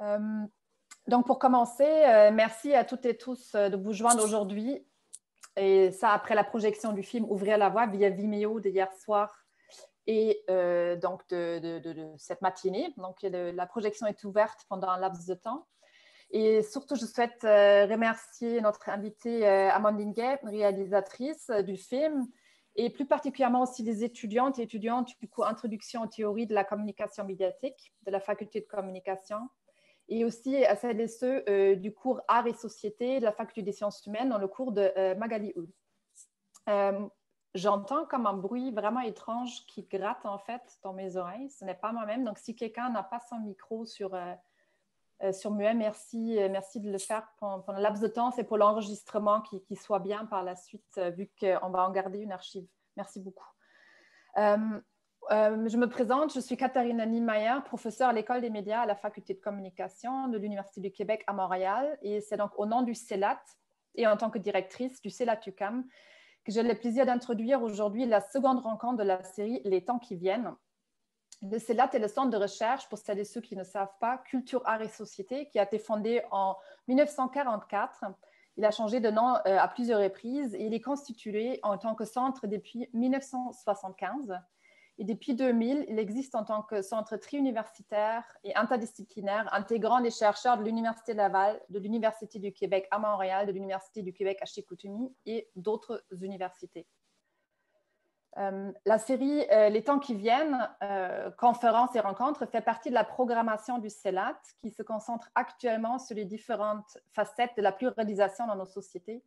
Euh, donc, pour commencer, merci à toutes et tous de vous joindre aujourd'hui. Et ça, après la projection du film Ouvrir la voie via Vimeo d'hier soir et donc de cette matinée. Donc, la projection est ouverte pendant un laps de temps. Et surtout, je souhaite remercier notre invitée Amandine Gay, réalisatrice du film, et plus particulièrement aussi les étudiantes et étudiantes du cours Introduction aux théories de la communication médiatique de la faculté de communication, et aussi à celles et ceux du cours Arts et Société de la faculté des sciences humaines dans le cours de Magali Houd. J'entends comme un bruit vraiment étrange qui gratte en fait dans mes oreilles. Ce n'est pas moi-même. Donc, si quelqu'un n'a pas son micro sur muet, merci de le faire pendant un laps de temps. C'est pour l'enregistrement qui soit bien par la suite, vu qu'on va en garder une archive. Merci beaucoup. Je me présente, je suis Katharina Niemeyer, professeure à l'École des médias à la Faculté de communication de l'Université du Québec à Montréal. Et c'est donc au nom du CELAT et en tant que directrice du CELAT-UQAM que j'ai le plaisir d'introduire aujourd'hui la seconde rencontre de la série Les temps qui viennent. Le CELAT est le centre de recherche, pour celles et ceux qui ne savent pas, Culture, Art et Société, qui a été fondé en 1944. Il a changé de nom à plusieurs reprises et il est constitué en tant que centre depuis 1975. Et depuis 2000, il existe en tant que centre tri-universitaire et interdisciplinaire, intégrant les chercheurs de l'Université Laval, de l'Université du Québec à Montréal, de l'Université du Québec à Chicoutimi et d'autres universités. La série Les temps qui viennent, conférences et rencontres, fait partie de la programmation du CELAT qui se concentre actuellement sur les différentes facettes de la pluralisation dans nos sociétés.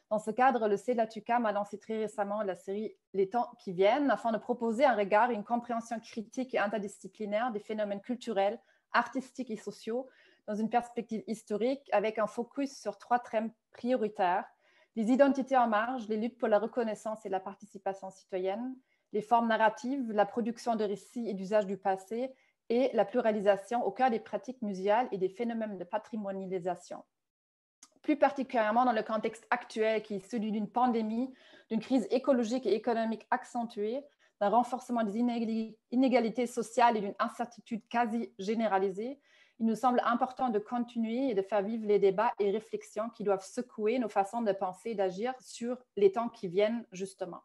Dans ce cadre, le CELAT-UQAM a lancé très récemment la série Les temps qui viennent afin de proposer un regard et une compréhension critique et interdisciplinaire des phénomènes culturels, artistiques et sociaux dans une perspective historique avec un focus sur 3 thèmes prioritaires: les identités en marge, les luttes pour la reconnaissance et la participation citoyenne, les formes narratives, la production de récits et d'usages du passé et la pluralisation au cœur des pratiques muséales et des phénomènes de patrimonialisation. Plus particulièrement dans le contexte actuel qui est celui d'une pandémie, d'une crise écologique et économique accentuée, d'un renforcement des inégalités sociales et d'une incertitude quasi généralisée, il nous semble important de continuer et de faire vivre les débats et réflexions qui doivent secouer nos façons de penser et d'agir sur les temps qui viennent, justement.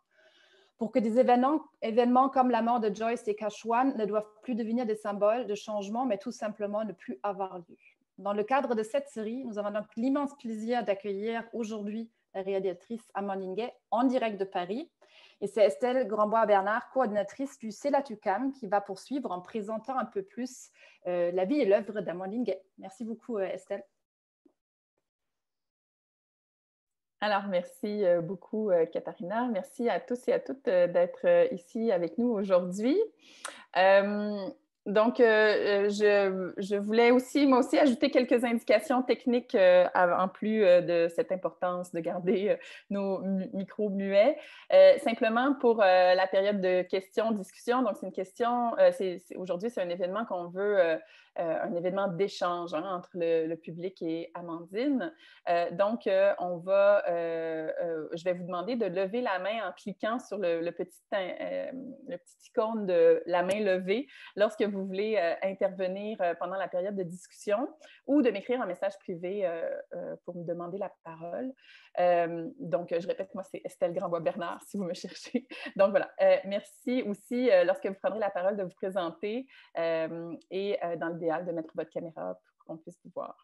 Pour que des événements comme la mort de Joyce et Kashuan ne doivent plus devenir des symboles de changement, mais tout simplement ne plus avoir lieu. Dans le cadre de cette série, nous avons donc l'immense plaisir d'accueillir aujourd'hui la réalisatrice Amandine Gay en direct de Paris. Et c'est Estelle Grandbois-Bernard, coordinatrice du CELAT-UQAM, qui va poursuivre en présentant un peu plus la vie et l'œuvre d'Amandine Gay. Merci beaucoup, Estelle. Alors, merci beaucoup, Katharina. Merci à tous et à toutes d'être ici avec nous aujourd'hui. Donc, je voulais aussi, moi aussi, ajouter quelques indications techniques en plus de cette importance de garder nos micros muets. Simplement pour la période de questions-discussions, donc c'est une question, aujourd'hui, c'est un événement qu'on veut, un événement d'échange entre le public et Amandine. Donc, je vais vous demander de lever la main en cliquant sur le petit icône de la main levée lorsque vous voulez intervenir pendant la période de discussion ou de m'écrire un message privé pour me demander la parole. Donc, je répète, moi, c'est Estelle Grandbois-Bernard, si vous me cherchez. Donc, voilà. Merci aussi, lorsque vous prendrez la parole, de vous présenter et dans l'idéal, de mettre votre caméra pour qu'on puisse vous voir.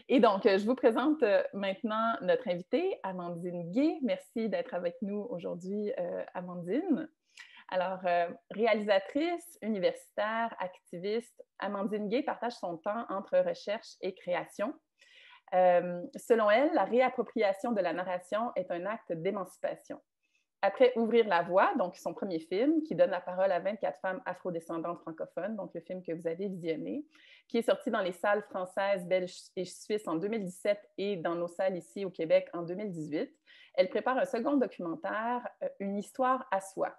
Et donc, je vous présente maintenant notre invitée, Amandine Gay. Merci d'être avec nous aujourd'hui, Amandine. Alors, réalisatrice, universitaire, activiste, Amandine Gay partage son temps entre recherche et création. Selon elle, la réappropriation de la narration est un acte d'émancipation. Après Ouvrir la voie, donc son premier film, qui donne la parole à 24 femmes afrodescendantes francophones, donc le film que vous avez visionné, qui est sorti dans les salles françaises, belges et suisses en 2017 et dans nos salles ici au Québec en 2018, elle prépare un second documentaire, Une histoire à soi.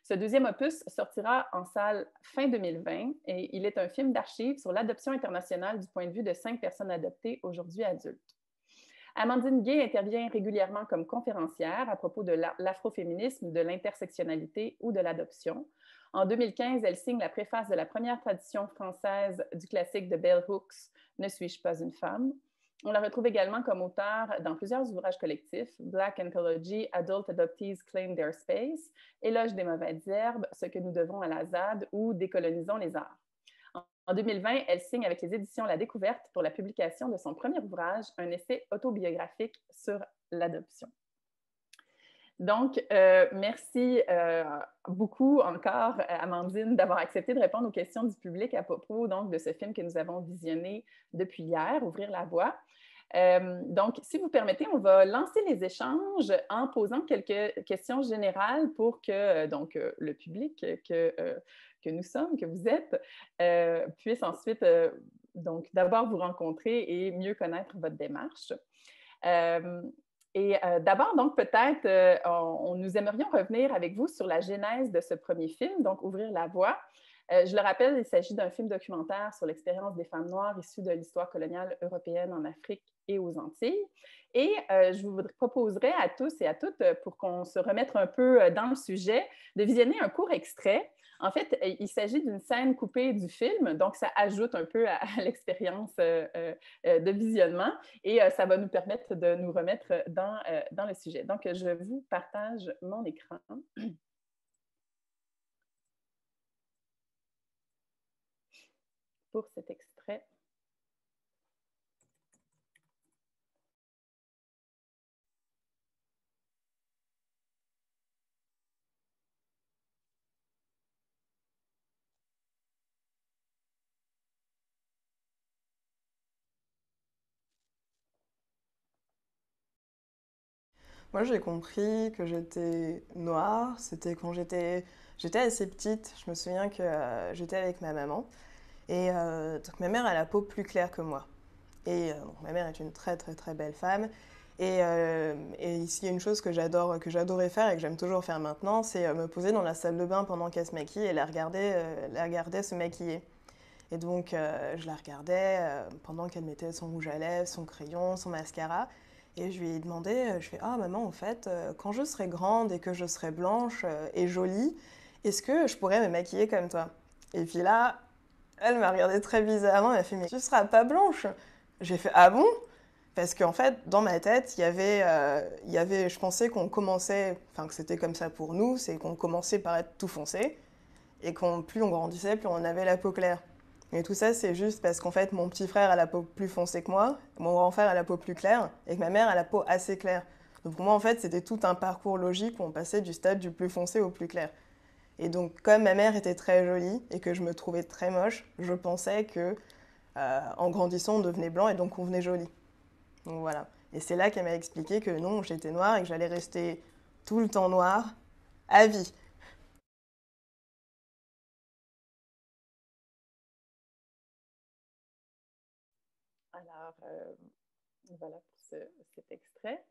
Ce deuxième opus sortira en salle fin 2020 et il est un film d'archives sur l'adoption internationale du point de vue de 5 personnes adoptées, aujourd'hui adultes. Amandine Gay intervient régulièrement comme conférencière à propos de l'afroféminisme, de l'intersectionnalité ou de l'adoption. En 2015, elle signe la préface de la première traduction française du classique de Bell Hooks, Ne suis-je pas une femme? On la retrouve également comme auteure dans plusieurs ouvrages collectifs, Black Anthology, Adult Adoptees Claim Their Space, Éloge des mauvaises herbes, Ce que nous devons à la ZAD ou Décolonisons les arts. En 2020, elle signe avec les éditions La Découverte pour la publication de son premier ouvrage, un essai autobiographique sur l'adoption. Donc, merci beaucoup encore, Amandine, d'avoir accepté de répondre aux questions du public à propos donc, de ce film que nous avons visionné depuis hier, Ouvrir la voie. Donc, si vous permettez, on va lancer les échanges en posant quelques questions générales pour que donc, le public que nous sommes, que vous êtes, puisse ensuite donc d'abord vous rencontrer et mieux connaître votre démarche. D'abord, donc, peut-être, nous aimerions revenir avec vous sur la genèse de ce premier film, donc Ouvrir la voie. Je le rappelle, il s'agit d'un film documentaire sur l'expérience des femmes noires issues de l'histoire coloniale européenne en Afrique et aux Antilles. Et je vous proposerai à tous et à toutes, pour qu'on se remette un peu dans le sujet, de visionner un court extrait. En fait, il s'agit d'une scène coupée du film, donc ça ajoute un peu à l'expérience de visionnement et ça va nous permettre de nous remettre dans le sujet. Donc, je vous partage mon écran. Pour cet extrait. Moi, j'ai compris que j'étais noire. C'était quand j'étais assez petite. Je me souviens que j'étais avec ma maman. Et donc, ma mère a la peau plus claire que moi. Et donc, ma mère est une très, très, très belle femme. Et ici, il y a une chose que j'adorais faire et que j'aime toujours faire maintenant, c'est me poser dans la salle de bain pendant qu'elle se maquille et la regarder se maquiller. Et donc, je la regardais pendant qu'elle mettait son rouge à lèvres, son crayon, son mascara. Et je lui ai demandé, je fais, ah maman, en fait, quand je serai grande et que je serai blanche et jolie, est-ce que je pourrais me maquiller comme toi? Et puis là, elle m'a regardé très bizarrement, elle m'a fait, mais tu seras pas blanche? J'ai fait, ah bon? Parce qu'en fait, dans ma tête, je pensais qu'on commençait, enfin que c'était comme ça pour nous, c'est qu'on commençait par être tout foncé, et plus on grandissait, plus on avait la peau claire. Et tout ça, c'est juste parce qu'en fait, mon petit frère a la peau plus foncée que moi, mon grand frère a la peau plus claire, et que ma mère a la peau assez claire. Donc pour moi, en fait, c'était tout un parcours logique où on passait du stade du plus foncé au plus clair. Et donc, comme ma mère était très jolie et que je me trouvais très moche, je pensais que en grandissant, on devenait blanc et donc on venait joli. Donc voilà. Et c'est là qu'elle m'a expliqué que non, j'étais noire et que j'allais rester tout le temps noire à vie. Alors, voilà pour cet extrait.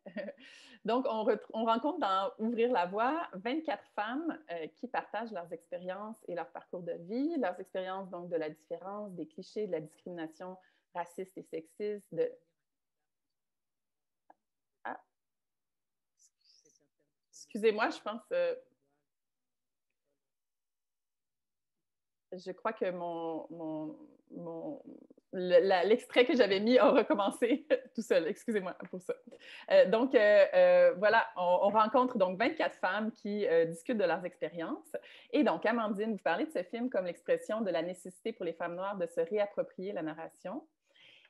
Donc, on rencontre dans Ouvrir la voie 24 femmes qui partagent leurs expériences et leur parcours de vie, leurs expériences donc de la différence, des clichés, de la discrimination raciste et sexiste. Ah, excusez-moi, je pense... je crois que l'extrait que j'avais mis a recommencé tout seul. Excusez-moi pour ça. Donc, voilà, on rencontre donc 24 femmes qui discutent de leurs expériences. Et donc, Amandine, vous parlez de ce film comme l'expression de la nécessité pour les femmes noires de se réapproprier la narration.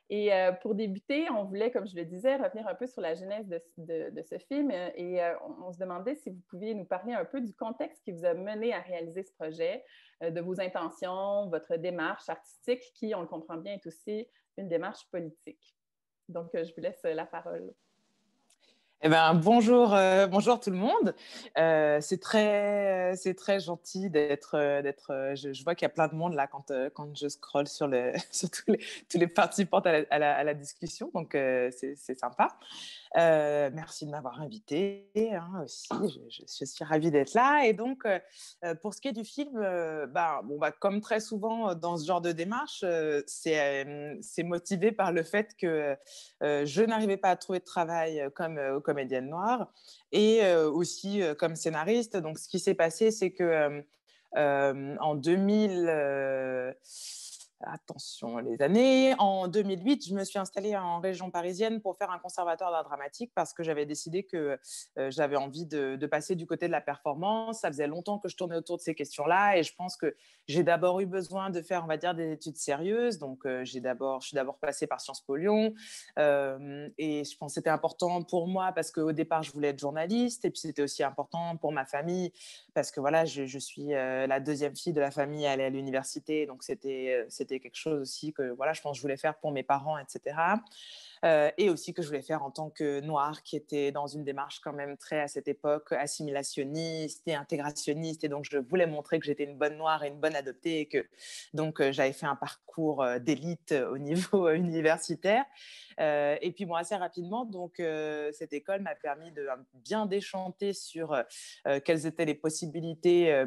Et pour débuter, on voulait, comme je le disais, revenir un peu sur la genèse de ce film et on se demandait si vous pouviez nous parler un peu du contexte qui vous a mené à réaliser ce projet, de vos intentions, votre démarche artistique qui, on le comprend bien, est aussi une démarche politique. Donc, je vous laisse la parole. Eh ben, bonjour tout le monde. C'est très gentil je vois qu'il y a plein de monde là quand je scrolle sur tous les participants à la discussion, donc c'est sympa. Merci de m'avoir invitée aussi. Je suis ravie d'être là. Et donc, pour ce qui est du film, comme très souvent dans ce genre de démarche, c'est motivé par le fait que je n'arrivais pas à trouver de travail comme comédienne noire et aussi comme scénariste. Donc, ce qui s'est passé, c'est que en 2000, attention les années, en 2008, je me suis installée en région parisienne pour faire un conservatoire d'art dramatique parce que j'avais décidé que j'avais envie de passer du côté de la performance. Ça faisait longtemps que je tournais autour de ces questions-là et je pense que j'ai d'abord eu besoin de faire, on va dire, des études sérieuses. Donc, je suis d'abord passée par Sciences Po Lyon et je pense que c'était important pour moi parce qu'au départ, je voulais être journaliste et puis c'était aussi important pour ma famille parce que voilà, je suis la deuxième fille de la famille à aller à l'université, donc c'était quelque chose aussi que voilà, je pense que je voulais faire pour mes parents, etc. Et aussi que je voulais faire en tant que noire, qui était dans une démarche quand même très, à cette époque, assimilationniste et intégrationniste. Et donc, je voulais montrer que j'étais une bonne noire et une bonne adoptée. Et que, donc, j'avais fait un parcours d'élite au niveau universitaire. Et puis, bon, assez rapidement, donc, cette école m'a permis de bien déchanter sur quelles étaient les possibilités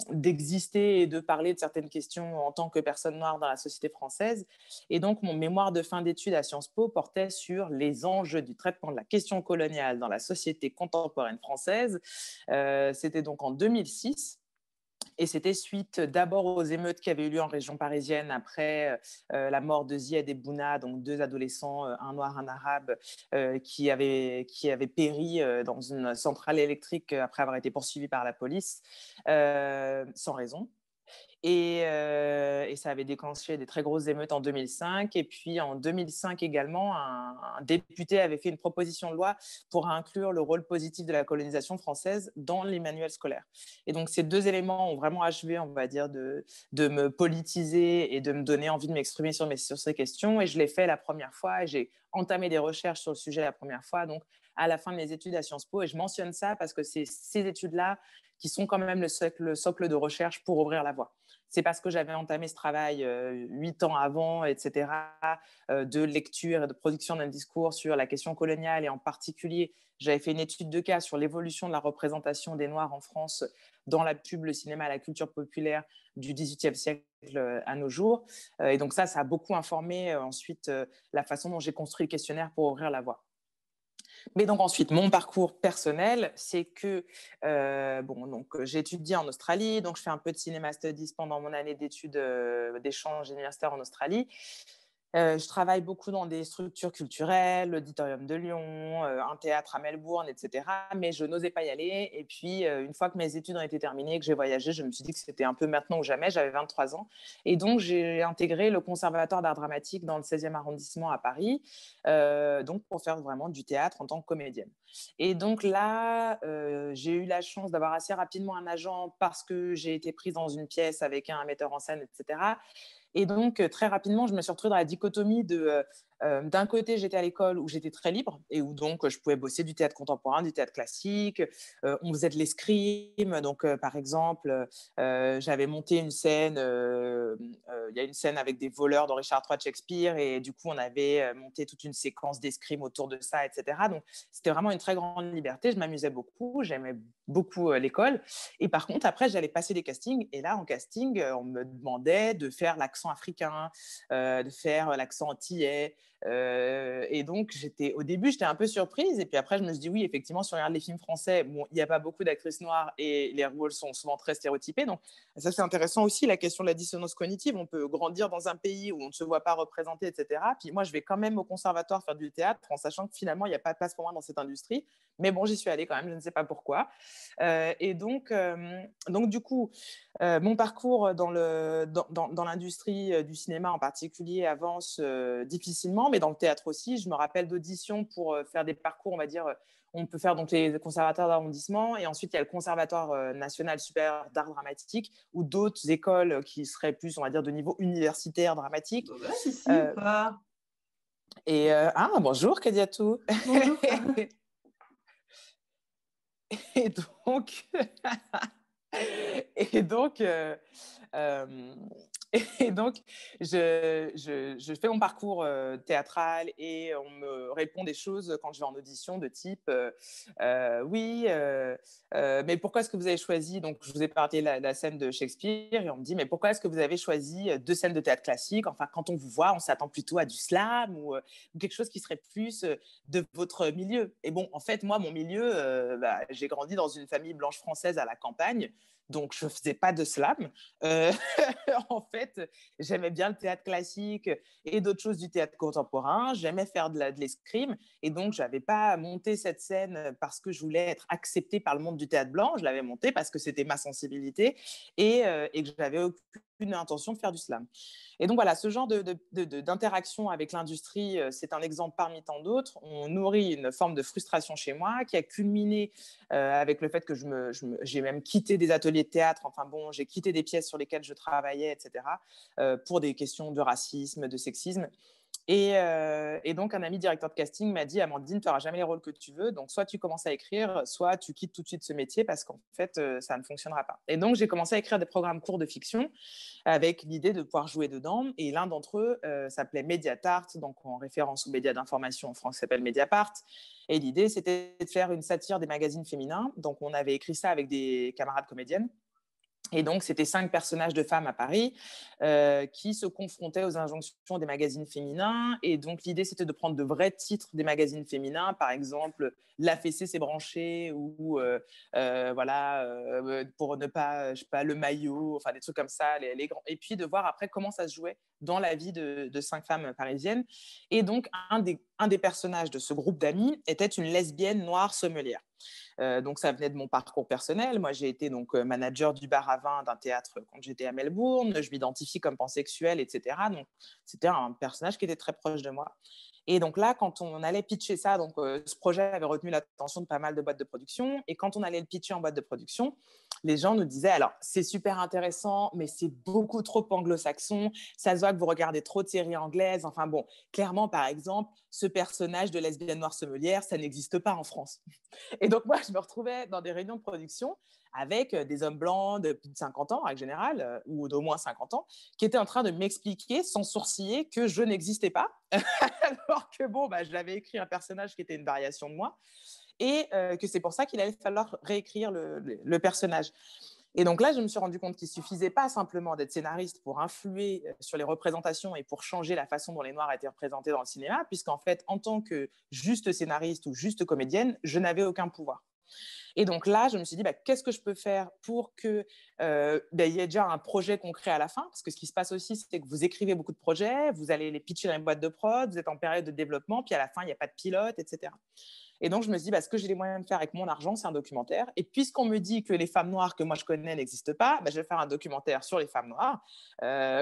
d'exister et de parler de certaines questions en tant que personne noire dans la société française. Et donc, mon mémoire de fin d'études à Sciences Po portait sur les enjeux du traitement de la question coloniale dans la société contemporaine française. C'était donc en 2006. Et c'était suite d'abord aux émeutes qui avaient eu lieu en région parisienne après la mort de Ziad et Bouna, donc deux adolescents, un noir, un arabe, qui avaient péri dans une centrale électrique après avoir été poursuivis par la police sans raison. Et ça avait déclenché des très grosses émeutes en 2005. Et puis en 2005 également, un député avait fait une proposition de loi pour inclure le rôle positif de la colonisation française dans les manuels scolaires. Et donc ces deux éléments ont vraiment achevé, on va dire, de me politiser et de me donner envie de m'exprimer sur ces questions. Et je l'ai fait la première fois et j'ai entamé des recherches sur le sujet la première fois, donc à la fin de mes études à Sciences Po. Et je mentionne ça parce que c'est ces études-là qui sont quand même le socle de recherche pour ouvrir la voie. C'est parce que j'avais entamé ce travail 8 ans avant, etc., de lecture et de production d'un discours sur la question coloniale. Et en particulier, j'avais fait une étude de cas sur l'évolution de la représentation des Noirs en France dans la pub, le cinéma, la culture populaire du XVIIIe siècle à nos jours. Et donc ça a beaucoup informé ensuite la façon dont j'ai construit le questionnaire pour ouvrir la voie. Mais donc ensuite, mon parcours personnel, c'est que j'ai étudié en Australie, donc je fais un peu de cinéma studies pendant mon année d'études d'échange universitaire en Australie. Je travaille beaucoup dans des structures culturelles, l'Auditorium de Lyon, un théâtre à Melbourne, etc. Mais je n'osais pas y aller. Et puis, une fois que mes études ont été terminées et que j'ai voyagé, je me suis dit que c'était un peu maintenant ou jamais. J'avais 23 ans. Et donc, j'ai intégré le Conservatoire d'art dramatique dans le 16e arrondissement à Paris, donc pour faire vraiment du théâtre en tant que comédienne. Et donc là, j'ai eu la chance d'avoir assez rapidement un agent parce que j'ai été prise dans une pièce avec un metteur en scène, etc. Et donc, très rapidement, je me suis retrouvée dans la dichotomie d'un côté, j'étais à l'école où j'étais très libre et où donc je pouvais bosser du théâtre contemporain, du théâtre classique. On faisait de l'escrime. Donc, par exemple, j'avais monté une scène, il y a une scène avec des voleurs dans Richard III de Shakespeare et du coup, on avait monté toute une séquence d'escrime autour de ça, etc. Donc, c'était vraiment une très grande liberté. Je m'amusais beaucoup, j'aimais beaucoup l'école. Et par contre, après, j'allais passer des castings. Et là, en casting, on me demandait de faire l'accent africain, de faire l'accent antillais. Et donc, au début, j'étais un peu surprise. Et puis après, je me suis dit, oui, effectivement, si on regarde les films français, bon, il n'y a pas beaucoup d'actrices noires et les rôles sont souvent très stéréotypés. Donc, ça, c'est intéressant aussi, la question de la dissonance cognitive. On peut grandir dans un pays où on ne se voit pas représenté, etc. Puis moi, je vais quand même au conservatoire faire du théâtre en sachant que finalement, il n'y a pas de place pour moi dans cette industrie. Mais bon, j'y suis allée quand même, je ne sais pas pourquoi. Et donc, du coup, mon parcours dans l'industrie du cinéma en particulier avance difficilement, mais dans le théâtre aussi. Je me rappelle d'auditions pour faire des parcours, on va dire, on peut faire donc les conservatoires d'arrondissement et ensuite il y a le conservatoire national supérieur d'art dramatique ou d'autres écoles qui seraient plus, on va dire, de niveau universitaire dramatique. Ici ou pas? Bonjour Kadiatou. Bonjour. Et donc, et donc, et donc je fais mon parcours théâtral et on me répond des choses quand je vais en audition de type oui, mais pourquoi est-ce que vous avez choisi, donc je vous ai parlé de la scène de Shakespeare et on me dit mais pourquoi est-ce que vous avez choisi 2 scènes de théâtre classique, enfin quand on vous voit on s'attend plutôt à du slam ou quelque chose qui serait plus de votre milieu. Et bon, en fait moi mon milieu, j'ai grandi dans une famille blanche française à la campagne, donc je faisais pas de slam. Euh, En fait, j'aimais bien le théâtre classique et d'autres choses du théâtre contemporain. J'aimais faire de l'escrime. Et donc, je n'avais pas monté cette scène parce que je voulais être acceptée par le monde du théâtre blanc. Je l'avais montée parce que c'était ma sensibilité et que je n'avais aucune intention de faire du slam. Et donc, voilà, ce genre d'interaction avec l'industrie, c'est un exemple parmi tant d'autres. On nourrit une forme de frustration chez moi qui a culminé avec le fait que j'ai même quitté des ateliers de théâtre. Enfin bon, j'ai quitté des pièces sur lesquelles je travaillais, etc., pour des questions de racisme, de sexisme. Et donc, un ami directeur de casting m'a dit, Amandine, tu n'auras jamais les rôles que tu veux, donc soit tu commences à écrire, soit tu quittes tout de suite ce métier parce qu'en fait, ça ne fonctionnera pas. Et donc, j'ai commencé à écrire des programmes courts de fiction avec l'idée de pouvoir jouer dedans. Et l'un d'entre eux s'appelait Mediatart, donc en référence aux médias d'information en France, s'appelle Mediapart. Et l'idée, c'était de faire une satire des magazines féminins. Donc, on avait écrit ça avec des camarades comédiennes. Et donc, c'était 5 personnages de femmes à Paris qui se confrontaient aux injonctions des magazines féminins. Et donc, l'idée, c'était de prendre de vrais titres des magazines féminins, par exemple, La fessée s'est branchée ou pour ne pas, je sais pas, le maillot, enfin des trucs comme ça. Et puis, de voir après comment ça se jouait dans la vie de 5 femmes parisiennes. Et donc, un des personnages de ce groupe d'amis était une lesbienne noire sommelière. Donc, ça venait de mon parcours personnel. Moi, j'ai été donc manager du bar à vin d'un théâtre quand j'étais à Melbourne. Je m'identifie comme pansexuelle, etc. Donc, c'était un personnage qui était très proche de moi. Et donc là, quand on allait pitcher ça, donc ce projet avait retenu l'attention de pas mal de boîtes de production. Et quand on allait le pitcher en boîte de production, les gens nous disaient, alors, c'est super intéressant, mais c'est beaucoup trop anglo-saxon. Ça se voit que vous regardez trop de séries anglaises. Enfin bon, clairement, par exemple, ce personnage de lesbienne noire sommelière, ça n'existe pas en France. Et donc, moi, je me retrouvais dans des réunions de production avec des hommes blancs de plus de 50 ans, en règle générale, ou d'au moins 50 ans, qui étaient en train de m'expliquer sans sourciller que je n'existais pas, alors que, bon, j'avais écrit un personnage qui était une variation de moi, et que c'est pour ça qu'il allait falloir réécrire le personnage. Et donc là, je me suis rendu compte qu'il ne suffisait pas simplement d'être scénariste pour influer sur les représentations et pour changer la façon dont les Noirs étaient représentés dans le cinéma, puisqu'en fait, en tant que juste scénariste ou juste comédienne, je n'avais aucun pouvoir. Et donc là, je me suis dit, qu'est-ce que je peux faire pour qu'il y ait déjà un projet concret à la fin? Parce que ce qui se passe aussi, c'est que vous écrivez beaucoup de projets, vous allez les pitcher dans une boîte de prod, vous êtes en période de développement, puis à la fin, il n'y a pas de pilote, etc. Et donc, je me suis dit, ce que j'ai les moyens de faire avec mon argent, c'est un documentaire. Et puisqu'on me dit que les femmes noires que moi je connais n'existent pas, je vais faire un documentaire sur les femmes noires.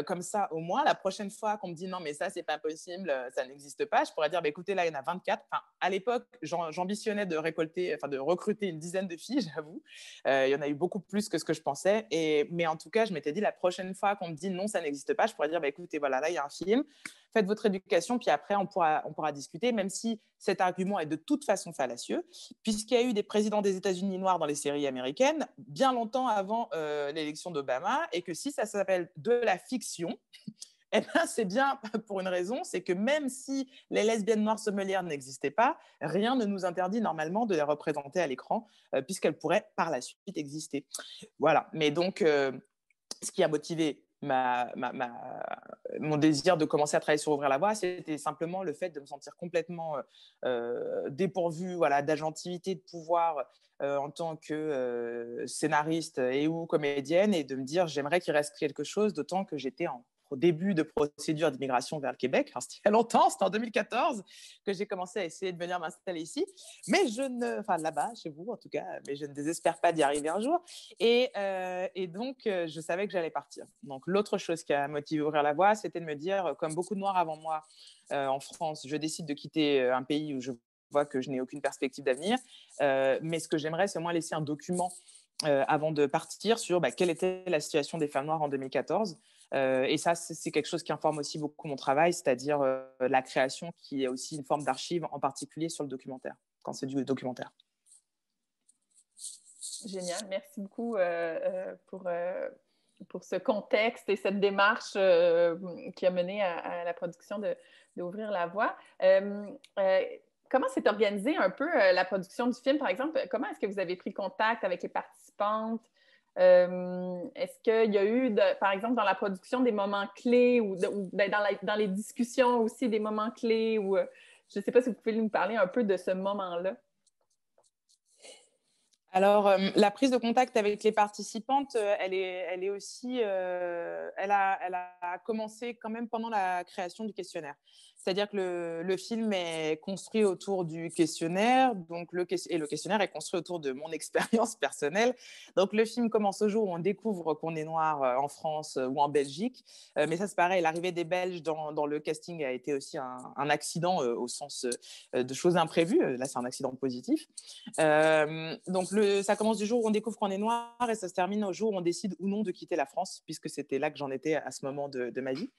Comme ça, au moins, la prochaine fois qu'on me dit non, mais ça, c'est pas possible, ça n'existe pas, je pourrais dire, écoutez, là, il y en a 24. Enfin, à l'époque, j'ambitionnais de recruter une dizaine de filles, j'avoue. Il y en a eu beaucoup plus que ce que je pensais. Mais en tout cas, je m'étais dit, la prochaine fois qu'on me dit non, ça n'existe pas, je pourrais dire, écoutez, voilà, là, il y a un film. Faites votre éducation, puis après, on pourra discuter, même si cet argument est de toute façon fallacieux, puisqu'il y a eu des présidents des États-Unis noirs dans les séries américaines bien longtemps avant l'élection d'Obama, et que si ça s'appelle de la fiction, c'est bien pour une raison, c'est que même si les lesbiennes noires sommelières n'existaient pas, rien ne nous interdit normalement de les représenter à l'écran, puisqu'elles pourraient par la suite exister. Voilà, mais donc, ce qui a motivé mon désir de commencer à travailler sur Ouvrir la Voie, c'était simplement le fait de me sentir complètement dépourvue d'agentivité, de pouvoir en tant que scénariste et ou comédienne, et de me dire j'aimerais qu'il reste quelque chose, d'autant que j'étais au début de procédure d'immigration vers le Québec. Alors, c'était il y a longtemps, c'était en 2014 que j'ai commencé à essayer de venir m'installer ici. Mais là-bas, chez vous en tout cas, mais je ne désespère pas d'y arriver un jour. Et donc, je savais que j'allais partir. Donc, l'autre chose qui a motivé Ouvrir la Voie, c'était de me dire, comme beaucoup de Noirs avant moi en France, je décide de quitter un pays où je vois que je n'ai aucune perspective d'avenir. Mais ce que j'aimerais, c'est au moins laisser un document avant de partir sur quelle était la situation des femmes noires en 2014. Et ça, c'est quelque chose qui informe aussi beaucoup mon travail, c'est-à-dire la création qui est aussi une forme d'archive, en particulier sur le documentaire, quand c'est du documentaire. Génial. Merci beaucoup pour ce contexte et cette démarche qui a mené à la production d'Ouvrir la voie. Comment s'est organisée un peu la production du film, par exemple? Comment est-ce que vous avez pris contact avec les participantes? Est-ce qu'il y a eu, par exemple, dans la production, des moments clés ou dans les discussions aussi, des moments clés? Ou, je ne sais pas si vous pouvez nous parler un peu de ce moment-là. Alors, la prise de contact avec les participantes, elle est aussi, elle a commencé quand même pendant la création du questionnaire. C'est-à-dire que le film est construit autour du questionnaire, donc le questionnaire est construit autour de mon expérience personnelle. Donc, le film commence au jour où on découvre qu'on est noir en France ou en Belgique. Mais ça, c'est pareil, l'arrivée des Belges dans le casting a été aussi un accident au sens de choses imprévues. Là, c'est un accident positif. Donc, ça commence du jour où on découvre qu'on est noir et ça se termine au jour où on décide ou non de quitter la France, puisque c'était là que j'en étais à ce moment de ma vie.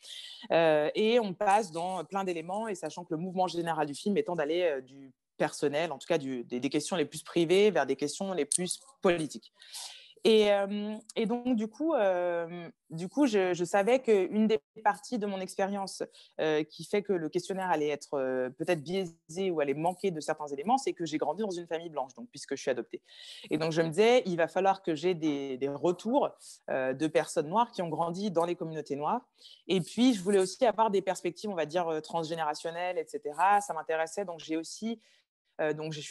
Et on passe dans plein d'éléments, et sachant que le mouvement général du film étant d'aller du personnel, en tout cas des questions les plus privées, vers des questions les plus politiques. Et donc, du coup, je savais qu'une des parties de mon expérience qui fait que le questionnaire allait être peut-être biaisé ou allait manquer de certains éléments, c'est que j'ai grandi dans une famille blanche, donc, puisque je suis adoptée. Et donc, je me disais, il va falloir que j'ai des retours de personnes noires qui ont grandi dans les communautés noires. Et puis, je voulais aussi avoir des perspectives, on va dire, transgénérationnelles, etc. Ça m'intéressait, donc je suis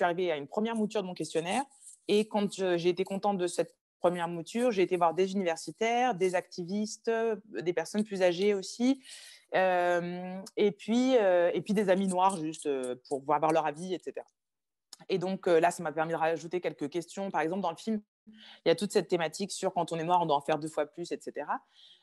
arrivée à une première mouture de mon questionnaire. Et quand j'ai été contente de cette première mouture, j'ai été voir des universitaires, des activistes, des personnes plus âgées aussi, et puis des amis noirs juste pour avoir leur avis, etc. Et donc là, ça m'a permis de rajouter quelques questions. Par exemple, dans le film, il y a toute cette thématique sur quand on est noir, on doit en faire 2 fois plus, etc.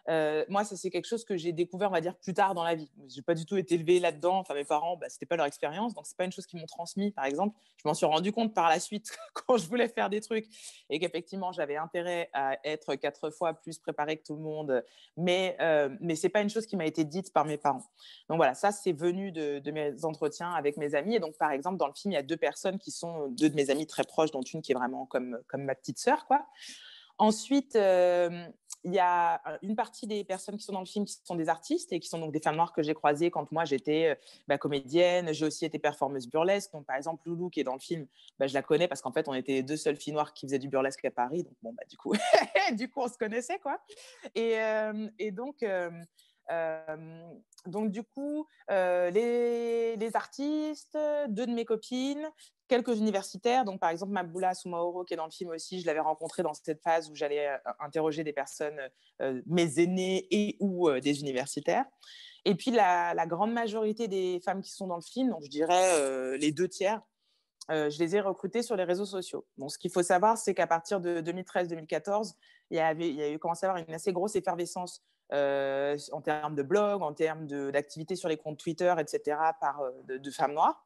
Moi, ça, c'est quelque chose que j'ai découvert, on va dire, plus tard dans la vie. Je n'ai pas du tout été élevée là-dedans. Enfin, mes parents, ce n'était pas leur expérience. Donc, ce n'est pas une chose qu'ils m'ont transmis, par exemple. Je m'en suis rendu compte par la suite quand je voulais faire des trucs et qu'effectivement, j'avais intérêt à être 4 fois plus préparée que tout le monde. Mais ce n'est pas une chose qui m'a été dite par mes parents. Donc, voilà, ça, c'est venu de mes entretiens avec mes amis. Et donc, par exemple, dans le film, il y a 2 personnes qui sont 2 de mes amies très proches, dont une qui est vraiment comme ma petite sœur, quoi. Ensuite, il y a une partie des personnes qui sont dans le film qui sont des artistes et qui sont donc des femmes noires que j'ai croisées quand moi j'étais comédienne. J'ai aussi été performeuse burlesque. Donc, par exemple, Loulou qui est dans le film, je la connais parce qu'en fait, on était les 2 seules filles noires qui faisaient du burlesque à Paris. Donc, bon, du coup, on se connaissait, quoi. Et donc, du coup, les artistes, 2 de mes copines, quelques universitaires. Donc, par exemple, Maboula Soumaoro, qui est dans le film aussi, je l'avais rencontrée dans cette phase où j'allais interroger des personnes, mes aînés et ou des universitaires. Et puis, la grande majorité des femmes qui sont dans le film, donc je dirais les 2 tiers, je les ai recrutées sur les réseaux sociaux. Donc, ce qu'il faut savoir, c'est qu'à partir de 2013-2014, il y a eu commencé à avoir une assez grosse effervescence en termes de blog, en termes d'activités sur les comptes Twitter, etc., de femmes noires.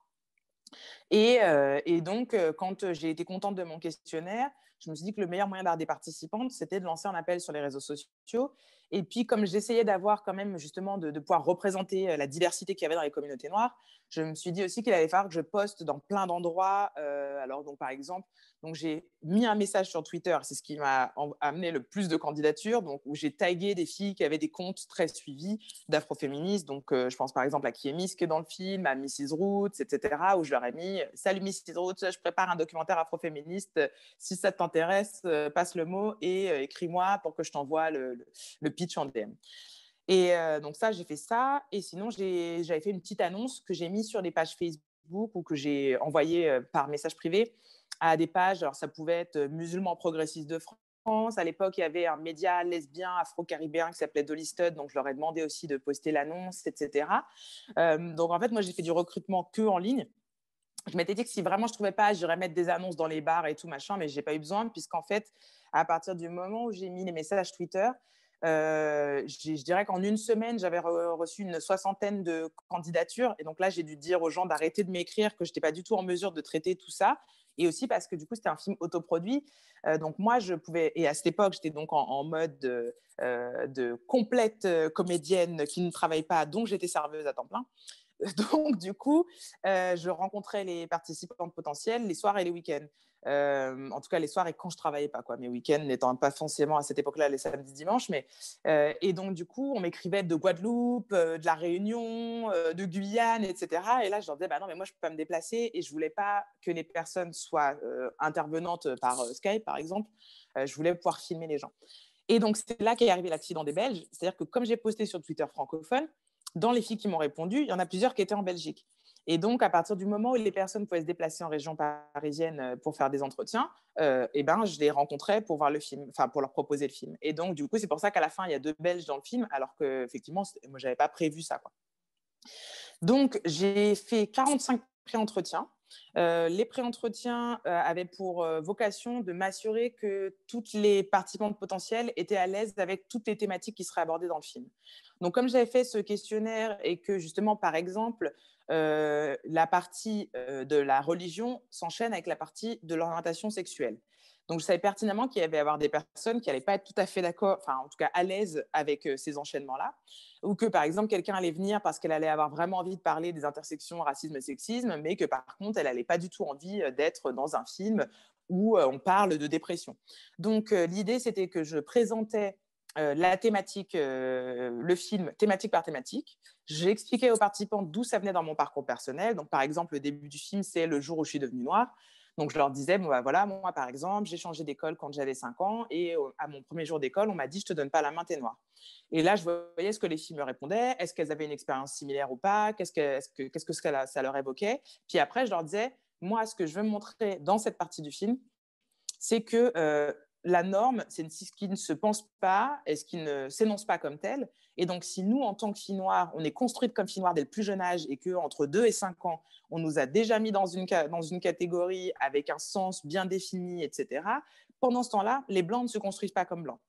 Et donc, quand j'ai été contente de mon questionnaire, je me suis dit que le meilleur moyen d'avoir des participantes, c'était de lancer un appel sur les réseaux sociaux. Et puis, comme j'essayais d'avoir quand même justement de pouvoir représenter la diversité qu'il y avait dans les communautés noires, je me suis dit aussi qu'il allait falloir que je poste dans plein d'endroits. Alors, donc, par exemple, j'ai mis un message sur Twitter, c'est ce qui m'a amené le plus de candidatures, donc, où j'ai tagué des filles qui avaient des comptes très suivis d'afroféministes. Donc, je pense par exemple à Kiemis qui est dans le film, à Mrs. Roots, etc., où je leur ai mis « Salut Mrs. Roots, je prépare un documentaire afroféministe. Si ça t'intéresse, passe le mot et écris-moi pour que je t'envoie le pitch en DM. » Et donc ça, j'ai fait ça. Et sinon, j'avais fait une petite annonce que j'ai mise sur les pages Facebook ou que j'ai envoyée par message privé à des pages. Alors, ça pouvait être Musulmans progressistes de France. À l'époque, il y avait un média lesbien afro-caribéen qui s'appelait Dolly Stud. Donc, je leur ai demandé aussi de poster l'annonce, etc. Donc, en fait, moi, j'ai fait du recrutement que en ligne. Je m'étais dit que si vraiment je ne trouvais pas, j'irais mettre des annonces dans les bars et tout, machin, mais je n'ai pas eu besoin, puisqu'en fait, à partir du moment où j'ai mis les messages Twitter, je dirais qu'en une semaine, j'avais reçu une 60aine de candidatures. Et donc là, j'ai dû dire aux gens d'arrêter de m'écrire, que je n'étais pas du tout en mesure de traiter tout ça. Et aussi parce que du coup, c'était un film autoproduit. Donc moi, je pouvais… Et à cette époque, j'étais donc en mode de complète comédienne qui ne travaille pas, donc j'étais serveuse à temps plein. Donc, du coup, je rencontrais les participantes potentielles les soirs et les week-ends. En tout cas, les soirs et quand je ne travaillais pas, quoi. Mes week-ends n'étant pas forcément à cette époque-là les samedis, dimanches. Et donc, du coup, on m'écrivait de Guadeloupe, de la Réunion, de Guyane, etc. Et là, je leur disais, bah non, mais moi, je ne peux pas me déplacer. Et je ne voulais pas que les personnes soient intervenantes par Skype, par exemple. Je voulais pouvoir filmer les gens. Et donc, c'est là qu'est arrivé l'accident des Belges. C'est-à-dire que comme j'ai posté sur Twitter francophone, dans les filles qui m'ont répondu, il y en a plusieurs qui étaient en Belgique. Et donc, à partir du moment où les personnes pouvaient se déplacer en région parisienne pour faire des entretiens, je les rencontrais pour voir le film, enfin pour leur proposer le film. Et donc, du coup, c'est pour ça qu'à la fin, il y a 2 Belges dans le film, alors qu'effectivement, moi, je n'avais pas prévu ça, quoi. Donc, j'ai fait 45 pré-entretiens. Les pré-entretiens avaient pour vocation de m'assurer que toutes les participantes potentielles étaient à l'aise avec toutes les thématiques qui seraient abordées dans le film. Donc, comme j'avais fait ce questionnaire et que justement, par exemple, la partie de la religion s'enchaîne avec la partie de l'orientation sexuelle. Donc, je savais pertinemment qu'il y avait avoir des personnes qui n'allaient pas être tout à fait d'accord, enfin, en tout cas, à l'aise avec ces enchaînements-là. Ou que, par exemple, quelqu'un allait venir parce qu'elle allait avoir vraiment envie de parler des intersections racisme et sexisme, mais que, par contre, elle n'allait pas du tout envie d'être dans un film où on parle de dépression. Donc, l'idée, c'était que je présentais la thématique, le film thématique par thématique. J'ai expliqué aux participants d'où ça venait dans mon parcours personnel. Donc, par exemple, le début du film, c'est le jour où je suis devenue noire. Donc, je leur disais, bon, bah, voilà, moi, par exemple, j'ai changé d'école quand j'avais 5 ans et à mon premier jour d'école, on m'a dit, je te donne pas la main, t'es noire. Et là, je voyais ce que les filles me répondaient. Est-ce qu'elles avaient une expérience similaire ou pas? Qu'est-ce que ça leur évoquait? Puis après, je leur disais, moi, ce que je veux montrer dans cette partie du film, c'est que la norme, c'est ce qui ne se pense pas et ce qui ne s'énonce pas comme tel. Et donc, si nous, en tant que filles noires, on est construites comme filles noires dès le plus jeune âge et qu'entre 2 et 5 ans, on nous a déjà mis dans une catégorie avec un sens bien défini, etc., pendant ce temps-là, les Blancs ne se construisent pas comme Blancs.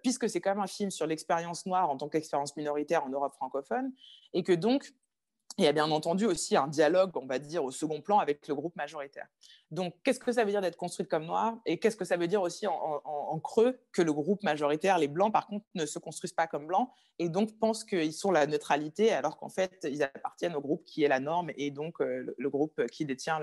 Puisque c'est quand même un film sur l'expérience noire en tant qu'expérience minoritaire en Europe francophone, et que donc, il y a bien entendu aussi un dialogue, on va dire, au second plan avec le groupe majoritaire. Donc, qu'est-ce que ça veut dire d'être construite comme noire? Et qu'est-ce que ça veut dire aussi en creux que le groupe majoritaire, les Blancs, par contre, ne se construisent pas comme Blancs et donc pensent qu'ils sont la neutralité alors qu'en fait, ils appartiennent au groupe qui est la norme et donc le groupe qui détient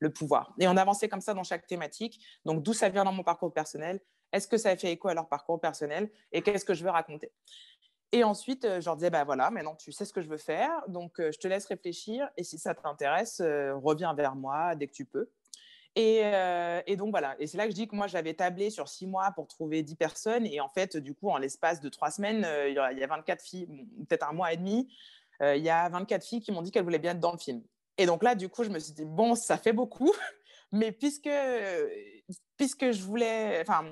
le pouvoir. Et on avançait comme ça dans chaque thématique. Donc, d'où ça vient dans mon parcours personnel? Est-ce que ça fait écho à leur parcours personnel? Et qu'est-ce que je veux raconter? Et ensuite, je leur disais, bah voilà, maintenant tu sais ce que je veux faire, donc je te laisse réfléchir et si ça t'intéresse, reviens vers moi dès que tu peux. Et donc voilà, et c'est là que je dis que moi j'avais tablé sur 6 mois pour trouver 10 personnes et en fait, du coup, en l'espace de 3 semaines, il y a 24 filles, peut-être un mois et demi, il y a 24 filles qui m'ont dit qu'elles voulaient bien être dans le film. Et donc là, du coup, je me suis dit, bon, ça fait beaucoup, mais puisque je voulais, enfin,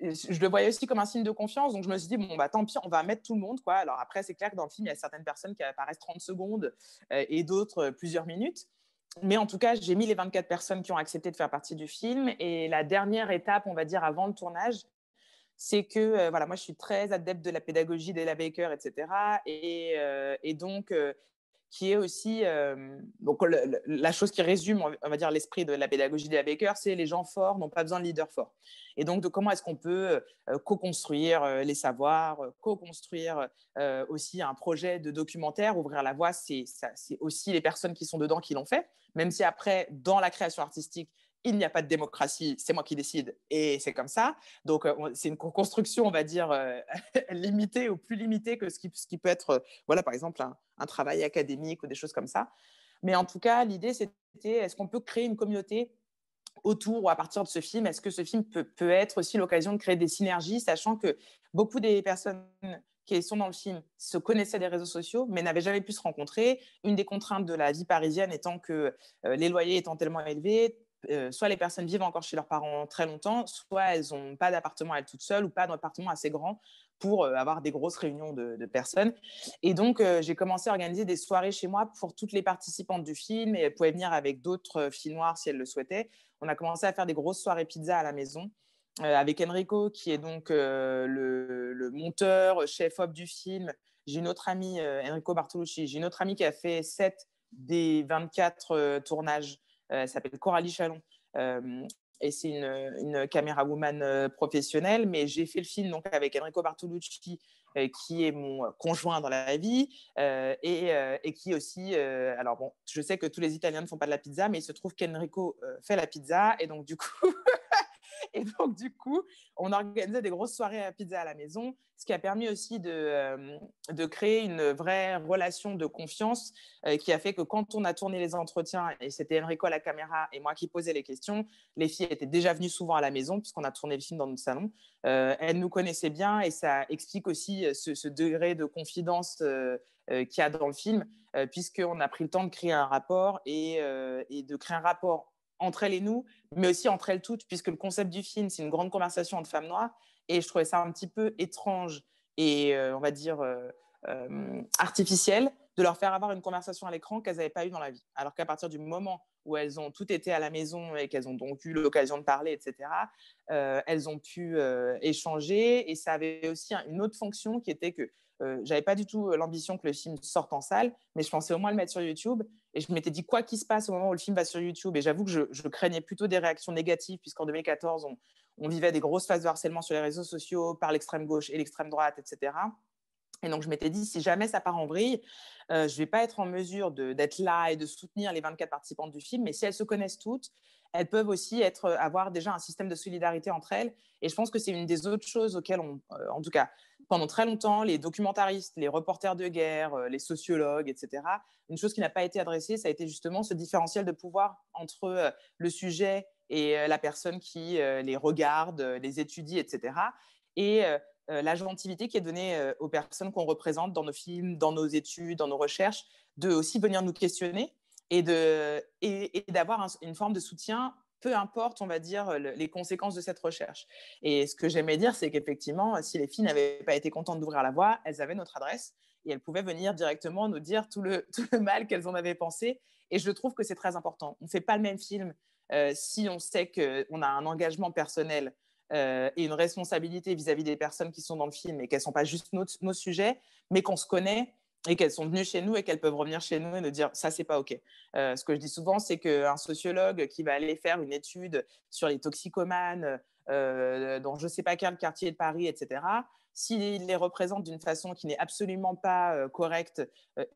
je le voyais aussi comme un signe de confiance, donc je me suis dit, bon, bah tant pis, on va mettre tout le monde, quoi. Alors après, c'est clair que dans le film, il y a certaines personnes qui apparaissent 30 secondes et d'autres plusieurs minutes. Mais en tout cas, j'ai mis les 24 personnes qui ont accepté de faire partie du film. Et la dernière étape, on va dire, avant le tournage, c'est que, voilà, moi, je suis très adepte de la pédagogie d'Ella Baker, etc. Et donc, qui est aussi donc la chose qui résume, on va dire, l'esprit de la pédagogie d'Ella Baker, c'est les gens forts n'ont pas besoin de leaders forts. Et donc, de comment est-ce qu'on peut co-construire les savoirs, co-construire aussi un projet de documentaire, ouvrir la voie, c'est aussi les personnes qui sont dedans qui l'ont fait, même si après, dans la création artistique, il n'y a pas de démocratie, c'est moi qui décide et c'est comme ça. Donc, c'est une construction, on va dire, limitée ou plus limitée que ce qui peut être, voilà, par exemple, un travail académique ou des choses comme ça. Mais en tout cas, l'idée, c'était, est-ce qu'on peut créer une communauté autour ou à partir de ce film? Est-ce que ce film peut être aussi l'occasion de créer des synergies, sachant que beaucoup des personnes qui sont dans le film se connaissaient des réseaux sociaux, mais n'avaient jamais pu se rencontrer. Une des contraintes de la vie parisienne étant que les loyers étant tellement élevés, soit les personnes vivent encore chez leurs parents très longtemps, soit elles n'ont pas d'appartement à elles toutes seules ou pas d'appartement assez grand pour avoir des grosses réunions de personnes. Et donc, j'ai commencé à organiser des soirées chez moi pour toutes les participantes du film et elles pouvaient venir avec d'autres filles noires si elles le souhaitaient. On a commencé à faire des grosses soirées pizza à la maison avec Enrico, qui est donc le monteur, chef-op du film. J'ai une autre amie, Enrico Bartolucci, j'ai une autre amie qui a fait 7 des 24 tournages. Elle s'appelle Coralie Chalon, et c'est une caméra-woman professionnelle, mais j'ai fait le film donc, avec Enrico Bartolucci, qui est mon conjoint dans la vie, et qui aussi, alors bon, je sais que tous les Italiens ne font pas de la pizza, mais il se trouve qu'Enrico fait la pizza, et donc du coup, on organisait des grosses soirées à pizza à la maison, ce qui a permis aussi de créer une vraie relation de confiance qui a fait que quand on a tourné les entretiens, et c'était Enrico à la caméra et moi qui posais les questions, les filles étaient déjà venues souvent à la maison puisqu'on a tourné le film dans notre salon. Elles nous connaissaient bien et ça explique aussi ce degré de confidence qu'il y a dans le film, puisqu'on a pris le temps de créer un rapport et de créer un rapport entre elles et nous, mais aussi entre elles toutes, puisque le concept du film, c'est une grande conversation entre femmes noires, et je trouvais ça un petit peu étrange et, on va dire, artificiel de leur faire avoir une conversation à l'écran qu'elles n'avaient pas eue dans la vie. Alors qu'à partir du moment où elles ont toutes été à la maison et qu'elles ont donc eu l'occasion de parler, etc., elles ont pu échanger, et ça avait aussi une autre fonction qui était que j'avais pas du tout l'ambition que le film sorte en salle, mais je pensais au moins le mettre sur YouTube, et je m'étais dit quoi qu'il se passe au moment où le film va sur YouTube, et j'avoue que je craignais plutôt des réactions négatives, puisqu'en 2014 on vivait des grosses phases de harcèlement sur les réseaux sociaux par l'extrême gauche et l'extrême droite, etc. Et donc je m'étais dit, si jamais ça part en vrille, je vais pas être en mesure d'être là et de soutenir les 24 participantes du film, mais si elles se connaissent toutes, elles peuvent aussi avoir déjà un système de solidarité entre elles. Et je pense que c'est une des autres choses auxquelles en tout cas, pendant très longtemps, les documentaristes, les reporters de guerre, les sociologues, etc., une chose qui n'a pas été adressée, ça a été justement ce différentiel de pouvoir entre le sujet et la personne qui les regarde, les étudie, etc. Et l'agentivité qui est donnée aux personnes qu'on représente dans nos films, dans nos études, dans nos recherches, de aussi venir nous questionner et d'avoir une forme de soutien, peu importe, on va dire, les conséquences de cette recherche. Et ce que j'aimais dire, c'est qu'effectivement, si les filles n'avaient pas été contentes d'ouvrir la voie, elles avaient notre adresse et elles pouvaient venir directement nous dire tout le mal qu'elles en avaient pensé. Et je trouve que c'est très important. On ne fait pas le même film si on sait qu'on a un engagement personnel et une responsabilité vis-à-vis des personnes qui sont dans le film, et qu'elles ne sont pas juste nos sujets, mais qu'on se connaît et qu'elles sont venues chez nous et qu'elles peuvent revenir chez nous et nous dire ça, c'est pas OK. Ce que je dis souvent, c'est qu'un sociologue qui va aller faire une étude sur les toxicomanes dans je ne sais pas quel quartier de Paris, etc., s'il les représente d'une façon qui n'est absolument pas correcte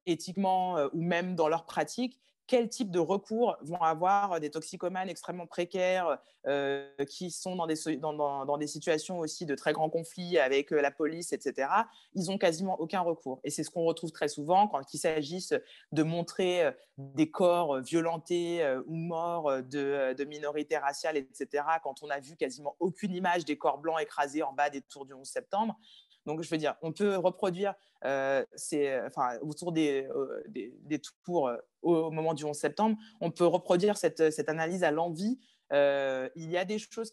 éthiquement ou même dans leur pratique, quel type de recours vont avoir des toxicomanes extrêmement précaires qui sont dans des situations aussi de très grands conflits avec la police, etc. Ils n'ont quasiment aucun recours. Et c'est ce qu'on retrouve très souvent quand il s'agisse de montrer des corps violentés ou morts de minorités raciales, etc., quand on a vu quasiment aucune image des corps blancs écrasés en bas des tours du 11 septembre. Donc, je veux dire, on peut reproduire autour des tours au moment du 11 septembre, on peut reproduire cette analyse à l'envi. Il y a des choses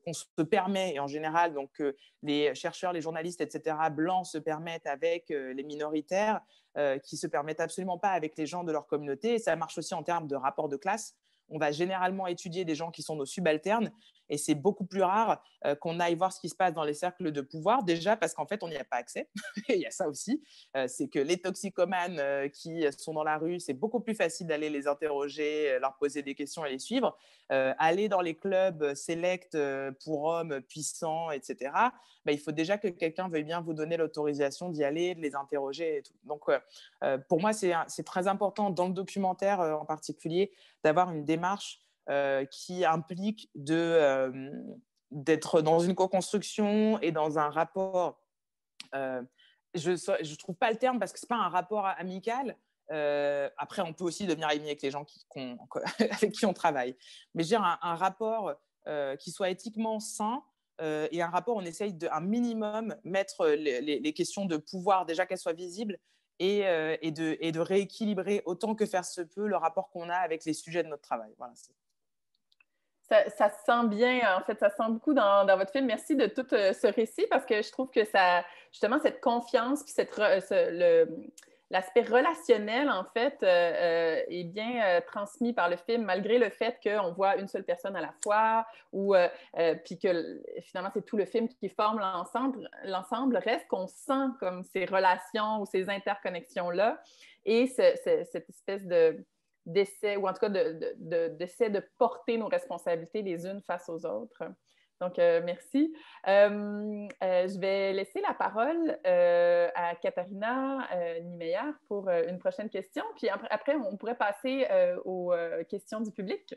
qu'on se permet, et en général, donc, les chercheurs, les journalistes, etc., blancs se permettent avec les minoritaires, qui ne se permettent absolument pas avec les gens de leur communauté. Et ça marche aussi en termes de rapport de classe. On va généralement étudier des gens qui sont nos subalternes, et c'est beaucoup plus rare qu'on aille voir ce qui se passe dans les cercles de pouvoir, déjà parce qu'en fait, on n'y a pas accès. Il y a ça aussi. C'est que les toxicomanes qui sont dans la rue, c'est beaucoup plus facile d'aller les interroger, leur poser des questions et les suivre. Aller dans les clubs select pour hommes puissants, etc., il faut déjà que quelqu'un veuille bien vous donner l'autorisation d'y aller, de les interroger et tout. Donc, pour moi, c'est très important dans le documentaire en particulier d'avoir une démarche qui implique d'être dans une co-construction et dans un rapport. Je ne trouve pas le terme parce que ce n'est pas un rapport amical. Après, on peut aussi devenir ami avec les gens avec qui on travaille. Mais je veux dire un rapport qui soit éthiquement sain et un rapport où on essaye un minimum mettre les questions de pouvoir, déjà qu'elles soient visibles, et de rééquilibrer autant que faire se peut le rapport qu'on a avec les sujets de notre travail. Voilà, ça se sent bien, en fait, ça se sent beaucoup dans votre film. Merci de tout ce récit parce que je trouve que ça, justement, cette confiance puis l'aspect relationnel, en fait, est bien transmis par le film, malgré le fait qu'on voit une seule personne à la fois ou puis que finalement, c'est tout le film qui forme l'ensemble. Reste qu'on sent comme ces relations ou ces interconnexions-là et cette espèce de d'essai, ou en tout cas d'essai de porter nos responsabilités les unes face aux autres. Donc, merci. Je vais laisser la parole à Katharina Niemeyer pour une prochaine question. Puis après, on pourrait passer aux questions du public.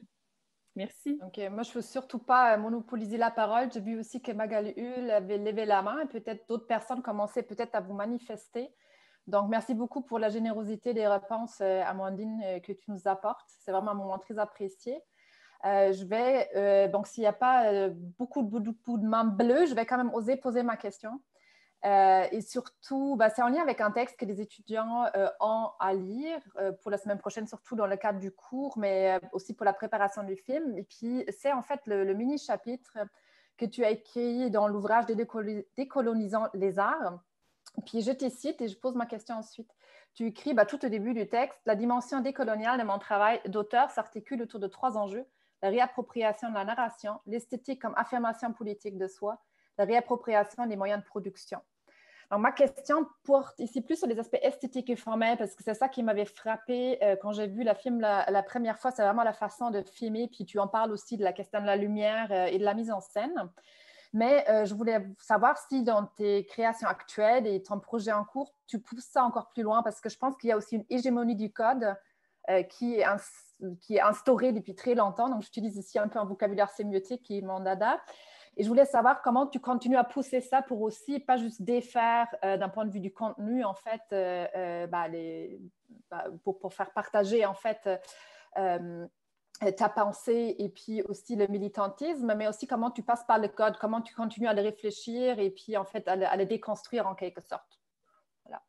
Merci. Ok, moi, je ne veux surtout pas monopoliser la parole. J'ai vu aussi que Magali Hull avait levé la main et peut-être d'autres personnes commençaient peut-être à vous manifester. Donc, merci beaucoup pour la générosité des réponses, Amandine, que tu nous apportes. C'est vraiment un moment très apprécié. Donc, s'il n'y a pas beaucoup de mains bleues, je vais quand même oser poser ma question. Et surtout, c'est en lien avec un texte que les étudiants ont à lire pour la semaine prochaine, surtout dans le cadre du cours, mais aussi pour la préparation du film. Et puis, c'est en fait le mini-chapitre que tu as écrit dans l'ouvrage Décolonisant les arts. Puis, je te cite et je pose ma question ensuite. Tu écris tout au début du texte, « La dimension décoloniale de mon travail d'auteur s'articule autour de 3 enjeux, la réappropriation de la narration, l'esthétique comme affirmation politique de soi, la réappropriation des moyens de production. » Donc, ma question porte ici plus sur les aspects esthétiques et formels, parce que c'est ça qui m'avait frappée quand j'ai vu le film la première fois. C'est vraiment la façon de filmer, puis tu en parles aussi de la question de la lumière et de la mise en scène. Mais je voulais savoir si dans tes créations actuelles et ton projet en cours, tu pousses ça encore plus loin, parce que je pense qu'il y a aussi une hégémonie du code qui est instaurée depuis très longtemps. Donc, j'utilise ici un peu un vocabulaire sémiotique qui est mon dada. Et je voulais savoir comment tu continues à pousser ça pour aussi, pas juste défaire d'un point de vue du contenu, en fait, pour faire partager, en fait, ta pensée et puis aussi le militantisme, mais aussi comment tu passes par le code, comment tu continues à le réfléchir et puis, en fait, à le déconstruire en quelque sorte. Voilà.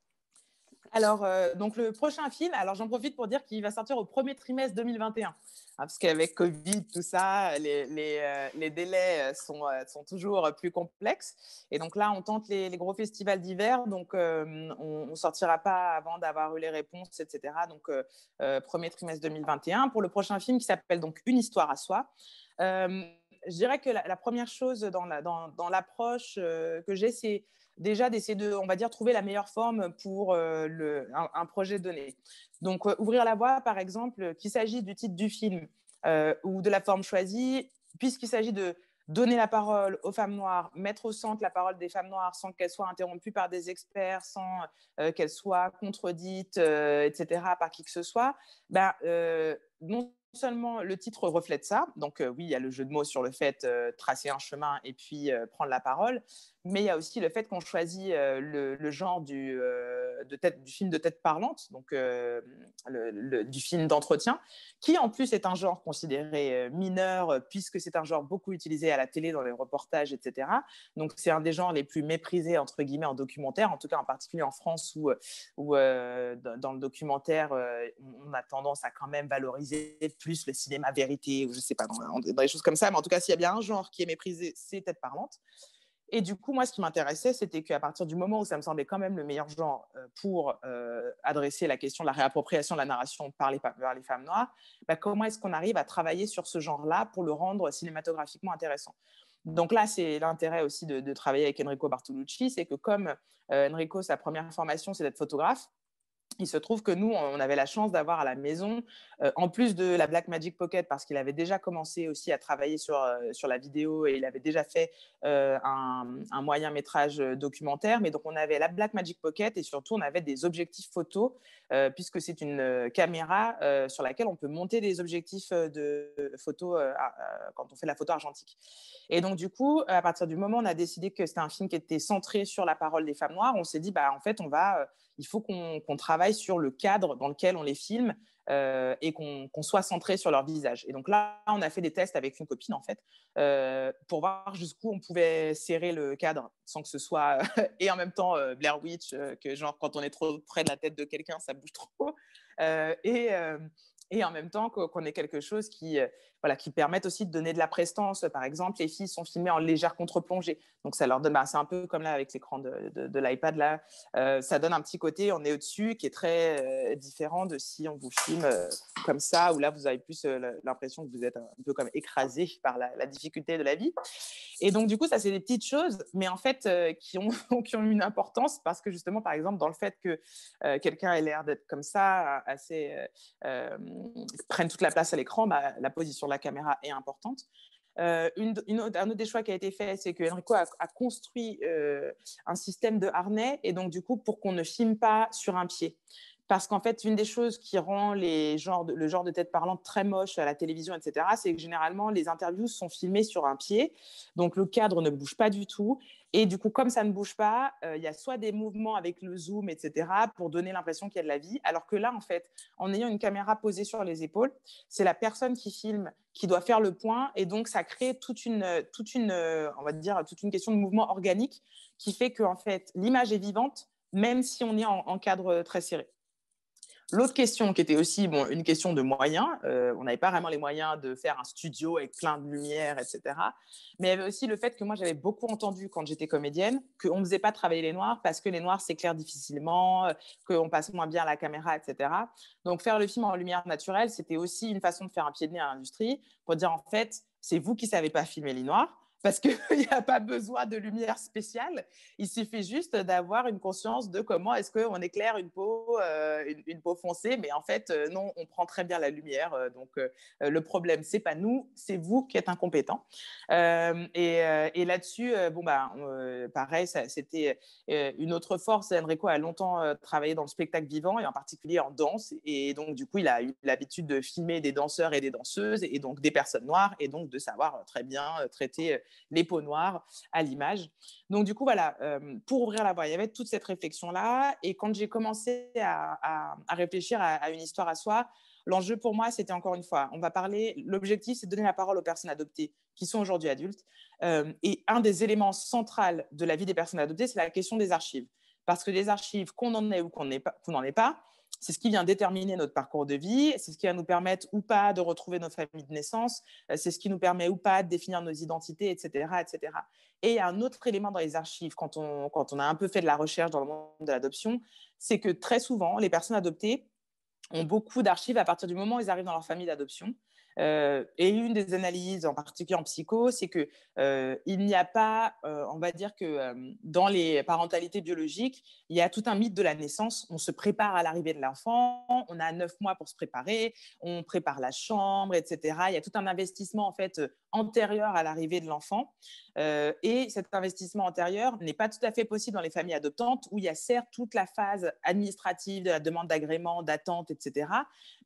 Alors, donc le prochain film, alors j'en profite pour dire qu'il va sortir au premier trimestre 2021. Parce qu'avec Covid, tout ça, les délais sont toujours plus complexes. Et donc là, on tente les gros festivals d'hiver. Donc, on ne sortira pas avant d'avoir eu les réponses, etc. Donc, premier trimestre 2021. Pour le prochain film qui s'appelle donc Une histoire à soi. Je dirais que la première chose dans l'approche que j'ai, c'est déjà d'essayer de, on va dire, trouver la meilleure forme pour un projet donné. Donc, ouvrir la voie, par exemple, qu'il s'agisse du titre du film ou de la forme choisie, puisqu'il s'agit de donner la parole aux femmes noires, mettre au centre la parole des femmes noires sans qu'elles soient interrompues par des experts, sans qu'elles soient contredites, etc., par qui que ce soit, non seulement le titre reflète ça, donc oui, il y a le jeu de mots sur le fait tracer un chemin et puis prendre la parole, mais il y a aussi le fait qu'on choisit le genre du film de tête parlante, donc du film d'entretien, qui en plus est un genre considéré mineur, puisque c'est un genre beaucoup utilisé à la télé, dans les reportages, etc. Donc c'est un des genres les plus méprisés, entre guillemets, en documentaire, en tout cas en particulier en France, où dans le documentaire, on a tendance à quand même valoriser plus le cinéma vérité, ou je sais pas, dans des choses comme ça, mais en tout cas, s'il y a bien un genre qui est méprisé, c'est tête parlante. Et du coup, moi, ce qui m'intéressait, c'était qu'à partir du moment où ça me semblait quand même le meilleur genre pour adresser la question de la réappropriation de la narration par les femmes noires, comment est-ce qu'on arrive à travailler sur ce genre-là pour le rendre cinématographiquement intéressant? Donc là, c'est l'intérêt aussi de travailler avec Enrico Bartolucci, c'est que comme Enrico, sa première formation, c'est d'être photographe, il se trouve que nous, on avait la chance d'avoir à la maison, en plus de la Blackmagic Pocket, parce qu'il avait déjà commencé aussi à travailler sur la vidéo et il avait déjà fait un moyen métrage documentaire. Mais donc, on avait la Blackmagic Pocket et surtout, on avait des objectifs photos, puisque c'est une caméra sur laquelle on peut monter des objectifs de photo quand on fait la photo argentique. Et donc, du coup, à partir du moment où on a décidé que c'était un film qui était centré sur la parole des femmes noires, on s'est dit, en fait, il faut qu'on travaille sur le cadre dans lequel on les filme et qu'on soit centré sur leur visage. Et donc là, on a fait des tests avec une copine, en fait, pour voir jusqu'où on pouvait serrer le cadre sans que ce soit... et en même temps, Blair Witch, que genre, quand on est trop près de la tête de quelqu'un, ça bouge trop. Et en même temps qu'on ait quelque chose qui permette aussi de donner de la prestance. Par exemple, les filles sont filmées en légère contre-plongée. Donc, ça leur donne, c'est un peu comme là avec l'écran de l'iPad, là, ça donne un petit côté, on est au-dessus, qui est très différent de si on vous filme comme ça, où là, vous avez plus l'impression que vous êtes un peu comme écrasé par la difficulté de la vie. Et donc, du coup, ça, c'est des petites choses, mais en fait, qui ont une importance parce que justement, par exemple, dans le fait que quelqu'un ait l'air d'être comme ça, assez prennent toute la place à l'écran, la position de la caméra est importante. Un autre des choix qui a été fait, c'est que Enrico a construit un système de harnais, et donc du coup, pour qu'on ne filme pas sur un pied. Parce qu'en fait, une des choses qui rend le genre de tête parlante très moche à la télévision, etc., c'est que généralement, les interviews sont filmées sur un pied. Donc, le cadre ne bouge pas du tout. Et du coup, comme ça ne bouge pas, il y a soit des mouvements avec le zoom, etc., pour donner l'impression qu'il y a de la vie. Alors que là, en fait, en ayant une caméra posée sur les épaules, c'est la personne qui filme qui doit faire le point. Et donc, ça crée on va dire, toute une question de mouvement organique qui fait que, en fait, l'image est vivante, même si on est en cadre très serré. L'autre question qui était aussi une question de moyens, on n'avait pas vraiment les moyens de faire un studio avec plein de lumière, etc. Mais il y avait aussi le fait que moi, j'avais beaucoup entendu quand j'étais comédienne qu'on ne faisait pas travailler les noirs parce que les noirs s'éclairent difficilement, qu'on passe moins bien à la caméra, etc. Donc, faire le film en lumière naturelle, c'était aussi une façon de faire un pied de nez à l'industrie pour dire, en fait, c'est vous qui ne savez pas filmer les noirs. Parce qu'il n'y a pas besoin de lumière spéciale. Il suffit juste d'avoir une conscience de comment est-ce qu'on éclaire une peau foncée. Mais en fait, non, on prend très bien la lumière. Donc, le problème, ce n'est pas nous, c'est vous qui êtes incompétents. Et là-dessus, pareil, c'était une autre force. Enrico a longtemps travaillé dans le spectacle vivant, et en particulier en danse. Et donc, du coup, il a eu l'habitude de filmer des danseurs et des danseuses, et donc des personnes noires, et donc de savoir très bien traiter les peaux noires à l'image. Donc, du coup, voilà, pour ouvrir la voie, il y avait toute cette réflexion-là. Et quand j'ai commencé à réfléchir à une histoire à soi, l'enjeu pour moi, c'était encore une fois, l'objectif, c'est de donner la parole aux personnes adoptées qui sont aujourd'hui adultes. Et un des éléments centraux de la vie des personnes adoptées, c'est la question des archives. Parce que les archives, qu'on en ait ou qu'on n'en ait pas, c'est ce qui vient déterminer notre parcours de vie, c'est ce qui va nous permettre ou pas de retrouver nos familles de naissance, c'est ce qui nous permet ou pas de définir nos identités, etc., etc. Et il y a un autre élément dans les archives, quand on a un peu fait de la recherche dans le monde de l'adoption, c'est que très souvent, les personnes adoptées ont beaucoup d'archives à partir du moment où ils arrivent dans leur famille d'adoption. Et une des analyses, en particulier en psycho, c'est qu'il n'y a pas, on va dire que dans les parentalités biologiques, il y a tout un mythe de la naissance. On se prépare à l'arrivée de l'enfant, on a 9 mois pour se préparer, on prépare la chambre, etc. Il y a tout un investissement en fait antérieur à l'arrivée de l'enfant. Et cet investissement antérieur n'est pas tout à fait possible dans les familles adoptantes, où il y a certes toute la phase administrative de la demande d'agrément, d'attente, etc.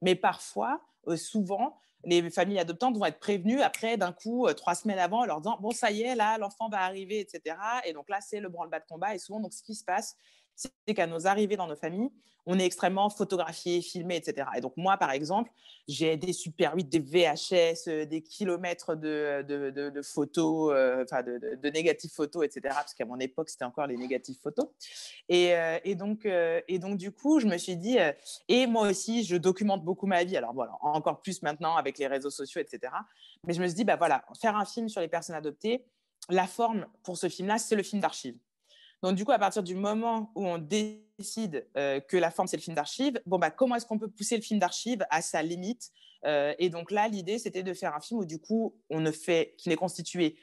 Mais parfois, souvent, les familles adoptantes vont être prévenues après, d'un coup, 3 semaines avant, en leur disant « bon, ça y est, là, l'enfant va arriver, etc. » Et donc là, c'est le branle-bas de combat. Et souvent, donc, ce qui se passe, c'est qu'à nos arrivées dans nos familles, on est extrêmement photographié, filmé, etc. Et donc moi, par exemple, j'ai des Super 8, des VHS, des kilomètres de photos, de négatifs photos, etc. Parce qu'à mon époque, c'était encore les négatifs photos. Et donc, du coup, je me suis dit, et moi aussi, je documente beaucoup ma vie. Alors voilà, encore plus maintenant avec les réseaux sociaux, etc. Mais je me suis dit, voilà, faire un film sur les personnes adoptées, la forme pour ce film-là, c'est le film d'archives. Donc, du coup, à partir du moment où on décide que la forme, c'est le film d'archives, comment est-ce qu'on peut pousser le film d'archives à sa limite? Et donc là, l'idée, c'était de faire un film où, du coup, qui n'est constitué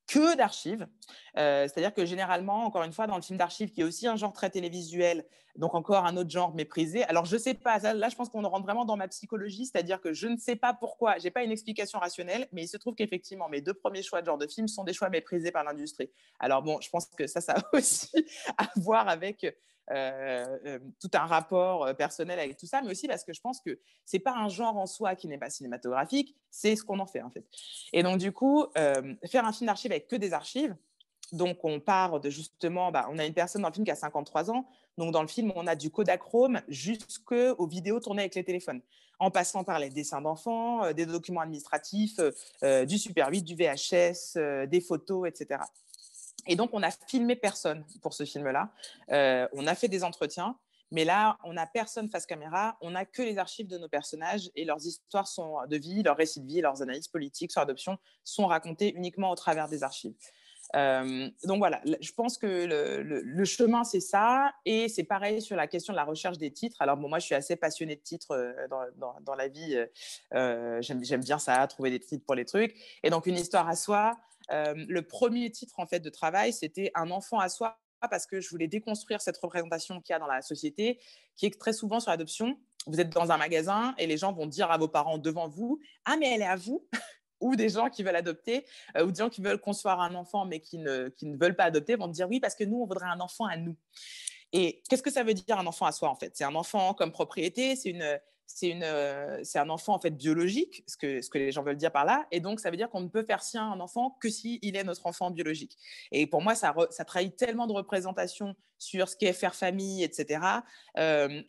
que d'archives. C'est-à-dire que généralement, encore une fois, dans le film d'archives, qui est aussi un genre très télévisuel, donc encore un autre genre méprisé. Alors, je ne sais pas, là, je pense qu'on rentre vraiment dans ma psychologie, c'est-à-dire que je ne sais pas pourquoi, je n'ai pas une explication rationnelle, mais il se trouve qu'effectivement, mes 2 premiers choix de genre de film sont des choix méprisés par l'industrie. Alors bon, je pense que ça a aussi à voir avec tout un rapport personnel avec tout ça, mais aussi parce que je pense que ce n'est pas un genre en soi qui n'est pas cinématographique, c'est ce qu'on en fait, en fait. Et donc, du coup, faire un film d'archives avec que des archives, donc on part de justement, on a une personne dans le film qui a 53 ans, donc dans le film, on a du Kodachrome jusqu'aux vidéos tournées avec les téléphones, en passant par les dessins d'enfants, des documents administratifs, du Super 8, du VHS, des photos, etc. Et donc, on n'a filmé personne pour ce film-là. On a fait des entretiens, mais là, on n'a personne face caméra. On n'a que les archives de nos personnages et leurs histoires de vie, leurs récits de vie, leurs analyses politiques sur l'adoption sont racontées uniquement au travers des archives. Donc voilà, je pense que le chemin, c'est ça. Et c'est pareil sur la question de la recherche des titres. Alors bon, moi, je suis assez passionnée de titres dans la vie. J'aime bien ça, trouver des titres pour les trucs. Et donc, une histoire à soi. Le premier titre en fait de travail, c'était Un enfant à soi, parce que je voulais déconstruire cette représentation qu'il y a dans la société, qui est très souvent sur l'adoption. vous êtes dans un magasin et les gens vont dire à vos parents devant vous « Ah, mais elle est à vous !» ou des gens qui veulent adopter, ou des gens qui veulent concevoir un enfant mais qui ne veulent pas adopter vont dire « Oui, parce que nous, on voudrait un enfant à nous. » Et qu'est-ce que ça veut dire un enfant à soi, en fait? C'est un enfant comme propriété, c'est un enfant, en fait, biologique, ce que les gens veulent dire par là. Et donc, ça veut dire qu'on ne peut faire sien un enfant que s'il est notre enfant biologique. Et pour moi, ça trahit tellement de représentations sur ce qu'est faire famille, etc.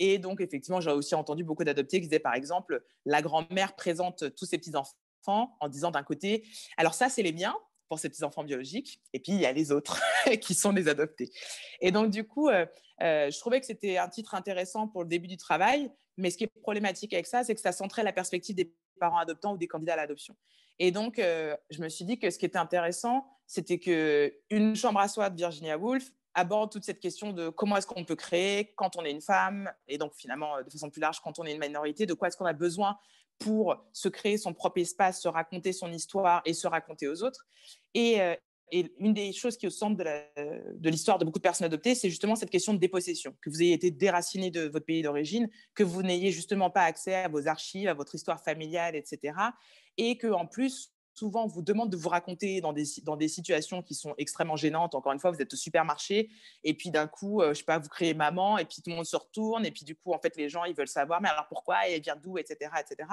Et donc, effectivement, j'ai aussi entendu beaucoup d'adoptés qui disaient, par exemple, la grand-mère présente tous ses petits-enfants en disant d'un côté, alors ça, c'est les miens, pour ses petits-enfants biologiques, et puis il y a les autres qui sont les adoptés. Et donc, du coup, je trouvais que c'était un titre intéressant pour le début du travail, mais ce qui est problématique avec ça, c'est que ça centrait la perspective des parents adoptants ou des candidats à l'adoption. Et donc, je me suis dit que ce qui était intéressant, c'était qu'une chambre à soi de Virginia Woolf aborde toute cette question de comment est-ce qu'on peut créer quand on est une femme, et donc finalement, de façon plus large, quand on est une minorité, de quoi est-ce qu'on a besoin pour se créer son propre espace, se raconter son histoire et se raconter aux autres. Et une des choses qui est au centre de l'histoire de beaucoup de personnes adoptées, c'est justement cette question de dépossession, que vous ayez été déraciné de votre pays d'origine, que vous n'ayez justement pas accès à vos archives, à votre histoire familiale, etc. Et qu'en plus, souvent, on vous demande de vous raconter dans des situations qui sont extrêmement gênantes. Encore une fois, vous êtes au supermarché et puis d'un coup, je sais pas, vous créez maman et puis tout le monde se retourne et puis du coup, en fait, les gens, ils veulent savoir, mais alors pourquoi, elle vient d'où, etc., etc.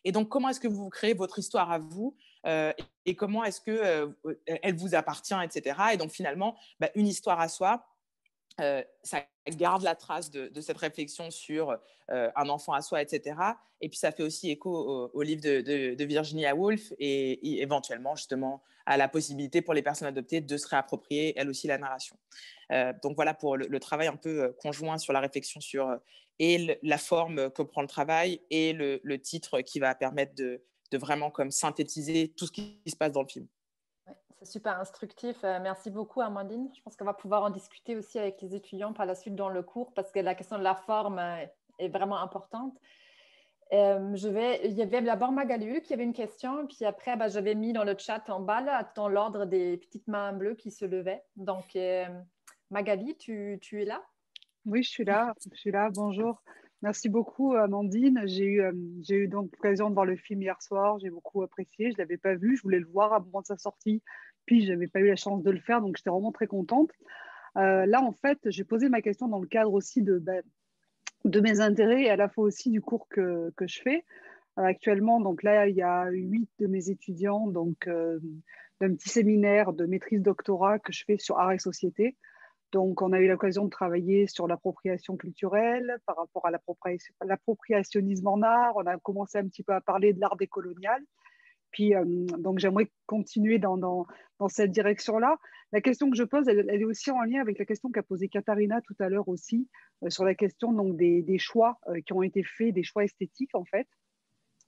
Et donc, comment est-ce que vous créez votre histoire à vous et comment est-ce qu'elle vous appartient, etc. Et donc, finalement, une histoire à soi, ça garde la trace de cette réflexion sur un enfant à soi, etc. Et puis, ça fait aussi écho au livre de Virginia Woolf et éventuellement, justement, à la possibilité pour les personnes adoptées de se réapproprier, elles aussi, la narration. Donc, voilà pour le travail un peu conjoint sur la réflexion sur la forme que prend le travail et le titre qui va permettre de vraiment comme synthétiser tout ce qui se passe dans le film. Ouais, c'est super instructif. Merci beaucoup, Amandine. Je pense qu'on va pouvoir en discuter aussi avec les étudiants par la suite dans le cours parce que la question de la forme est vraiment importante. Il y avait d'abord Magali qui avait une question, puis après, j'avais mis dans le chat en bas, là, dans l'ordre des petites mains bleues qui se levaient. Donc, Magali, tu es là? Oui, je suis là. Bonjour. Merci beaucoup, Amandine. J'ai eu donc l'occasion de voir le film hier soir. J'ai beaucoup apprécié. Je ne l'avais pas vu. Je voulais le voir avant de sa sortie. Puis, je n'avais pas eu la chance de le faire. Donc, j'étais vraiment très contente. Là, en fait, j'ai posé ma question dans le cadre aussi de mes intérêts et à la fois aussi du cours que je fais. Actuellement, donc là, il y a 8 de mes étudiants donc, d'un petit séminaire de maîtrise doctorat que je fais sur art et société. Donc, on a eu l'occasion de travailler sur l'appropriation culturelle par rapport à l'appropriationnisme en art. On a commencé un petit peu à parler de l'art décolonial. Puis, donc, j'aimerais continuer dans cette direction-là. La question que je pose, elle est aussi en lien avec la question qu'a posée Katharina tout à l'heure aussi, sur la question donc, des choix qui ont été faits, des choix esthétiques, en fait.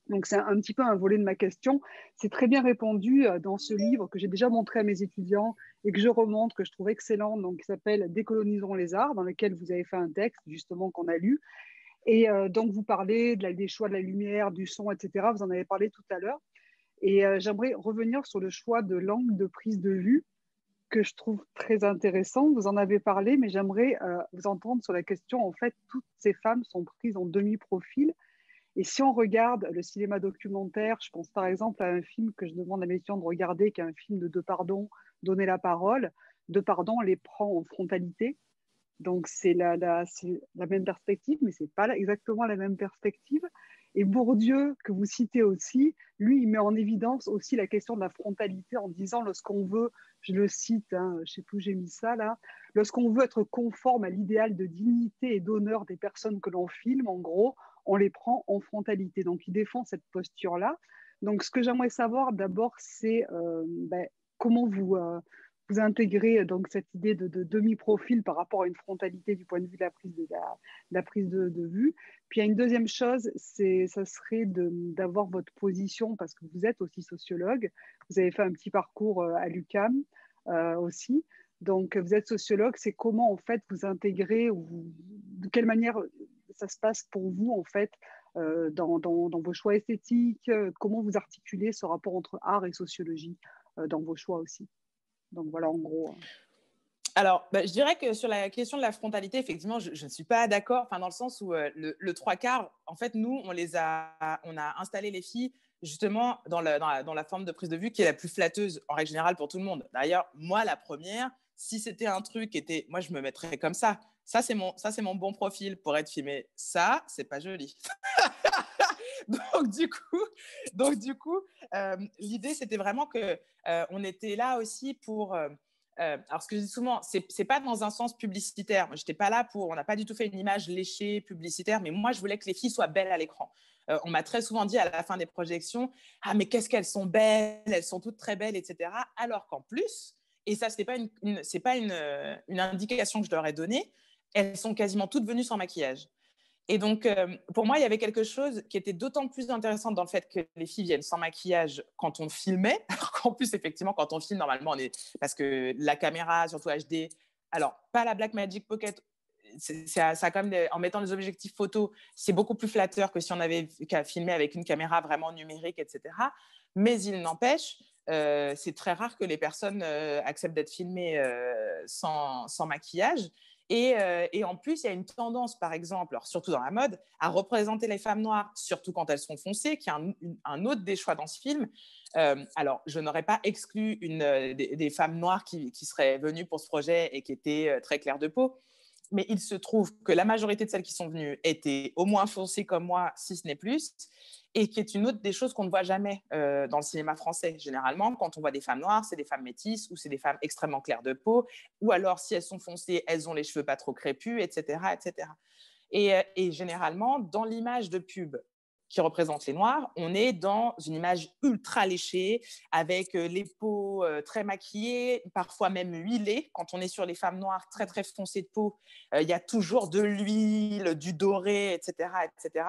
Donc, c'est un petit peu un volet de ma question. C'est très bien répondu dans ce livre que j'ai déjà montré à mes étudiants et que je remonte, que je trouve excellent, donc, qui s'appelle « Décolonisons les arts », dans lequel vous avez fait un texte, justement, qu'on a lu. Et donc, vous parlez des choix de la lumière, du son, etc. Vous en avez parlé tout à l'heure. Et j'aimerais revenir sur le choix de l'angle de prise de vue que je trouve très intéressant. Vous en avez parlé, mais j'aimerais vous entendre sur la question. En fait, toutes ces femmes sont prises en demi-profil. Et si on regarde le cinéma documentaire, je pense par exemple à un film que je demande à mes étudiants de regarder, qui est un film de Depardon, Donner la parole. Depardon les prend en frontalité. Donc c'est la même perspective, mais ce n'est pas exactement la même perspective. Et Bourdieu, que vous citez aussi, lui, il met en évidence aussi la question de la frontalité en disant, lorsqu'on veut, je le cite, je ne sais plus où j'ai mis ça là, lorsqu'on veut être conforme à l'idéal de dignité et d'honneur des personnes que l'on filme, en gros, on les prend en frontalité. Donc, il défend cette posture-là. Donc, ce que j'aimerais savoir d'abord, c'est comment vous intégrez donc cette idée de demi-profil par rapport à une frontalité du point de vue de la prise de vue. Puis il y a une deuxième chose, ça serait d'avoir votre position, parce que vous êtes aussi sociologue, vous avez fait un petit parcours à l'UQAM aussi, donc vous êtes sociologue, c'est comment en fait vous intégrez, de quelle manière ça se passe pour vous en fait dans vos choix esthétiques, comment vous articulez ce rapport entre art et sociologie dans vos choix aussi. Donc voilà, en gros. Alors, je dirais que sur la question de la frontalité, effectivement, je ne suis pas d'accord, enfin, dans le sens où le trois quarts, en fait, nous, on a installé les filles justement dans la forme de prise de vue qui est la plus flatteuse en règle générale pour tout le monde. D'ailleurs, moi, la première, si c'était un truc qui était, moi, je me mettrais comme ça. Ça, c'est mon bon profil pour être filmé. Ça, c'est pas joli. donc du coup, l'idée, c'était vraiment que on était là aussi pour alors, ce que je dis souvent, c'est pas dans un sens publicitaire. J'étais pas là pour. On n'a pas du tout fait une image léchée, publicitaire, mais moi, je voulais que les filles soient belles à l'écran. On m'a très souvent dit à la fin des projections, ah, mais qu'est-ce qu'elles sont belles, elles sont toutes très belles, etc. Alors qu'en plus, et ça, c'est pas une indication que je leur ai donnée, elles sont quasiment toutes venues sans maquillage. Et donc, pour moi, il y avait quelque chose qui était d'autant plus intéressant dans le fait que les filles viennent sans maquillage quand on filmait, alors qu'en plus, effectivement, quand on filme, normalement, parce que la caméra, surtout HD, alors, pas la Blackmagic Pocket, ça quand même, en mettant les objectifs photo, c'est beaucoup plus flatteur que si on avait qu'à filmer avec une caméra vraiment numérique, etc. Mais il n'empêche, c'est très rare que les personnes acceptent d'être filmées sans maquillage. Et en plus, il y a une tendance, par exemple, alors surtout dans la mode, à représenter les femmes noires, surtout quand elles sont foncées, qui est un autre des choix dans ce film. Alors, je n'aurais pas exclu des femmes noires qui seraient venues pour ce projet et qui étaient très claires de peau, mais il se trouve que la majorité de celles qui sont venues étaient au moins foncées comme moi, si ce n'est plus, et qui est une autre des choses qu'on ne voit jamais dans le cinéma français. Généralement, quand on voit des femmes noires, c'est des femmes métisses ou c'est des femmes extrêmement claires de peau, ou alors, si elles sont foncées, elles ont les cheveux pas trop crépus, etc. etc. Et généralement, dans l'image de pub qui représente les Noirs, on est dans une image ultra léchée, avec les peaux très maquillées, parfois même huilées. Quand on est sur les femmes noires très, très foncées de peau, il y a toujours de l'huile, du doré, etc., etc.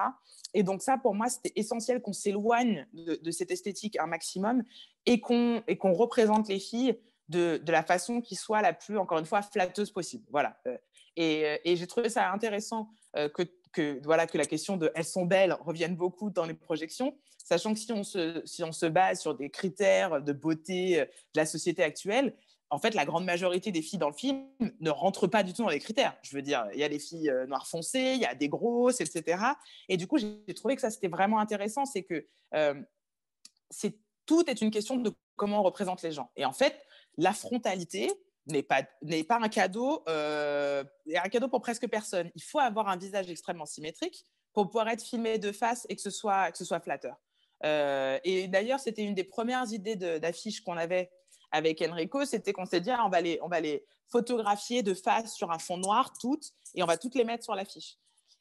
Et donc ça, pour moi, c'était essentiel qu'on s'éloigne de cette esthétique un maximum et qu'on représente les filles de la façon qui soit la plus, encore une fois, flatteuse possible. Voilà. Et j'ai trouvé ça intéressant que la question de « elles sont belles » revienne beaucoup dans les projections, sachant que si on se base sur des critères de beauté de la société actuelle, en fait, la grande majorité des filles dans le film ne rentrent pas du tout dans les critères. Je veux dire, il y a des filles noires foncées, il y a des grosses, etc. Et du coup, j'ai trouvé que ça, c'était vraiment intéressant, c'est que tout est une question de comment on représente les gens. Et en fait, la frontalité n'est pas un cadeau, un cadeau pour presque personne. Il faut avoir un visage extrêmement symétrique pour pouvoir être filmé de face et que ce soit flatteur. Et d'ailleurs, c'était une des premières idées d'affiches qu'on avait avec Enrico, c'était qu'on s'est dit, on va les photographier de face sur un fond noir, toutes, et on va toutes les mettre sur l'affiche.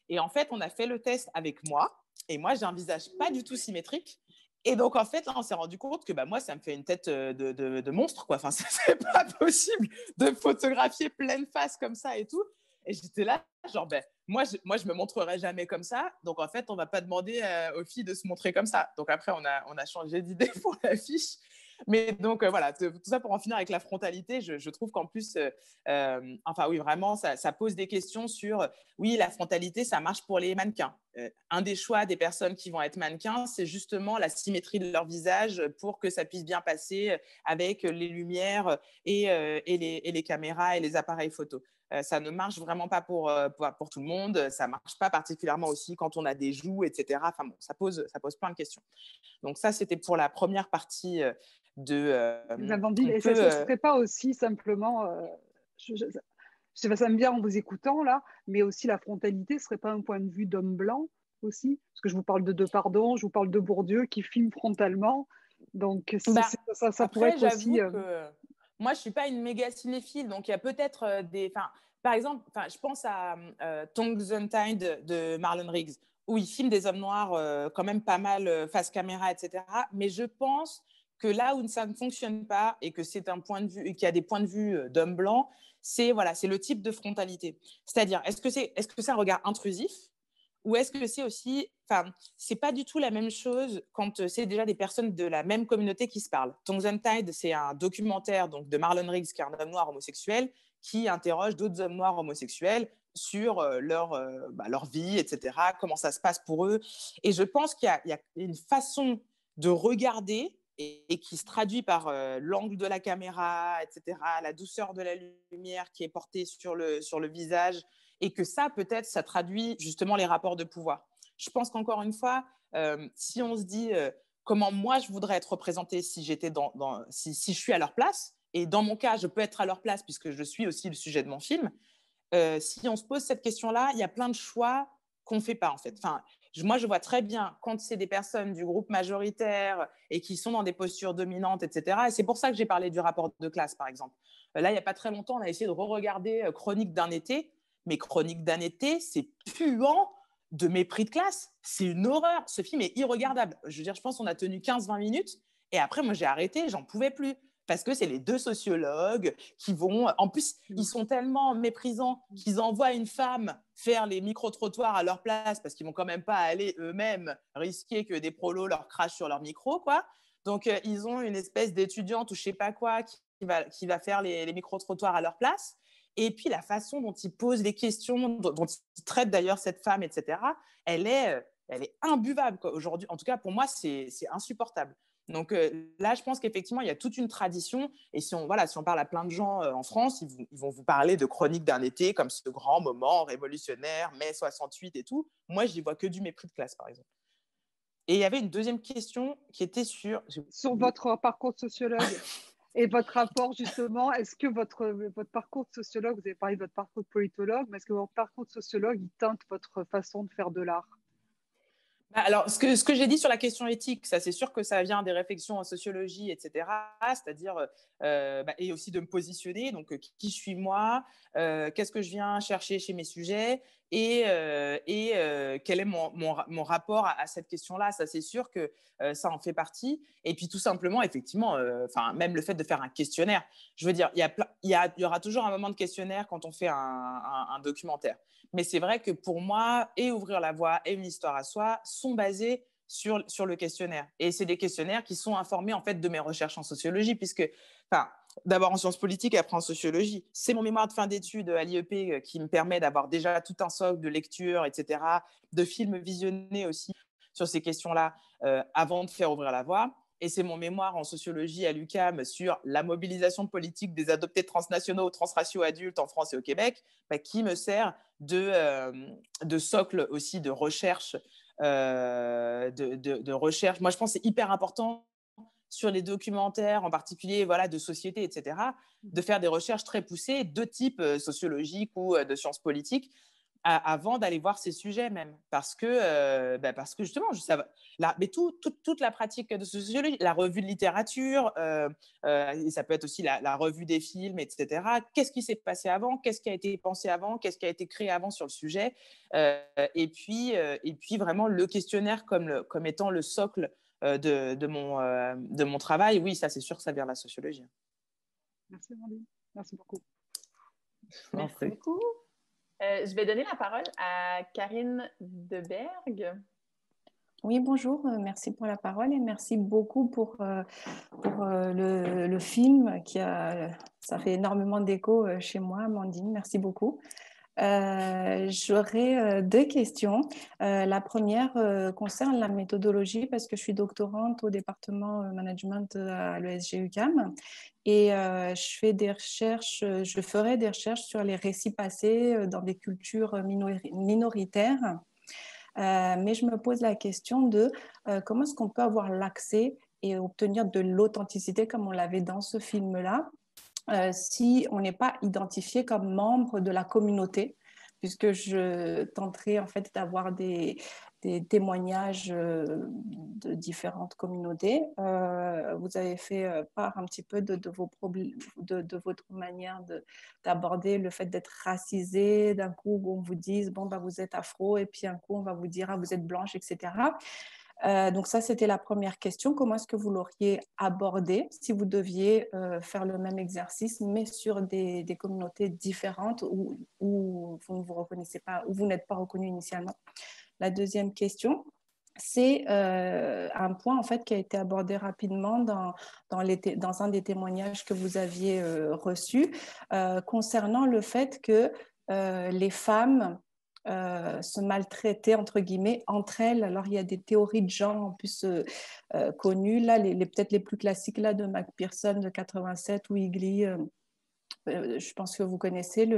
Et en fait, on a fait le test avec moi, et moi, j'ai un visage pas du tout symétrique. Et donc, en fait, là, on s'est rendu compte que moi, ça me fait une tête de monstre, quoi. Enfin, c'est pas possible de photographier pleine face comme ça et tout. Et j'étais là, genre, moi, je me montrerai jamais comme ça. Donc, en fait, on va pas demander aux filles de se montrer comme ça. Donc, après, on a changé d'idée pour l'affiche. Mais donc, voilà, tout ça pour en finir avec la frontalité, je trouve qu'en plus, enfin oui, vraiment, ça pose des questions sur, oui, la frontalité, ça marche pour les mannequins. Un des choix des personnes qui vont être mannequins, c'est justement la symétrie de leur visage pour que ça puisse bien passer avec les lumières et les caméras et les appareils photo. Ça ne marche vraiment pas pour tout le monde. Ça ne marche pas particulièrement aussi quand on a des joues, etc. Enfin bon, ça pose plein de questions. Donc ça, c'était pour la première partie Amandine, et ça ne serait pas aussi simplement, ça me vient en vous écoutant là, mais aussi la frontalité ne serait pas un point de vue d'homme blanc aussi, parce que je vous parle de Depardon, je vous parle de Bourdieu qui filme frontalement, donc ça après, pourrait être aussi... que moi, je ne suis pas une méga cinéphile, donc il y a peut-être des... Par exemple, je pense à Tongues Untied de Marlon Riggs, où il filme des hommes noirs quand même pas mal face caméra, etc. Mais je pense que là où ça ne fonctionne pas et que c'est un point de vue, et qu'il y a des points de vue d'hommes blancs, c'est le type de frontalité. C'est-à-dire, est-ce que c'est un regard intrusif ou est-ce que c'est aussi... c'est pas du tout la même chose quand c'est déjà des personnes de la même communauté qui se parlent. Tongues Untied, c'est un documentaire donc, de Marlon Riggs, qui est un homme noir homosexuel, qui interroge d'autres hommes noirs homosexuels sur leur vie, etc., comment ça se passe pour eux. Et je pense qu'il y a une façon de regarder et qui se traduit par l'angle de la caméra, etc., la douceur de la lumière qui est portée sur le visage, et que ça, peut-être, ça traduit justement les rapports de pouvoir. Je pense qu'encore une fois, si on se dit comment moi je voudrais être représentée si si je suis à leur place, et dans mon cas, je peux être à leur place puisque je suis aussi le sujet de mon film, si on se pose cette question-là, il y a plein de choix qu'on ne fait pas, en fait. Enfin, moi, je vois très bien quand c'est des personnes du groupe majoritaire et qui sont dans des postures dominantes, etc. Et c'est pour ça que j'ai parlé du rapport de classe, par exemple. Là, il n'y a pas très longtemps, on a essayé de re-regarder Chronique d'un été. Mais Chronique d'un été, c'est puant de mépris de classe. C'est une horreur. Ce film est irregardable. Je veux dire, je pense qu'on a tenu 15-20 minutes. Et après, moi, j'ai arrêté. J'en pouvais plus. Parce que c'est les deux sociologues qui vont… En plus, ils sont tellement méprisants qu'ils envoient une femme faire les micro-trottoirs à leur place parce qu'ils ne vont quand même pas aller eux-mêmes risquer que des prolos leur crachent sur leur micro, quoi. Donc, ils ont une espèce d'étudiante ou je ne sais pas quoi qui va faire les micro-trottoirs à leur place. Et puis, la façon dont ils posent les questions, dont ils traitent d'ailleurs cette femme, etc., elle est imbuvable, quoi. Aujourd'hui, en tout cas, pour moi, c'est insupportable. Donc là, je pense qu'effectivement, il y a toute une tradition. Et si on parle à plein de gens en France, ils vont vous parler de Chronique d'un été comme ce grand moment révolutionnaire, mai 68 et tout. Moi, je n'y vois que du mépris de classe, par exemple. Et il y avait une deuxième question qui était sur votre parcours de sociologue et votre rapport, justement. Est-ce que votre parcours de sociologue, vous avez parlé de votre parcours de politologue, mais est-ce que votre parcours de sociologue, il teinte votre façon de faire de l'art? Alors, ce que j'ai dit sur la question éthique, ça, c'est sûr que ça vient des réflexions en sociologie, etc. C'est-à-dire, et aussi de me positionner. Donc, qui suis moi, qu'est-ce que je viens chercher chez mes sujets, et quel est mon rapport à cette question-là. Ça, c'est sûr que ça en fait partie. Et puis, tout simplement, effectivement, même le fait de faire un questionnaire. Je veux dire, il y aura toujours un moment de questionnaire quand on fait un documentaire. Mais c'est vrai que pour moi, et Ouvrir la voie et Une histoire à soi sont basés sur le questionnaire. Et c'est des questionnaires qui sont informés en fait de mes recherches en sociologie, puisque, d'abord en sciences politiques et après en sociologie. C'est mon mémoire de fin d'études à l'IEP qui me permet d'avoir déjà tout un socle de lecture, etc., de films visionnés aussi sur ces questions-là avant de faire Ouvrir la voie. Et c'est mon mémoire en sociologie à l'UQAM sur la mobilisation politique des adoptés transnationaux ou transraciaux adultes en France et au Québec, qui me sert de socle aussi de recherche. De recherche. Moi, je pense que c'est hyper important sur les documentaires, en particulier de société, etc., de faire des recherches très poussées de type sociologique ou de sciences politiques avant d'aller voir ces sujets même. Parce que justement, mais toute la pratique de sociologie, la revue de littérature, et ça peut être aussi la revue des films, etc. Qu'est-ce qui s'est passé avant? Qu'est-ce qui a été pensé avant? Qu'est-ce qui a été créé avant sur le sujet? Et puis vraiment le questionnaire comme étant le socle de mon travail. Oui, ça c'est sûr que ça vient de la sociologie. Merci Amandine, merci beaucoup. Merci beaucoup. Je vais donner la parole à Karine Debergue. Oui, bonjour, merci pour la parole et merci beaucoup pour le film ça fait énormément d'écho chez moi, Amandine, merci beaucoup. J'aurais deux questions. La première concerne la méthodologie parce que je suis doctorante au département management à l'ESG UQAM et je ferai des recherches sur les récits passés dans des cultures minoritaires. Mais je me pose la question de comment est-ce qu'on peut avoir l'accès et obtenir de l'authenticité comme on l'avait dans ce film-là si on n'est pas identifié comme membre de la communauté, puisque je tenterai en fait d'avoir des témoignages de différentes communautés. Vous avez fait part un petit peu de vos problèmes, de votre manière d'aborder le fait d'être racisé. D'un coup, on vous dise bon bah vous êtes afro, et puis un coup on va vous dire ah, vous êtes blanche, etc. Donc ça, c'était la première question. Comment est-ce que vous l'auriez abordé si vous deviez faire le même exercice, mais sur des communautés différentes où vous ne vous reconnaissez pas, où vous n'êtes pas reconnu initialement? La deuxième question, c'est un point en fait qui a été abordé rapidement dans un des témoignages que vous aviez reçus concernant le fait que les femmes se maltraiter, entre guillemets, entre elles. Alors, il y a des théories de genre en plus connues. Là, peut-être les plus classiques là, de McPherson de 87 ou Igli. Je pense que vous connaissez,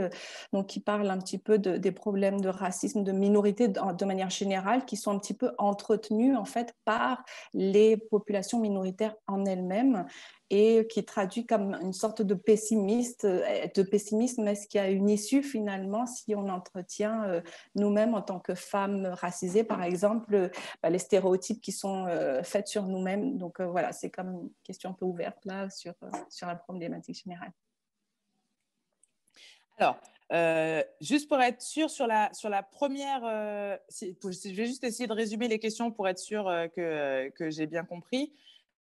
donc qui parle un petit peu des problèmes de racisme, de minorité de manière générale, qui sont un petit peu entretenus en fait par les populations minoritaires en elles-mêmes et qui traduit comme une sorte de pessimisme. Est-ce qu'il y a une issue finalement si on entretient nous-mêmes en tant que femmes racisées, par exemple, les stéréotypes qui sont faits sur nous-mêmes. Donc voilà, c'est comme une question un peu ouverte là sur la problématique générale. Alors, juste pour être sûr sur la première, je vais juste essayer de résumer les questions pour être sûr que j'ai bien compris.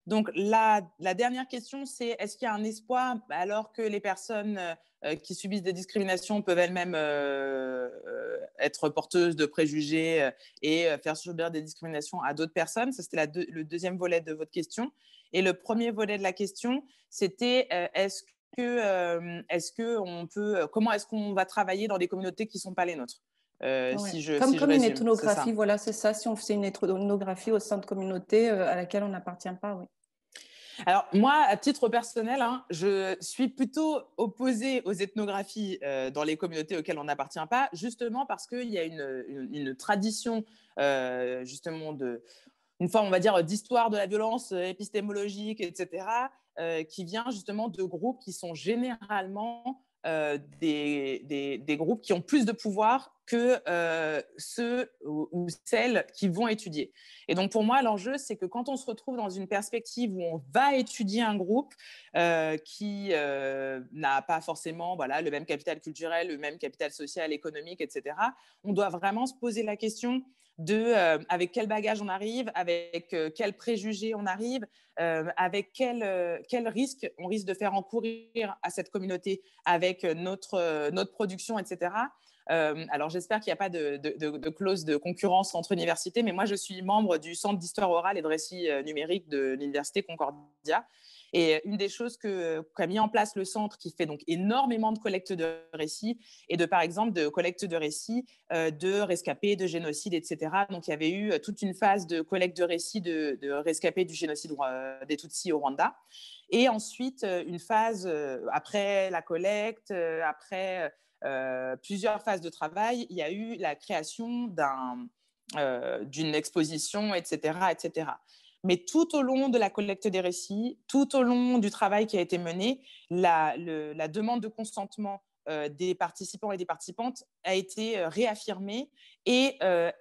Donc, la dernière question, c'est est-ce qu'il y a un espoir alors que les personnes qui subissent des discriminations peuvent elles-mêmes être porteuses de préjugés et faire subir des discriminations à d'autres personnes? Ça, c'était le deuxième volet de votre question. Et le premier volet de la question, c'était comment est-ce qu'on va travailler dans des communautés qui ne sont pas les nôtres? Comme une résume, ethnographie, voilà, c'est ça. Si on faisait une ethnographie au sein de communautés à laquelle on n'appartient pas, oui. Alors, moi, à titre personnel, je suis plutôt opposée aux ethnographies dans les communautés auxquelles on n'appartient pas, justement parce qu'il y a une tradition, justement, une forme, on va dire, d'histoire de la violence épistémologique, etc., qui vient justement de groupes qui sont généralement des groupes qui ont plus de pouvoir que ceux ou celles qui vont étudier. Et donc, pour moi, l'enjeu, c'est que quand on se retrouve dans une perspective où on va étudier un groupe qui n'a pas forcément le même capital culturel, le même capital social, économique, etc., on doit vraiment se poser la question de avec quel bagage on arrive, avec quels préjugés on arrive, avec quel risque on risque de faire encourir à cette communauté avec notre production, etc. Alors, j'espère qu'il n'y a pas de clause de concurrence entre universités, mais moi, je suis membre du Centre d'histoire orale et de récit numérique de l'Université Concordia. Et une des choses qu'a mis en place le centre, qui fait donc énormément de collecte de récits, et par exemple, de collecte de récits de rescapés, de génocide, etc. Donc, il y avait eu toute une phase de collecte de récits de rescapés du génocide des Tutsis au Rwanda. Et ensuite, une phase après la collecte, après plusieurs phases de travail, il y a eu la création d'une exposition, etc., etc. Mais tout au long de la collecte des récits, tout au long du travail qui a été mené, la demande de consentement des participants et des participantes a été réaffirmée et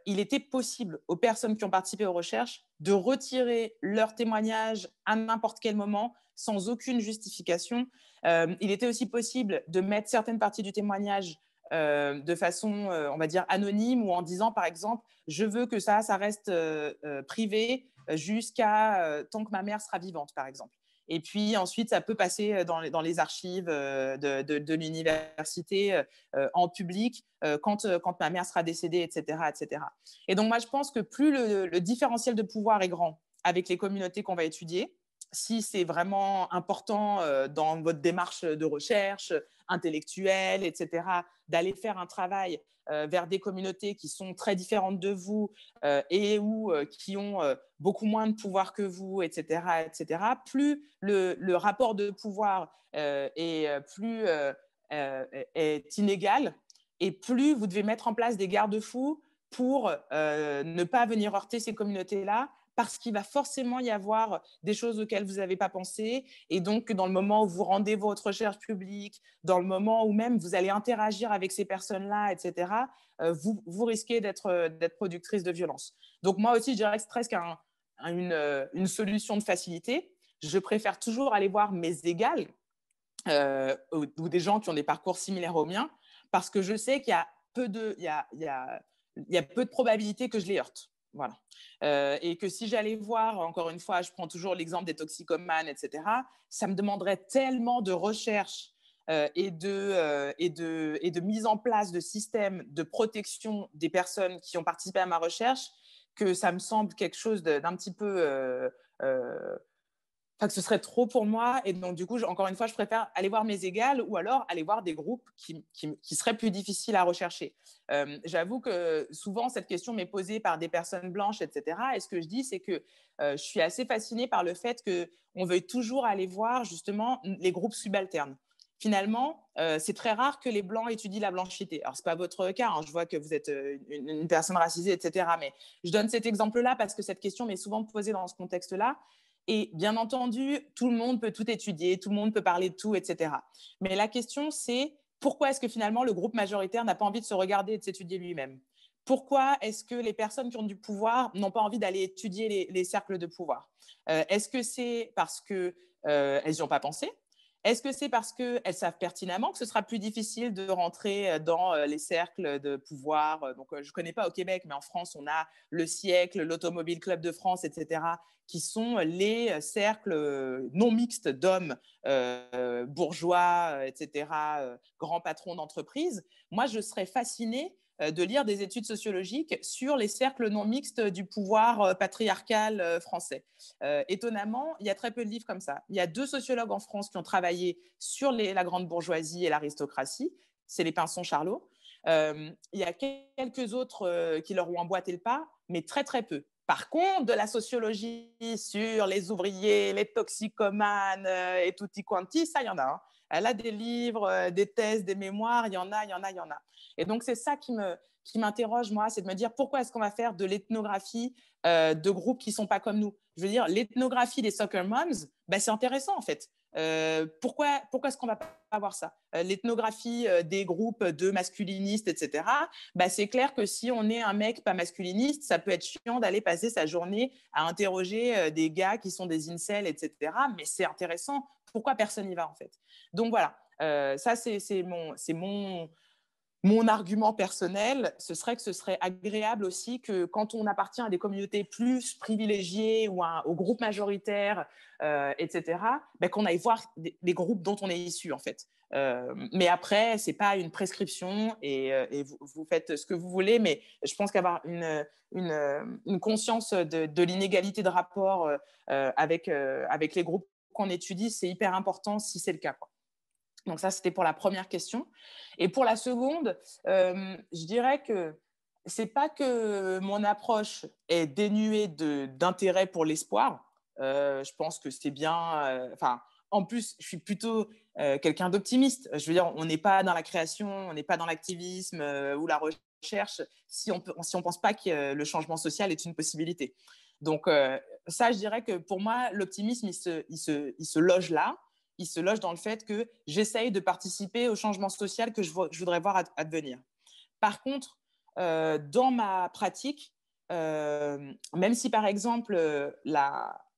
il était possible aux personnes qui ont participé aux recherches de retirer leur témoignage à n'importe quel moment sans aucune justification. Il était aussi possible de mettre certaines parties du témoignage de façon, on va dire, anonyme ou en disant, par exemple, je veux que ça reste privé jusqu'à tant que ma mère sera vivante, par exemple. Et puis ensuite, ça peut passer dans les archives de l'université en public quand ma mère sera décédée, etc., etc. Et donc, moi, je pense que plus le différentiel de pouvoir est grand avec les communautés qu'on va étudier, si c'est vraiment important dans votre démarche de recherche intellectuelle, etc., d'aller faire un travail vers des communautés qui sont très différentes de vous et ou qui ont beaucoup moins de pouvoir que vous, etc., etc., plus le rapport de pouvoir est inégal et plus vous devez mettre en place des garde-fous pour ne pas venir heurter ces communautés-là, parce qu'il va forcément y avoir des choses auxquelles vous n'avez pas pensé. Et donc, dans le moment où vous rendez votre recherche publique, dans le moment où même vous allez interagir avec ces personnes-là, etc., vous risquez d'être productrice de violence. Donc, moi aussi, je dirais que c'est presque une solution de facilité. Je préfère toujours aller voir mes égales ou des gens qui ont des parcours similaires aux miens, parce que je sais qu'il y a peu de probabilités que je les heurte. Voilà. Et que si j'allais voir, encore une fois, je prends toujours l'exemple des toxicomanes, etc., ça me demanderait tellement de recherche et de mise en place de systèmes de protection des personnes qui ont participé à ma recherche que ça me semble quelque chose d'un petit peu que ce serait trop pour moi. Et donc, du coup, encore une fois, je préfère aller voir mes égales ou alors aller voir des groupes qui seraient plus difficiles à rechercher. J'avoue que souvent, cette question m'est posée par des personnes blanches, etc. Et ce que je dis, c'est que je suis assez fascinée par le fait qu'on veuille toujours aller voir justement les groupes subalternes. Finalement, c'est très rare que les Blancs étudient la blanchité. Alors, ce n'est pas votre cas, hein, je vois que vous êtes une personne racisée, etc. Mais je donne cet exemple-là parce que cette question m'est souvent posée dans ce contexte-là. Et bien entendu, tout le monde peut tout étudier, tout le monde peut parler de tout, etc. Mais la question, c'est pourquoi est-ce que finalement le groupe majoritaire n'a pas envie de se regarder et de s'étudier lui-même? Pourquoi est-ce que les personnes qui ont du pouvoir n'ont pas envie d'aller étudier les cercles de pouvoir? Est-ce que c'est parce qu'elles n'y ont pas pensé? Est-ce que c'est parce qu'elles savent pertinemment que ce sera plus difficile de rentrer dans les cercles de pouvoir? Donc, je ne connais pas au Québec, mais en France, on a le Siècle, l'Automobile Club de France, etc., qui sont les cercles non mixtes d'hommes bourgeois, etc., grands patrons d'entreprise. Moi, je serais fascinée de lire des études sociologiques sur les cercles non mixtes du pouvoir patriarcal français. Étonnamment, il y a très peu de livres comme ça. Il y a 2 sociologues en France qui ont travaillé sur la grande bourgeoisie et l'aristocratie. C'est les Pinson-Charlot. Il y a quelques autres qui leur ont emboîté le pas, mais très, très peu. Par contre, de la sociologie sur les ouvriers, les toxicomanes et tutti quanti, ça, il y en a. Hein. Elle a des livres, des thèses, des mémoires, il y en a. Et donc, c'est ça qui m'interroge, moi, c'est de me dire pourquoi est-ce qu'on va faire de l'ethnographie de groupes qui ne sont pas comme nous. Je veux dire, l'ethnographie des soccer moms, c'est intéressant, en fait. Pourquoi est-ce qu'on ne va pas avoir ça? L'ethnographie des groupes de masculinistes, etc. C'est clair que si on est un mec pas masculiniste, ça peut être chiant d'aller passer sa journée à interroger des gars qui sont des incels, etc. Mais c'est intéressant. Pourquoi personne n'y va, en fait? Donc voilà, ça c'est mon argument personnel, ce serait que ce serait agréable aussi que quand on appartient à des communautés plus privilégiées ou au groupe majoritaire, etc., qu'on aille voir les groupes dont on est issu, en fait. Mais après, ce n'est pas une prescription et vous faites ce que vous voulez, mais je pense qu'avoir une conscience de l'inégalité de rapport avec les groupes qu'on étudie, c'est hyper important si c'est le cas, quoi. Donc ça, c'était pour la première question. Et pour la seconde, je dirais que ce n'est pas que mon approche est dénuée d'intérêt pour l'espoir. Je pense que c'est bien... en plus, je suis plutôt quelqu'un d'optimiste. Je veux dire, on n'est pas dans la création, on n'est pas dans l'activisme ou la recherche si on ne pense pas que le changement social est une possibilité. Donc ça, je dirais que pour moi, l'optimisme, il se loge là. Il se loge dans le fait que j'essaye de participer au changement social que je voudrais voir advenir. Par contre, dans ma pratique, même si par exemple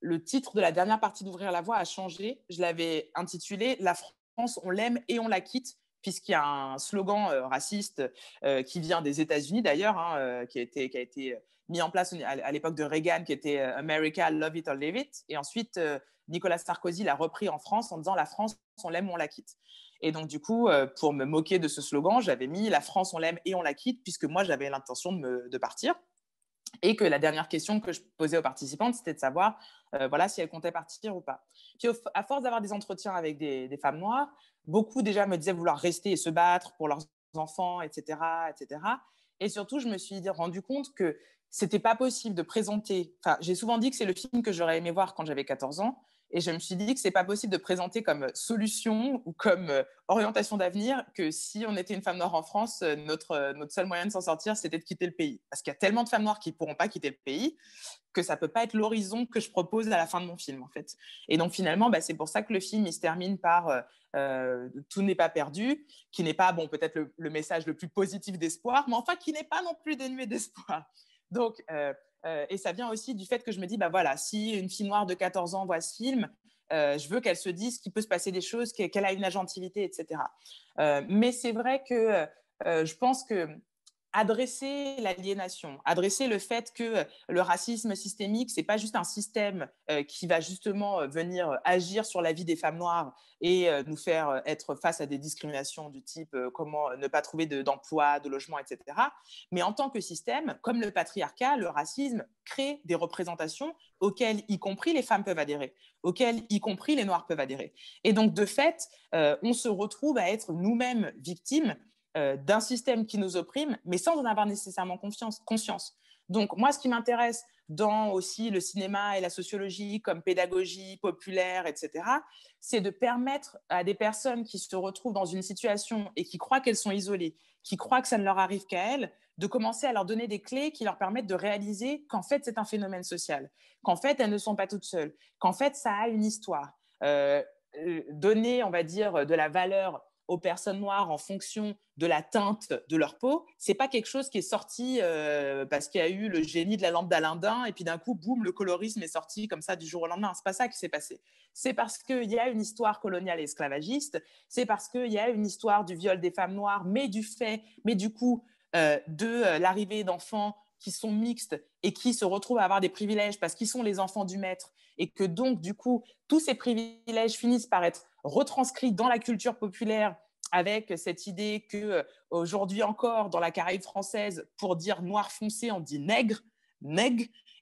le titre de la dernière partie d'Ouvrir la voie a changé, je l'avais intitulé « La France, on l'aime et on la quitte », puisqu'il y a un slogan raciste qui vient des États-Unis d'ailleurs, hein, qui a été mis en place à l'époque de Reagan, qui était « America, love it or leave it ». Et ensuite, Nicolas Sarkozy l'a repris en France en disant « La France, on l'aime ou on la quitte ». Et donc, du coup, pour me moquer de ce slogan, j'avais mis « La France, on l'aime et on la quitte », puisque moi, j'avais l'intention de partir. Et que la dernière question que je posais aux participantes, c'était de savoir si elles comptaient partir ou pas. Puis, à force d'avoir des entretiens avec des femmes noires, beaucoup déjà me disaient vouloir rester et se battre pour leurs enfants, etc., etc. Et surtout, je me suis rendu compte que c'était pas possible de présenter... j'ai souvent dit que c'est le film que j'aurais aimé voir quand j'avais 14 ans. Et je me suis dit que c'est pas possible de présenter comme solution ou comme orientation d'avenir que si on était une femme noire en France, notre seul moyen de s'en sortir, c'était de quitter le pays. Parce qu'il y a tellement de femmes noires qui ne pourront pas quitter le pays que ça ne peut pas être l'horizon que je propose à la fin de mon film, en fait. Et donc, finalement, c'est pour ça que le film, il se termine par tout n'est pas perdu, qui n'est pas, peut-être le message le plus positif d'espoir, mais enfin, qui n'est pas non plus dénué d'espoir. Donc... et ça vient aussi du fait que je me dis, si une fille noire de 14 ans voit ce film, je veux qu'elle se dise qu'il peut se passer des choses, qu'elle a une agentivité, etc. Mais c'est vrai que je pense que adresser l'aliénation, adresser le fait que le racisme systémique, ce n'est pas juste un système qui va justement venir agir sur la vie des femmes noires et nous faire être face à des discriminations du type comment ne pas trouver d'emploi, de logement, etc. Mais en tant que système, comme le patriarcat, le racisme crée des représentations auxquelles y compris les femmes peuvent adhérer, auxquelles y compris les Noirs peuvent adhérer. Et donc, de fait, on se retrouve à être nous-mêmes victimes d'un système qui nous opprime, mais sans en avoir nécessairement conscience. Donc, moi, ce qui m'intéresse dans aussi le cinéma et la sociologie comme pédagogie populaire, etc., c'est de permettre à des personnes qui se retrouvent dans une situation et qui croient qu'elles sont isolées, qui croient que ça ne leur arrive qu'à elles, de commencer à leur donner des clés qui leur permettent de réaliser qu'en fait, c'est un phénomène social, qu'en fait, elles ne sont pas toutes seules, qu'en fait, ça a une histoire. Donner, on va dire, de la valeur aux personnes noires en fonction de la teinte de leur peau, c'est pas quelque chose qui est sorti parce qu'il y a eu le génie de la lampe d'Aladin et puis d'un coup, boum, le colorisme est sorti comme ça du jour au lendemain. C'est pas ça qui s'est passé. C'est parce qu'il y a une histoire coloniale et esclavagiste, c'est parce qu'il y a une histoire du viol des femmes noires, mais du coup, de l'arrivée d'enfants qui sont mixtes et qui se retrouvent à avoir des privilèges parce qu'ils sont les enfants du maître et que donc, du coup, tous ces privilèges finissent par être retranscrits dans la culture populaire avec cette idée qu'aujourd'hui encore, dans la Caraïbe française, pour dire noir foncé, on dit nègre,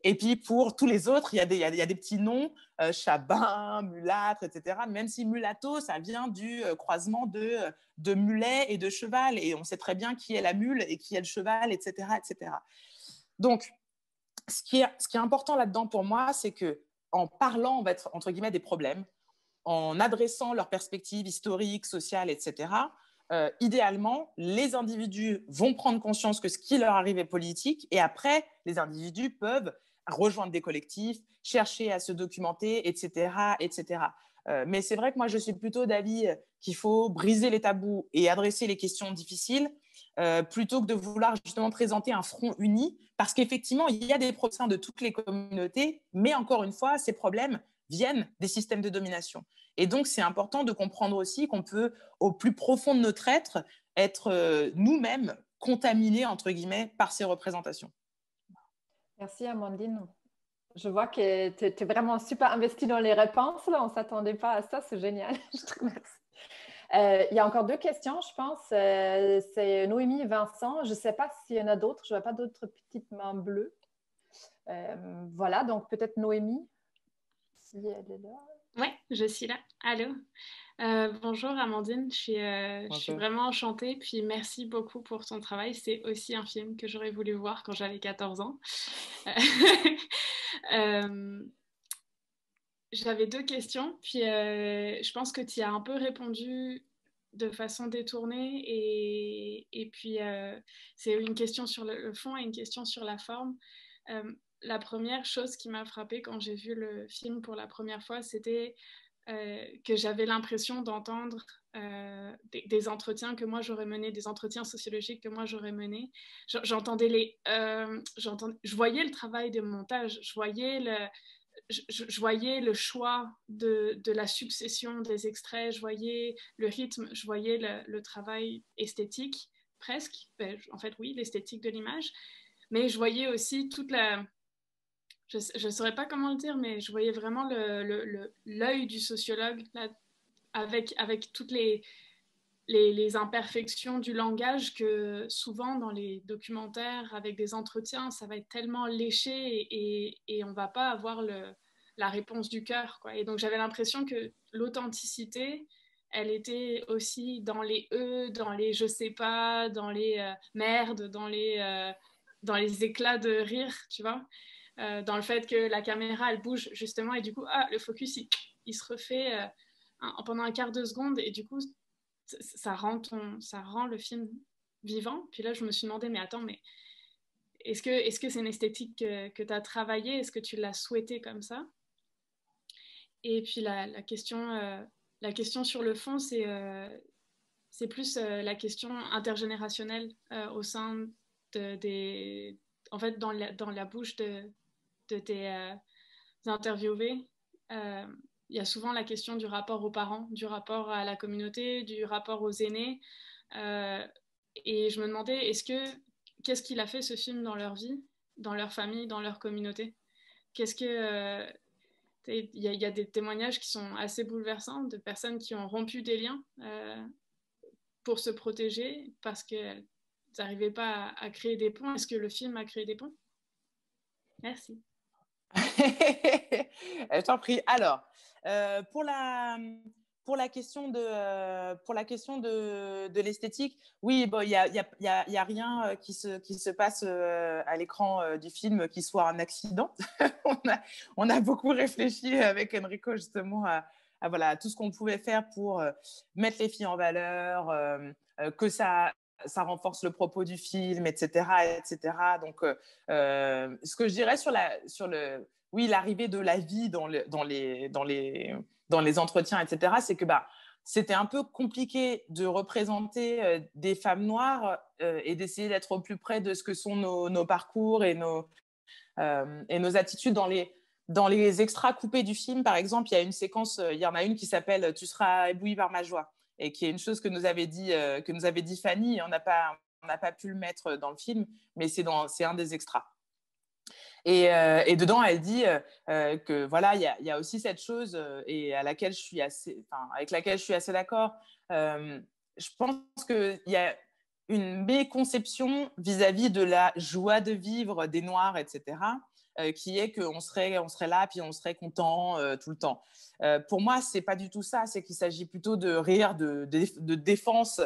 et puis pour tous les autres, il y a des petits noms, chabin, mulâtre, etc. Même si mulatto, ça vient du croisement de mulet et de cheval, et on sait très bien qui est la mule et qui est le cheval, etc. etc. Donc, ce qui est important là-dedans pour moi, c'est qu'en parlant, on va être, entre guillemets, des problèmes, en adressant leurs perspectives historiques, sociales, etc., idéalement, les individus vont prendre conscience que ce qui leur arrive est politique et après, les individus peuvent rejoindre des collectifs, chercher à se documenter, etc. etc. Mais c'est vrai que moi, je suis plutôt d'avis qu'il faut briser les tabous et adresser les questions difficiles plutôt que de vouloir justement présenter un front uni parce qu'effectivement, il y a des problèmes de toutes les communautés, mais encore une fois, ces problèmes viennent des systèmes de domination. Et donc, c'est important de comprendre aussi qu'on peut, au plus profond de notre être nous-mêmes contaminés, entre guillemets, par ces représentations. Merci, Amandine. Je vois que tu es vraiment super investie dans les réponses. Là. On ne s'attendait pas à ça. C'est génial. Je te remercie. Il y a encore 2 questions, je pense. C'est Noémie et Vincent. Je ne sais pas s'il y en a d'autres. Je ne vois pas d'autres petites mains bleues. Voilà, donc peut-être Noémie, si elle est là. Oui, je suis là. Allô. Bonjour Amandine, je suis vraiment enchantée. Puis merci beaucoup pour ton travail. C'est aussi un film que j'aurais voulu voir quand j'avais 14 ans. J'avais 2 questions. Puis je pense que tu y as un peu répondu de façon détournée. Et puis c'est une question sur le fond et une question sur la forme. La première chose qui m'a frappée quand j'ai vu le film pour la première fois, c'était que j'avais l'impression d'entendre des entretiens que moi j'aurais menés, des entretiens sociologiques que moi j'aurais menés. Je voyais le travail de montage, je voyais le choix de la succession des extraits, je voyais le rythme, je voyais le travail esthétique, presque. En fait, oui, l'esthétique de l'image. Mais je voyais aussi toute la... Je ne saurais pas comment le dire, mais je voyais vraiment l'œil du sociologue là, avec toutes les imperfections du langage que souvent dans les documentaires, avec des entretiens, ça va être tellement léché et on ne va pas avoir la réponse du cœur, quoi. Et donc j'avais l'impression que l'authenticité, elle était aussi dans les dans les je sais pas, dans les merdes, dans les éclats de rire, tu vois. Dans le fait que la caméra, elle bouge justement, et du coup, le focus, il se refait pendant un quart de seconde, et du coup, ça rend le film vivant. Puis là, je me suis demandé, mais attends, mais est-ce que c'est une esthétique que tu as travaillée? Est-ce que tu l'as souhaité comme ça? Et puis la question sur le fond, c'est plus la question intergénérationnelle au sein en fait, dans la bouche de tes interviewés. Il y a souvent la question du rapport aux parents, du rapport à la communauté, du rapport aux aînés. Et je me demandais, qu'est-ce qu'il a fait ce film dans leur vie, dans leur famille, dans leur communauté? Il y a des témoignages qui sont assez bouleversants de personnes qui ont rompu des liens pour se protéger parce qu'elles n'arrivaient pas à créer des ponts. Est-ce que le film a créé des ponts? Merci. Je t'en prie. Alors, pour la question de l'esthétique, oui, bon, il y a rien qui se passe à l'écran du film qui soit un accident. on a beaucoup réfléchi avec Enrico justement à voilà, tout ce qu'on pouvait faire pour mettre les filles en valeur, que ça renforce le propos du film, etc., etc. Donc, ce que je dirais oui, l'arrivée de la vie dans les entretiens, etc., c'est que c'était un peu compliqué de représenter des femmes noires et d'essayer d'être au plus près de ce que sont nos parcours et nos attitudes dans les extras coupés du film. Par exemple, il y a une séquence, il y en a une qui s'appelle « Tu seras ébloui par ma joie » et qui est une chose que nous avait dit Fanny. On n'a pas pu le mettre dans le film, mais c'est un des extras. Et dedans, elle dit que voilà, il y a aussi cette chose et avec laquelle je suis assez d'accord. Je pense qu'il y a une méconception vis-à-vis de la joie de vivre des Noirs, etc., qui est qu'on serait là puis on serait content tout le temps. Pour moi, c'est pas du tout ça. C'est qu'il s'agit plutôt de rire, de défense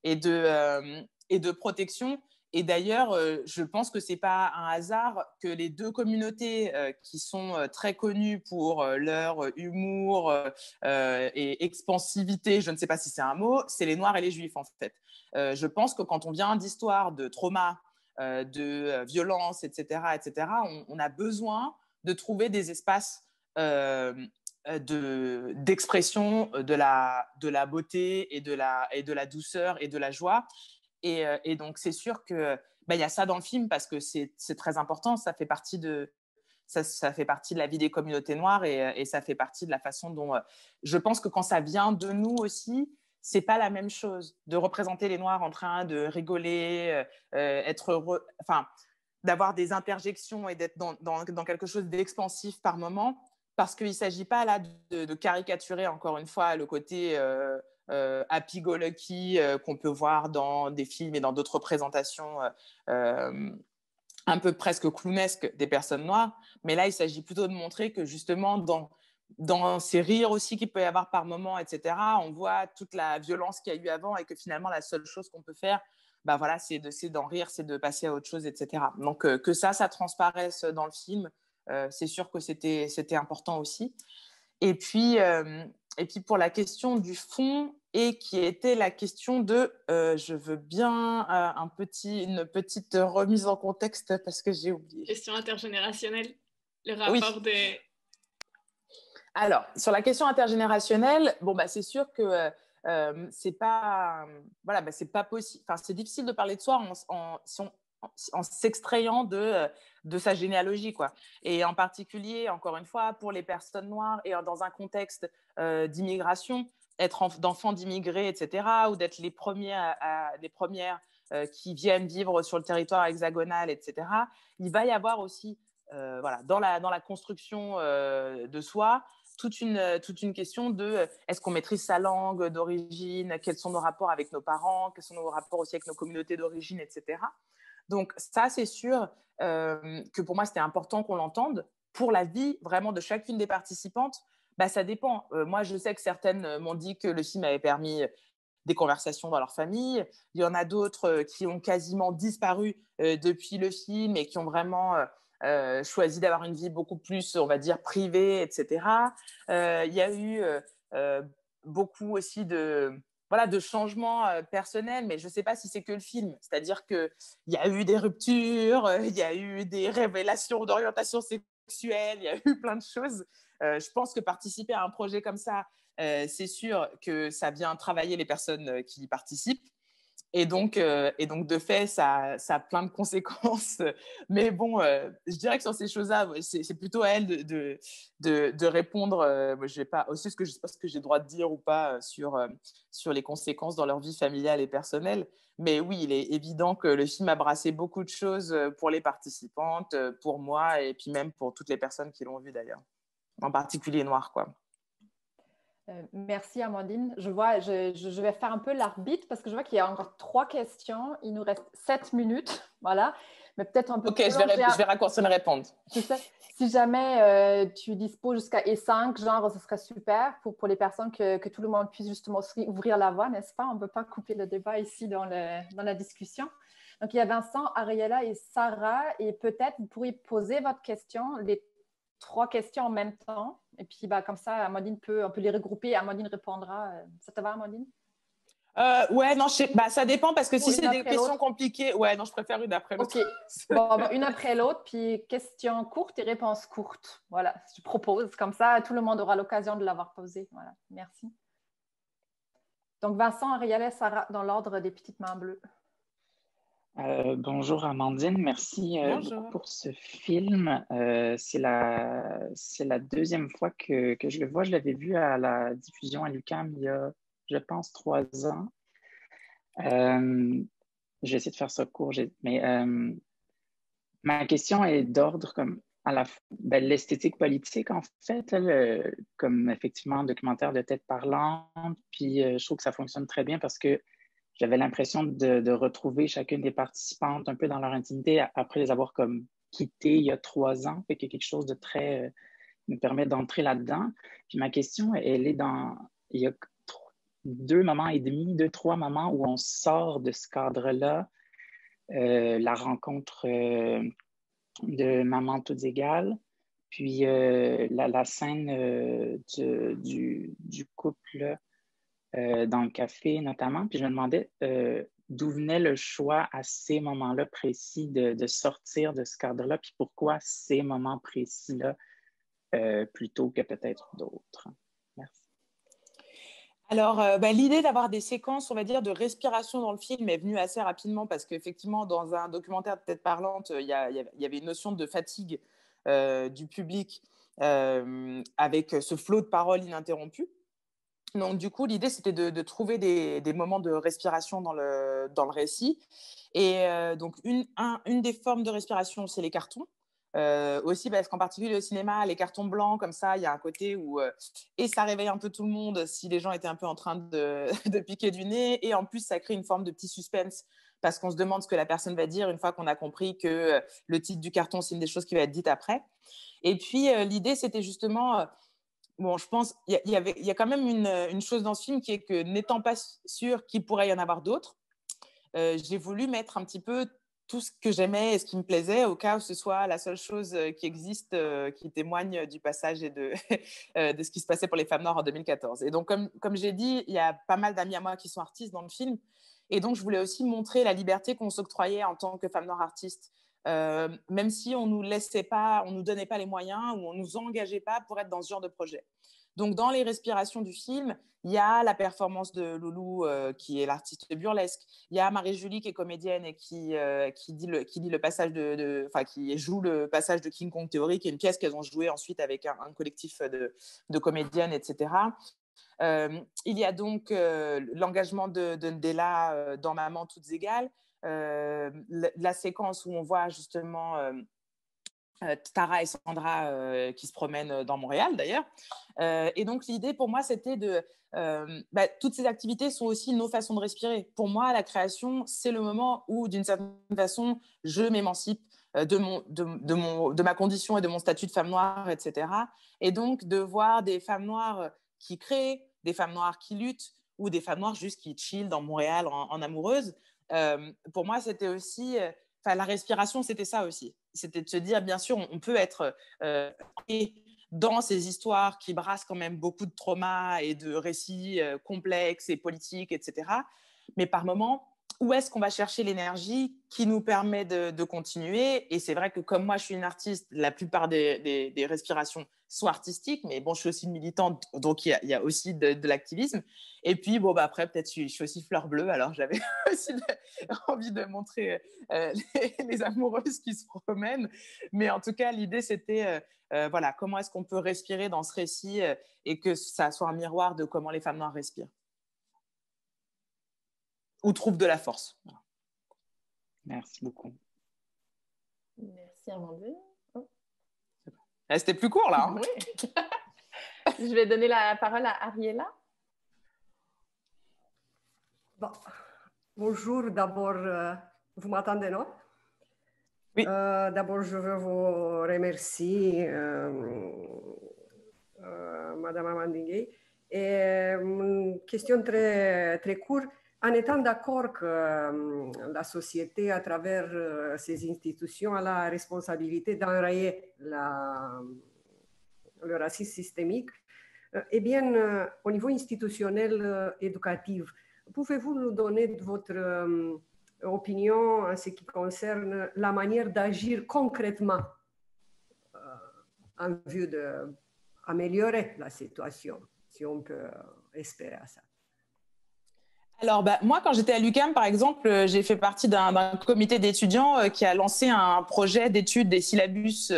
et de protection. Et d'ailleurs, je pense que ce n'est pas un hasard que les deux communautés qui sont très connues pour leur humour et expansivité, je ne sais pas si c'est un mot, c'est les Noirs et les Juifs en fait. Je pense que quand on vient d'histoires de trauma, de violence, etc., on a besoin de trouver des espaces d'expression de la beauté et de la douceur et de la joie. Et donc, c'est sûr qu'il y a ça dans le film parce que c'est très important. Ça fait partie de la vie des communautés noires et ça fait partie de la façon dont je pense que quand ça vient de nous aussi, c'est pas la même chose de représenter les Noirs en train de rigoler, être heureux, enfin, d'avoir des interjections et d'être dans quelque chose d'expansif par moment, parce qu'il ne s'agit pas là de caricaturer encore une fois le côté happy-go-lucky qu'on peut voir dans des films et dans d'autres représentations un peu presque clownesques des personnes noires. Mais là, il s'agit plutôt de montrer que justement, dans ces rires aussi qu'il peut y avoir par moment, etc., on voit toute la violence qu'il y a eu avant et que finalement, la seule chose qu'on peut faire, voilà, c'est d'en rire, c'est de passer à autre chose, etc. Donc, que ça transparaisse dans le film, c'est sûr que c'était important aussi. Et puis pour la question du fond, et qui était la question de, je veux bien une petite remise en contexte parce que j'ai oublié. Question intergénérationnelle, le rapport des... Alors, sur la question intergénérationnelle, c'est sûr que c'est pas possible. Enfin, c'est difficile de parler de soi en s'extrayant de sa généalogie, quoi. Et en particulier, encore une fois, pour les personnes noires et dans un contexte d'immigration, être d'enfants d'immigrés, etc., ou d'être les premières qui viennent vivre sur le territoire hexagonal, etc., il va y avoir aussi, dans la construction de soi, toute une question de est-ce qu'on maîtrise sa langue d'origine, quels sont nos rapports avec nos parents, quels sont nos rapports aussi avec nos communautés d'origine, etc. Donc ça, c'est sûr que pour moi, c'était important qu'on l'entende. Pour la vie vraiment de chacune des participantes, ça dépend. Moi, je sais que certaines m'ont dit que le film avait permis des conversations dans leur famille. Il y en a d'autres qui ont quasiment disparu depuis le film et qui ont vraiment choisi d'avoir une vie beaucoup plus, on va dire, privée, etc. Il y a eu beaucoup aussi de changements personnels, mais je ne sais pas si c'est que le film. C'est-à-dire qu'il y a eu des ruptures, il y a eu des révélations d'orientation sexuelle, il y a eu plein de choses. Je pense que participer à un projet comme ça, c'est sûr que ça vient travailler les personnes qui y participent. Et donc, de fait, ça a plein de conséquences. Mais bon, je dirais que sur ces choses-là, c'est plutôt à elle de répondre. Je vais pas aussi je sais pas ce que j'ai le droit de dire ou pas sur les conséquences dans leur vie familiale et personnelle. Mais oui, il est évident que le film a brassé beaucoup de choses pour les participantes, pour moi et puis même pour toutes les personnes qui l'ont vu d'ailleurs, en particulier noires, quoi. Merci Amandine. Je vais faire un peu l'arbitre parce que je vois qu'il y a encore 3 questions. Il nous reste 7 minutes. Voilà. mais peut-être un peu Ok, plus long. je vais raccourcir mes réponses. C'est ça. Si jamais tu disposes jusqu'à E5, genre, ce serait super pour les personnes que tout le monde puisse justement aussi ouvrir la voie, n'est-ce pas? On ne peut pas couper le débat ici dans la discussion. Donc, il y a Vincent, Ariella et Sarah. Et peut-être vous pourriez poser votre question, les 3 questions en même temps. Et puis, comme ça, on peut les regrouper. Amandine répondra. Ça te va, Amandine? Ouais, non, ça dépend parce que si c'est des questions l'autre. compliquées, ouais, non, je préfère une après l'autre. Ok, bon, une après l'autre, puis questions courtes et réponses courtes. Voilà, je propose. Comme ça, tout le monde aura l'occasion de l'avoir posé. Voilà, merci. Donc, Vincent, Ariel, Sarah, dans l'ordre des petites mains bleues. Bonjour Amandine, merci beaucoup pour ce film. C'est la deuxième fois que je le vois. Je l'avais vu à la diffusion à l'UQAM il y a, je pense, 3 ans. J'ai essayé de faire ça court, mais ma question est d'ordre comme l'esthétique politique, en fait, comme effectivement documentaire de tête parlante. Puis je trouve que ça fonctionne très bien parce que j'avais l'impression de retrouver chacune des participantes un peu dans leur intimité après les avoir comme quittées il y a 3 ans. Fait qu'il y a quelque chose de très me permet d'entrer là-dedans. Puis ma question, elle est il y a 2 moments et demi, 2, 3 moments où on sort de ce cadre-là. La rencontre de Maman toutes égales, puis la scène du couple dans le café notamment. Puis je me demandais d'où venait le choix à ces moments-là précis de sortir de ce cadre-là, puis pourquoi ces moments précis-là plutôt que peut-être d'autres. Merci. Alors, l'idée d'avoir des séquences, on va dire, de respiration dans le film est venue assez rapidement parce qu'effectivement, dans un documentaire de tête parlante, il y avait une notion de fatigue du public avec ce flot de paroles ininterrompu. Donc, du coup, l'idée, c'était de trouver des moments de respiration dans le récit. Et donc, une des formes de respiration, c'est les cartons. Aussi parce qu'en particulier au cinéma, les cartons blancs, comme ça, il y a un côté où... et ça réveille un peu tout le monde si les gens étaient un peu en train de piquer du nez. Et en plus, ça crée une forme de petit suspense parce qu'on se demande ce que la personne va dire une fois qu'on a compris que le titre du carton, c'est une des choses qui va être dite après. Et puis, l'idée, c'était justement... bon, je pense qu'il y a quand même une chose dans ce film qui est que, n'étant pas sûre qu'il pourrait y en avoir d'autres, j'ai voulu mettre un petit peu tout ce que j'aimais et ce qui me plaisait au cas où ce soit la seule chose qui existe qui témoigne du passage et de ce qui se passait pour les femmes noires en 2014. Et donc, comme j'ai dit, il y a pas mal d'amis à moi qui sont artistes dans le film. Et donc, je voulais aussi montrer la liberté qu'on s'octroyait en tant que femmes noires artistes. Même si on nous laissait pas, on nous donnait pas les moyens ou on nous engageait pas pour être dans ce genre de projet. Donc, dans les respirations du film, il y a la performance de Loulou, qui est l'artiste burlesque. Il y a Marie-Julie, qui est comédienne et qui lit le passage qui joue le passage de King Kong Theory, qui est une pièce qu'elles ont jouée ensuite avec un collectif de comédiennes, etc. Il y a donc l'engagement de Ndella dans Maman toutes égales. La séquence où on voit justement Tara et Sandra qui se promènent dans Montréal d'ailleurs. Et donc l'idée pour moi c'était toutes ces activités sont aussi nos façons de respirer. Pour moi la création c'est le moment où d'une certaine façon je m'émancipe de ma condition et de mon statut de femme noire, etc. Et donc de voir des femmes noires qui créent, des femmes noires qui luttent ou des femmes noires juste qui chillent dans Montréal en amoureuse. Pour moi c'était aussi... la respiration, c'était ça aussi. C'était de se dire, bien sûr, on peut être dans ces histoires qui brassent quand même beaucoup de traumas et de récits complexes et politiques, etc. Mais par moments, où est-ce qu'on va chercher l'énergie qui nous permet de continuer? Et c'est vrai que comme moi, je suis une artiste, la plupart des respirations sont artistiques, mais bon, je suis aussi une militante, donc il y a aussi de l'activisme. Et puis, après, peut-être je suis aussi fleur bleue, alors j'avais aussi envie de montrer les amoureuses qui se promènent. Mais en tout cas, l'idée, c'était, comment est-ce qu'on peut respirer dans ce récit et que ça soit un miroir de comment les femmes noires respirent ou trouvent de la force. Voilà. Merci beaucoup. Merci, Amandine. C'était plus court, là. Hein? Oui. Je vais donner la parole à Ariella. Bonjour, d'abord, vous m'entendez, non? Oui. D'abord, je veux vous remercier, Madame Amandine. Et une question très, très courte. En étant d'accord que la société, à travers ses institutions, a la responsabilité d'enrayer le racisme systémique, eh bien, au niveau institutionnel éducatif, pouvez-vous nous donner votre opinion en ce qui concerne la manière d'agir concrètement en vue d'améliorer la situation, si on peut espérer à ça? Alors, moi, quand j'étais à l'UQAM, par exemple, j'ai fait partie d'un comité d'étudiants qui a lancé un projet d'étude des syllabus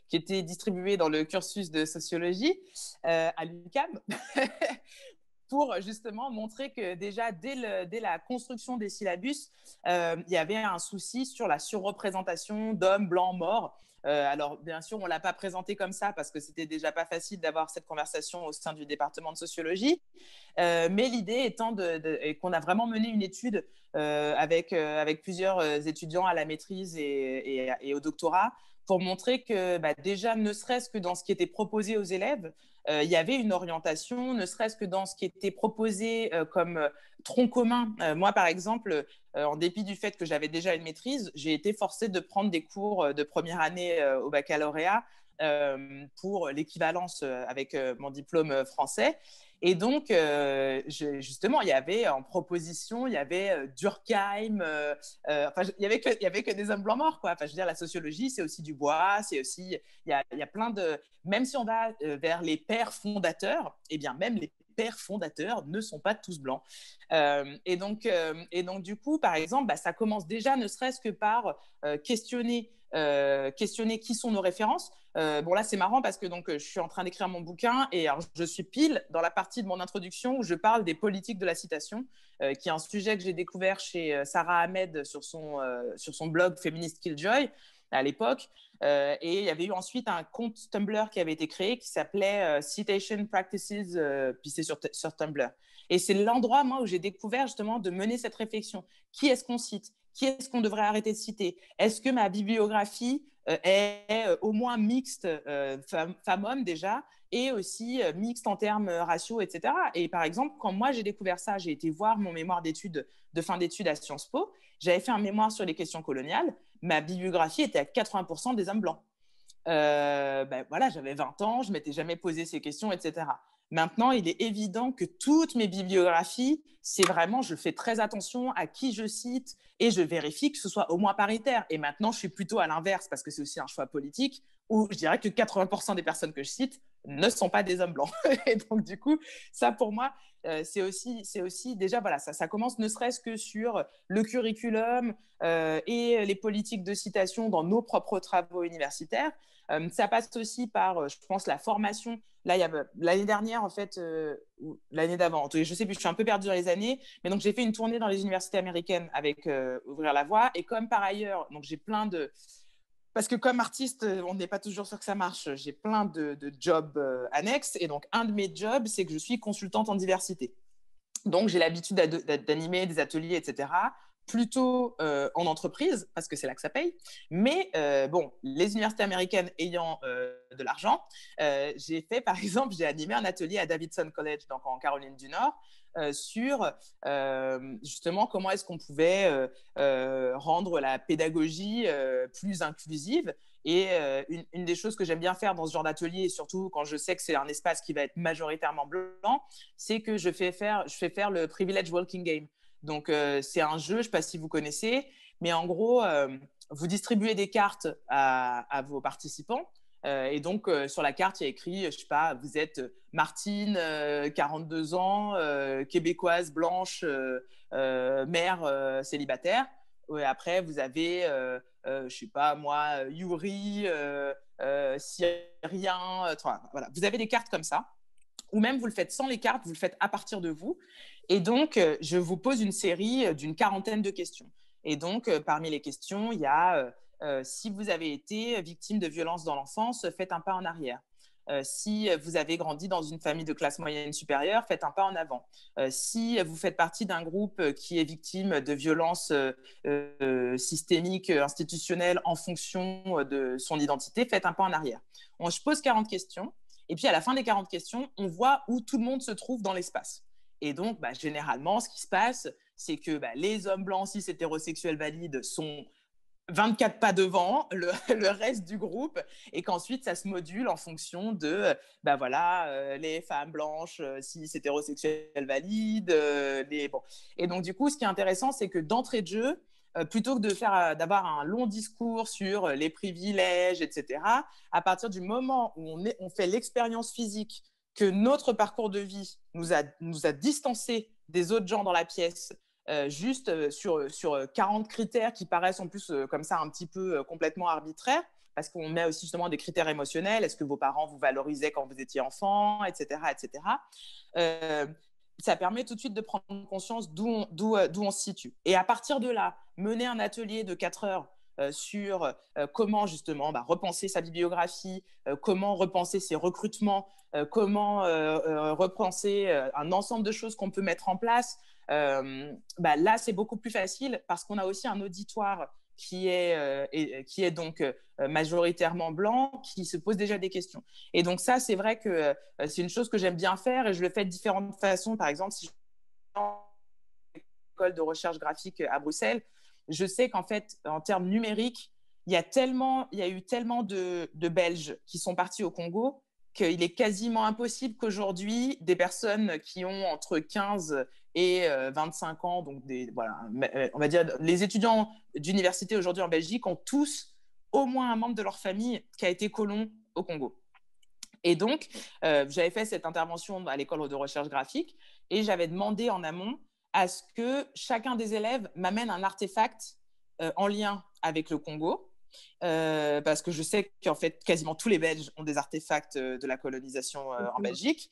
qui était distribué dans le cursus de sociologie à l'UQAM pour justement montrer que déjà, dès la construction des syllabus, il y avait un souci sur la surreprésentation d'hommes blancs morts. Alors, bien sûr, on ne l'a pas présenté comme ça parce que c'était déjà pas facile d'avoir cette conversation au sein du département de sociologie. Mais l'idée étant qu'on a vraiment mené une étude avec plusieurs étudiants à la maîtrise et au doctorat pour montrer que déjà, ne serait-ce que dans ce qui était proposé aux élèves, il y avait une orientation, ne serait-ce que dans ce qui était proposé comme tronc commun. Moi, par exemple, en dépit du fait que j'avais déjà une maîtrise, j'ai été forcée de prendre des cours de première année au baccalauréat pour l'équivalence avec mon diplôme français. Et donc, justement, il y avait en proposition, il y avait Durkheim, il y avait que des hommes blancs morts, quoi. Enfin, je veux dire, la sociologie, c'est aussi du bois, c'est aussi, il y a plein de, même si on va vers les pères fondateurs, eh bien, même les pères fondateurs ne sont pas tous blancs. Et donc, du coup, par exemple, ça commence déjà, ne serait-ce que par questionner qui sont nos références. Bon, là, c'est marrant parce que je suis en train d'écrire mon bouquin et alors, je suis pile dans la partie de mon introduction où je parle des politiques de la citation, qui est un sujet que j'ai découvert chez Sarah Ahmed sur son blog Feminist Killjoy à l'époque. Et il y avait eu ensuite un compte Tumblr qui avait été créé qui s'appelait Citation Practices, puis c'est sur Tumblr. Et c'est l'endroit, moi, où j'ai découvert justement de mener cette réflexion. Qui est-ce qu'on cite? Qui est-ce qu'on devrait arrêter de citer? Est-ce que ma bibliographie est au moins mixte femme-homme déjà, et aussi mixte en termes raciaux, etc. Et par exemple, quand moi j'ai découvert ça, j'ai été voir mon mémoire de fin d'études à Sciences Po, j'avais fait un mémoire sur les questions coloniales, ma bibliographie était à 80% des hommes blancs. Voilà, j'avais 20 ans, je ne m'étais jamais posé ces questions, etc. Maintenant, il est évident que toutes mes bibliographies, c'est vraiment, je fais très attention à qui je cite et je vérifie que ce soit au moins paritaire. Et maintenant, je suis plutôt à l'inverse parce que c'est aussi un choix politique où je dirais que 80% des personnes que je cite ne sont pas des hommes blancs. Et donc, du coup, ça pour moi, c'est aussi déjà, voilà, ça commence ne serait-ce que sur le curriculum et les politiques de citation dans nos propres travaux universitaires. Ça passe aussi par, je pense, la formation. Là, l'année dernière, en fait, ou l'année d'avant, je ne sais plus, je suis un peu perdue dans les années, mais donc j'ai fait une tournée dans les universités américaines avec Ouvrir la Voie. Et comme par ailleurs, donc j'ai plein de... Parce que comme artiste, on n'est pas toujours sûr que ça marche. J'ai plein de jobs annexes. Et donc, un de mes jobs, c'est que je suis consultante en diversité. Donc, j'ai l'habitude d'animer des ateliers, etc., plutôt en entreprise, parce que c'est là que ça paye. Mais bon, les universités américaines ayant de l'argent, j'ai animé un atelier à Davidson College, donc en Caroline du Nord, sur justement comment est-ce qu'on pouvait rendre la pédagogie plus inclusive. Et une des choses que j'aime bien faire dans ce genre d'atelier, et surtout quand je sais que c'est un espace qui va être majoritairement blanc, c'est que je fais faire le Privilege Walking Game. Donc, c'est un jeu, je ne sais pas si vous connaissez, mais en gros, vous distribuez des cartes à vos participants. Et donc, sur la carte, il y a écrit, je ne sais pas, vous êtes Martine, 42 ans, québécoise, blanche, mère célibataire. Après, vous avez, je ne sais pas moi, Yuri, Syrien. Voilà. Vous avez des cartes comme ça. Ou même, vous le faites sans les cartes, vous le faites à partir de vous. Et donc, je vous pose une série d'une 40aine de questions. Et donc, parmi les questions, il y a si vous avez été victime de violences dans l'enfance, faites un pas en arrière. Si vous avez grandi dans une famille de classe moyenne supérieure, faites un pas en avant. Si vous faites partie d'un groupe qui est victime de violences systémiques, institutionnelles en fonction de son identité, faites un pas en arrière. Je pose 40 questions et puis à la fin des 40 questions, on voit où tout le monde se trouve dans l'espace. Et donc, généralement, ce qui se passe, c'est que les hommes blancs cis hétérosexuels valides sont 24 pas devant le reste du groupe et qu'ensuite ça se module en fonction de les femmes blanches cis hétérosexuelles valides bon. Et donc du coup ce qui est intéressant c'est que d'entrée de jeu plutôt que d'avoir un long discours sur les privilèges etc., à partir du moment où on fait l'expérience physique que notre parcours de vie nous a distancés des autres gens dans la pièce juste sur 40 critères qui paraissent en plus comme ça un petit peu complètement arbitraires, parce qu'on met aussi justement des critères émotionnels. Est-ce que vos parents vous valorisaient quand vous étiez enfant, etc. etc. Ça permet tout de suite de prendre conscience d'où on se situe. Et à partir de là, mener un atelier de 4 heures sur comment justement repenser sa bibliographie, comment repenser ses recrutements, comment repenser un ensemble de choses qu'on peut mettre en place. Là, c'est beaucoup plus facile parce qu'on a aussi un auditoire qui est donc majoritairement blanc, qui se pose déjà des questions. Et donc ça, c'est vrai que c'est une chose que j'aime bien faire et je le fais de différentes façons. Par exemple, si je suis en école de recherche graphique à Bruxelles, je sais qu'en fait, en termes numériques, il y a eu tellement de Belges qui sont partis au Congo qu'il est quasiment impossible qu'aujourd'hui, des personnes qui ont entre 15 et 25 ans, donc on va dire les étudiants d'université aujourd'hui en Belgique ont tous au moins un membre de leur famille qui a été colon au Congo. Et donc, j'avais fait cette intervention à l'école de recherche graphique et j'avais demandé en amont à ce que chacun des élèves m'amène un artefact en lien avec le Congo. Parce que je sais qu'en fait, quasiment tous les Belges ont des artefacts de la colonisation en Belgique.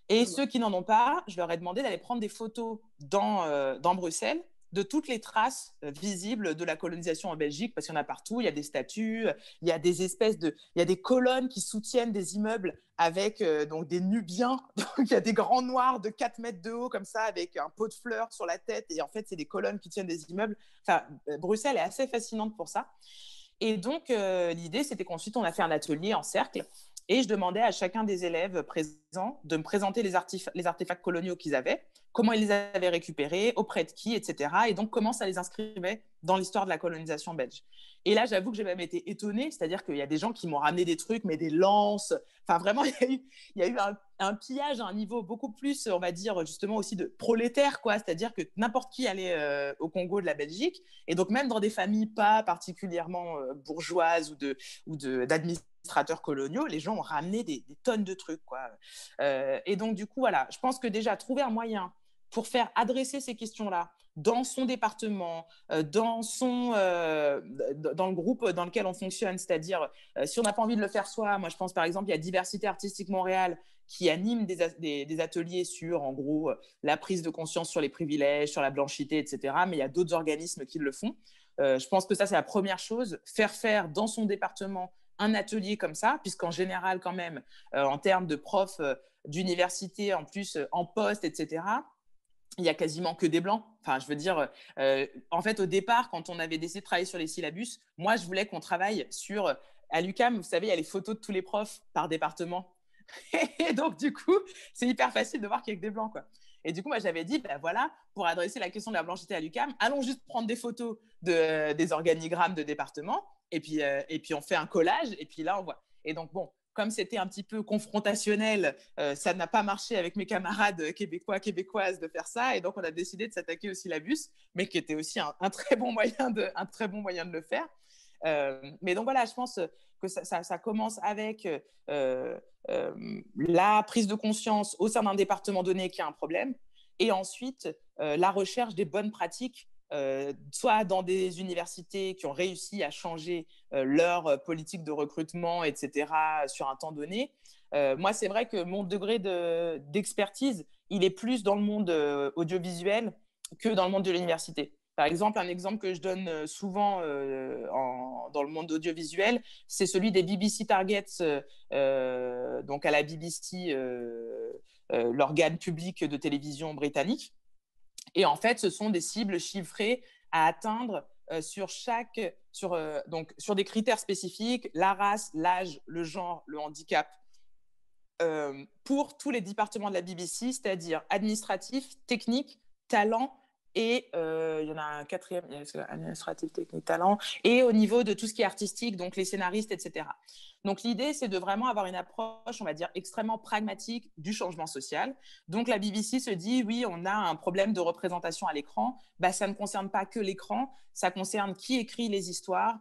Et ceux qui n'en ont pas, je leur ai demandé d'aller prendre des photos dans Bruxelles de toutes les traces visibles de la colonisation en Belgique, parce qu'il y en a partout. Il y a des statues, il y a des il y a des colonnes qui soutiennent des immeubles avec donc des Nubiens. Donc, il y a des grands noirs de 4 mètres de haut comme ça, avec un pot de fleurs sur la tête. Et en fait, c'est des colonnes qui tiennent des immeubles. Enfin, Bruxelles est assez fascinante pour ça. Et donc, l'idée, c'était qu'ensuite, on a fait un atelier en cercle et je demandais à chacun des élèves présents de me présenter les artefacts coloniaux qu'ils avaient, comment ils les avaient récupérés, auprès de qui, etc. Et donc, comment ça les inscrivait dans l'histoire de la colonisation belge. Et là, j'avoue que j'ai même été étonnée, c'est-à-dire qu'il y a des gens qui m'ont ramené des trucs, mais des lances. Enfin, vraiment, il y a eu un pillage à un niveau beaucoup plus, on va dire, justement aussi de prolétaire, quoi. C'est-à-dire que n'importe qui allait au Congo de la Belgique. Et donc, même dans des familles pas particulièrement bourgeoises ou d'administrateurs coloniaux, les gens ont ramené des tonnes de trucs, quoi. Et donc, du coup, voilà, je pense que déjà, trouver un moyen pour faire adresser ces questions-là dans son département, dans le groupe dans lequel on fonctionne, c'est-à-dire si on n'a pas envie de le faire soi, moi je pense par exemple il y a Diversité Artistique Montréal qui anime des ateliers sur en gros la prise de conscience sur les privilèges, sur la blanchité, etc. Mais il y a d'autres organismes qui le font. Je pense que ça c'est la première chose, faire dans son département un atelier comme ça, puisqu'en général quand même en termes de profs d'université en plus en poste, etc., il n'y a quasiment que des blancs. Enfin, je veux dire, en fait, au départ, quand on avait décidé de travailler sur les syllabus, moi, je voulais qu'on travaille sur… À l'UQAM, vous savez, il y a les photos de tous les profs par département. Et donc, du coup, c'est hyper facile de voir qu'il n'y a que des blancs, quoi. Et du coup, moi, j'avais dit, voilà, pour adresser la question de la blanchité à l'UQAM, allons juste prendre des photos des organigrammes de département et puis on fait un collage et puis là, on voit. Et donc, bon, comme c'était un petit peu confrontationnel, ça n'a pas marché avec mes camarades québécoises de faire ça. Et donc, on a décidé de s'attaquer au syllabus, mais qui était aussi un très bon moyen de le faire. Mais donc, voilà, je pense que ça commence avec la prise de conscience au sein d'un département donné qu'il y a un problème. Et ensuite, la recherche des bonnes pratiques, soit dans des universités qui ont réussi à changer leur politique de recrutement, etc., sur un temps donné. Moi, c'est vrai que mon degré d'expertise, il est plus dans le monde audiovisuel que dans le monde de l'université. Par exemple, un exemple que je donne souvent dans le monde audiovisuel, c'est celui des BBC Targets, donc à la BBC, l'organe public de télévision britannique. Et en fait, ce sont des cibles chiffrées à atteindre sur des critères spécifiques, la race, l'âge, le genre, le handicap, pour tous les départements de la BBC, c'est-à-dire administratif, technique, talent, et il y en a un quatrième, administratif, technique, talent, et au niveau de tout ce qui est artistique, donc les scénaristes, etc. Donc l'idée, c'est de vraiment avoir une approche, on va dire, extrêmement pragmatique du changement social. Donc la BBC se dit, oui, on a un problème de représentation à l'écran, ça ne concerne pas que l'écran, ça concerne qui écrit les histoires,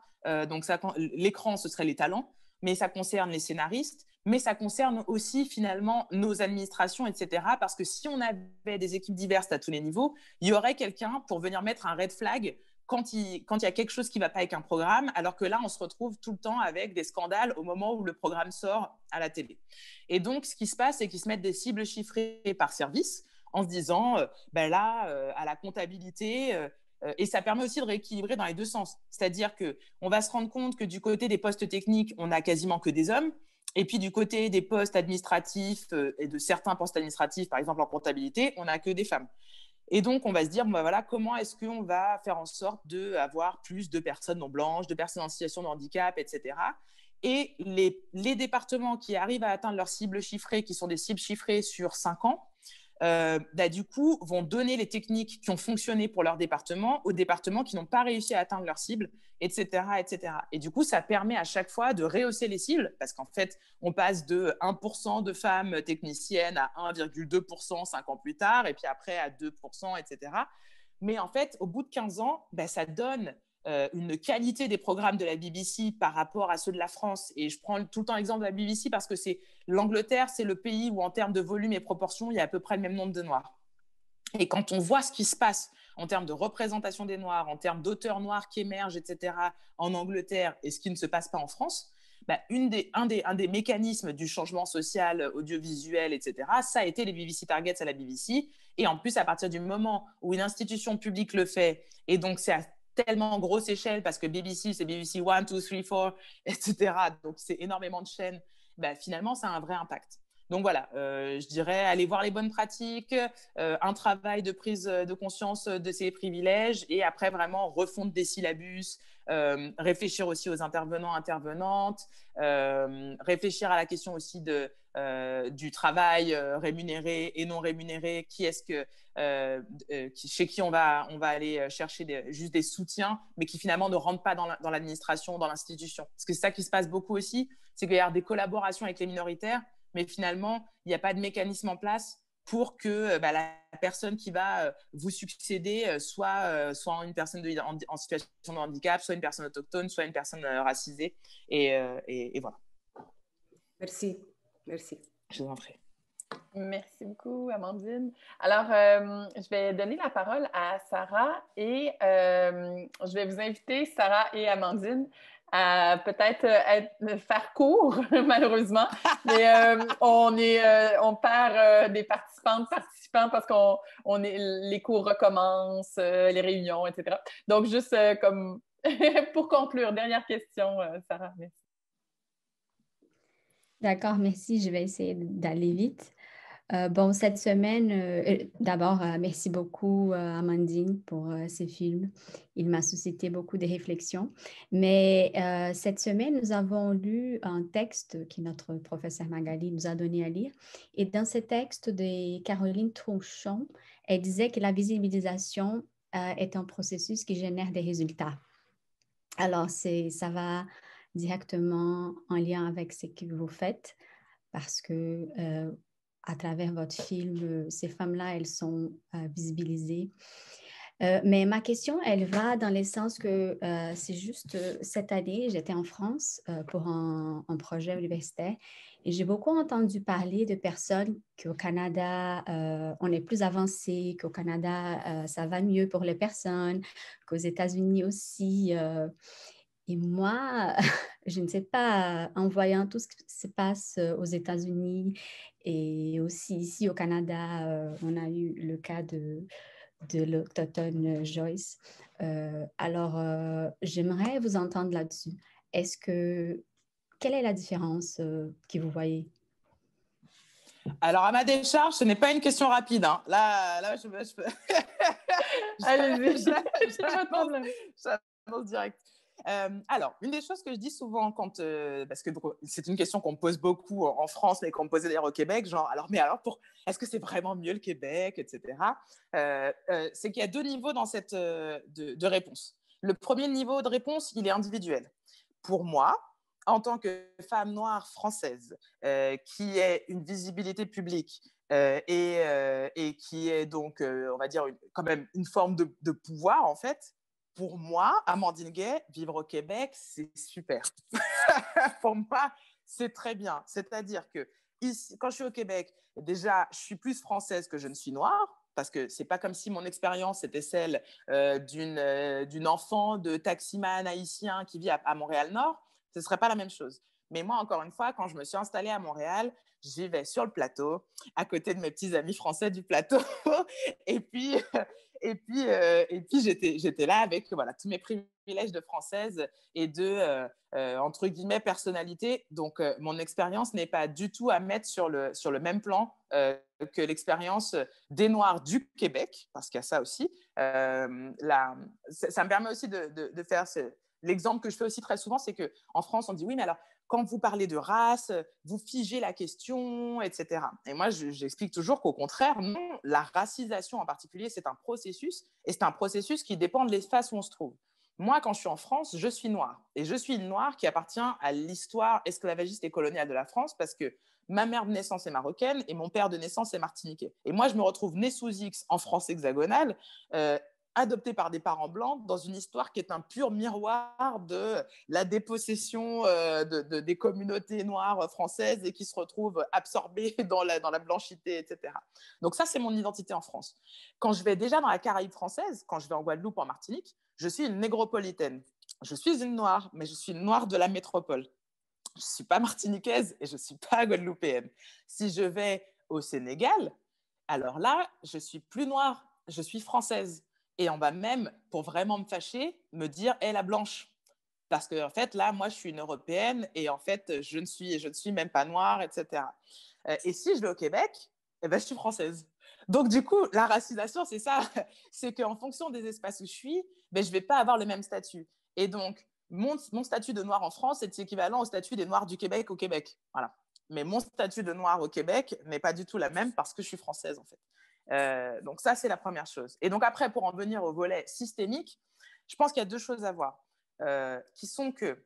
donc l'écran, ce serait les talents, mais ça concerne les scénaristes, mais ça concerne aussi finalement nos administrations, etc. Parce que si on avait des équipes diverses à tous les niveaux, il y aurait quelqu'un pour venir mettre un red flag quand il y a quelque chose qui ne va pas avec un programme, alors que là, on se retrouve tout le temps avec des scandales au moment où le programme sort à la télé. Et donc, ce qui se passe, c'est qu'ils se mettent des cibles chiffrées par service en se disant, à la comptabilité... et ça permet aussi de rééquilibrer dans les deux sens. C'est-à-dire qu'on va se rendre compte que du côté des postes techniques, on n'a quasiment que des hommes. Et puis, du côté des postes administratifs et de certains postes administratifs, par exemple en comptabilité, on n'a que des femmes. Et donc, on va se dire, comment est-ce qu'on va faire en sorte d'avoir plus de personnes non blanches, de personnes en situation de handicap, etc. Et les départements qui arrivent à atteindre leurs cibles chiffrées, qui sont des cibles chiffrées sur 5 ans, du coup, vont donner les techniques qui ont fonctionné pour leur département aux départements qui n'ont pas réussi à atteindre leur cible, etc., etc. Et du coup, ça permet à chaque fois de rehausser les cibles parce qu'en fait, on passe de 1% de femmes techniciennes à 1,2% 5 ans plus tard et puis après à 2%, etc. Mais en fait, au bout de 15 ans, ça donne une qualité des programmes de la BBC par rapport à ceux de la France. Et je prends tout le temps l'exemple de la BBC parce que l'Angleterre, c'est le pays où en termes de volume et proportion, il y a à peu près le même nombre de Noirs. Et quand on voit ce qui se passe en termes de représentation des Noirs, en termes d'auteurs noirs qui émergent, etc., en Angleterre, et ce qui ne se passe pas en France, un des mécanismes du changement social, audiovisuel, etc., ça a été les BBC Targets à la BBC. Et en plus, à partir du moment où une institution publique le fait, et donc c'est à tellement grosse échelle parce que BBC, c'est BBC 1, 2, 3, 4, etc. Donc, c'est énormément de chaînes. Finalement, ça a un vrai impact. Donc, voilà, je dirais aller voir les bonnes pratiques, un travail de prise de conscience de ces privilèges et après, vraiment, refonte des syllabus, réfléchir aussi aux intervenants, intervenantes, réfléchir à la question aussi du travail rémunéré et non rémunéré. Qui est-ce que chez qui on va aller chercher juste des soutiens, mais qui finalement ne rentrent pas dans l'administration, dans l'institution. Parce que c'est ça qui se passe beaucoup aussi, c'est qu'il y a des collaborations avec les minoritaires, mais finalement, il n'y a pas de mécanisme en place pour que la personne qui va vous succéder soit une personne en situation de handicap, soit une personne autochtone, soit une personne racisée. Et voilà. Merci. Merci. Je vous en prie. Merci beaucoup, Amandine. Alors, je vais donner la parole à Sarah et je vais vous inviter, Sarah et Amandine, à peut-être faire court, malheureusement, mais on perd des participants parce les cours recommencent, les réunions, etc. Donc, juste comme pour conclure, dernière question, Sarah. Merci. D'accord, merci. Je vais essayer d'aller vite. Cette semaine, d'abord, merci beaucoup Amandine pour ce film. Il m'a suscité beaucoup de réflexions. Mais cette semaine, nous avons lu un texte que notre professeur Magali nous a donné à lire. Et dans ce texte de Caroline Trouchon, elle disait que la visibilisation est un processus qui génère des résultats. Alors, ça va directement en lien avec ce que vous faites parce que à travers votre film, ces femmes-là, elles sont visibilisées. Mais ma question, elle va dans le sens que c'est juste cette année, j'étais en France pour un projet universitaire et j'ai beaucoup entendu parler de personnes qu'au Canada, on est plus avancé, qu'au Canada, ça va mieux pour les personnes, qu'aux États-Unis aussi. Et moi, je ne sais pas, en voyant tout ce qui se passe aux États-Unis et aussi ici au Canada, on a eu le cas de l'Autochtone Joyce. Alors, j'aimerais vous entendre là-dessus. Quelle est la différence que vous voyez? Alors, à ma décharge, ce n'est pas une question rapide. Hein. Là, je peux... Allez-y, j'annonce direct. Alors, une des choses que je dis souvent parce que c'est une question qu'on me pose beaucoup en France, mais qu'on me posait d'ailleurs au Québec, genre, est-ce que c'est vraiment mieux le Québec, etc. C'est qu'il y a 2 niveaux dans cette de réponse. Le premier niveau de réponse, il est individuel. Pour moi, en tant que femme noire française, qui ait une visibilité publique et qui est donc, on va dire, quand même une forme de pouvoir, en fait, pour moi, Amandine Gay, vivre au Québec, c'est super. Pour moi, c'est très bien. C'est-à-dire que ici, quand je suis au Québec, déjà, je suis plus française que je ne suis noire, parce que ce n'est pas comme si mon expérience était celle d'une enfant de taximan haïtien qui vit à Montréal-Nord. Ce ne serait pas la même chose. Mais moi, encore une fois, quand je me suis installée à Montréal, j'y vais sur le plateau, à côté de mes petits amis français du plateau. Et puis j'étais là avec tous mes privilèges de française et de, entre guillemets, personnalité. Donc, mon expérience n'est pas du tout à mettre sur le même plan que l'expérience des Noirs du Québec, parce qu'il y a ça aussi. Ça me permet aussi de faire l'exemple que je fais aussi très souvent, c'est qu'en France, on dit oui, mais alors, quand vous parlez de race, vous figez la question, etc. Et moi, j'explique toujours qu'au contraire, non, la racisation en particulier, c'est un processus, et c'est un processus qui dépend de l'espace où on se trouve. Moi, quand je suis en France, je suis noire. Et je suis une noire qui appartient à l'histoire esclavagiste et coloniale de la France, parce que ma mère de naissance est marocaine et mon père de naissance est martiniquais. Et moi, je me retrouve née sous X en France hexagonale, adoptée par des parents blancs dans une histoire qui est un pur miroir de la dépossession des communautés noires françaises et qui se retrouvent absorbées dans la blanchité, etc. Donc ça, c'est mon identité en France. Quand je vais déjà dans la Caraïbe française, quand je vais en Guadeloupe, en Martinique, je suis une négropolitaine. Je suis une noire, mais je suis une noire de la métropole. Je ne suis pas martiniquaise et je ne suis pas guadeloupéenne. Si je vais au Sénégal, alors là, je suis plus noire, je suis française. Et on va même, pour vraiment me fâcher, me dire « la blanche ». Parce que, en fait, là, moi, je suis une Européenne et en fait, je ne suis même pas noire, etc. Et si je vais au Québec, je suis française. Donc, du coup, la racisation, c'est ça. C'est qu'en fonction des espaces où je suis, je ne vais pas avoir le même statut. Et donc, mon statut de noir en France est équivalent au statut des noirs du Québec au Québec. Voilà. Mais mon statut de noir au Québec n'est pas du tout la même parce que je suis française, en fait. Donc ça, c'est la première chose. Et donc après, pour en venir au volet systémique, je pense qu'il y a 2 choses à voir, qui sont que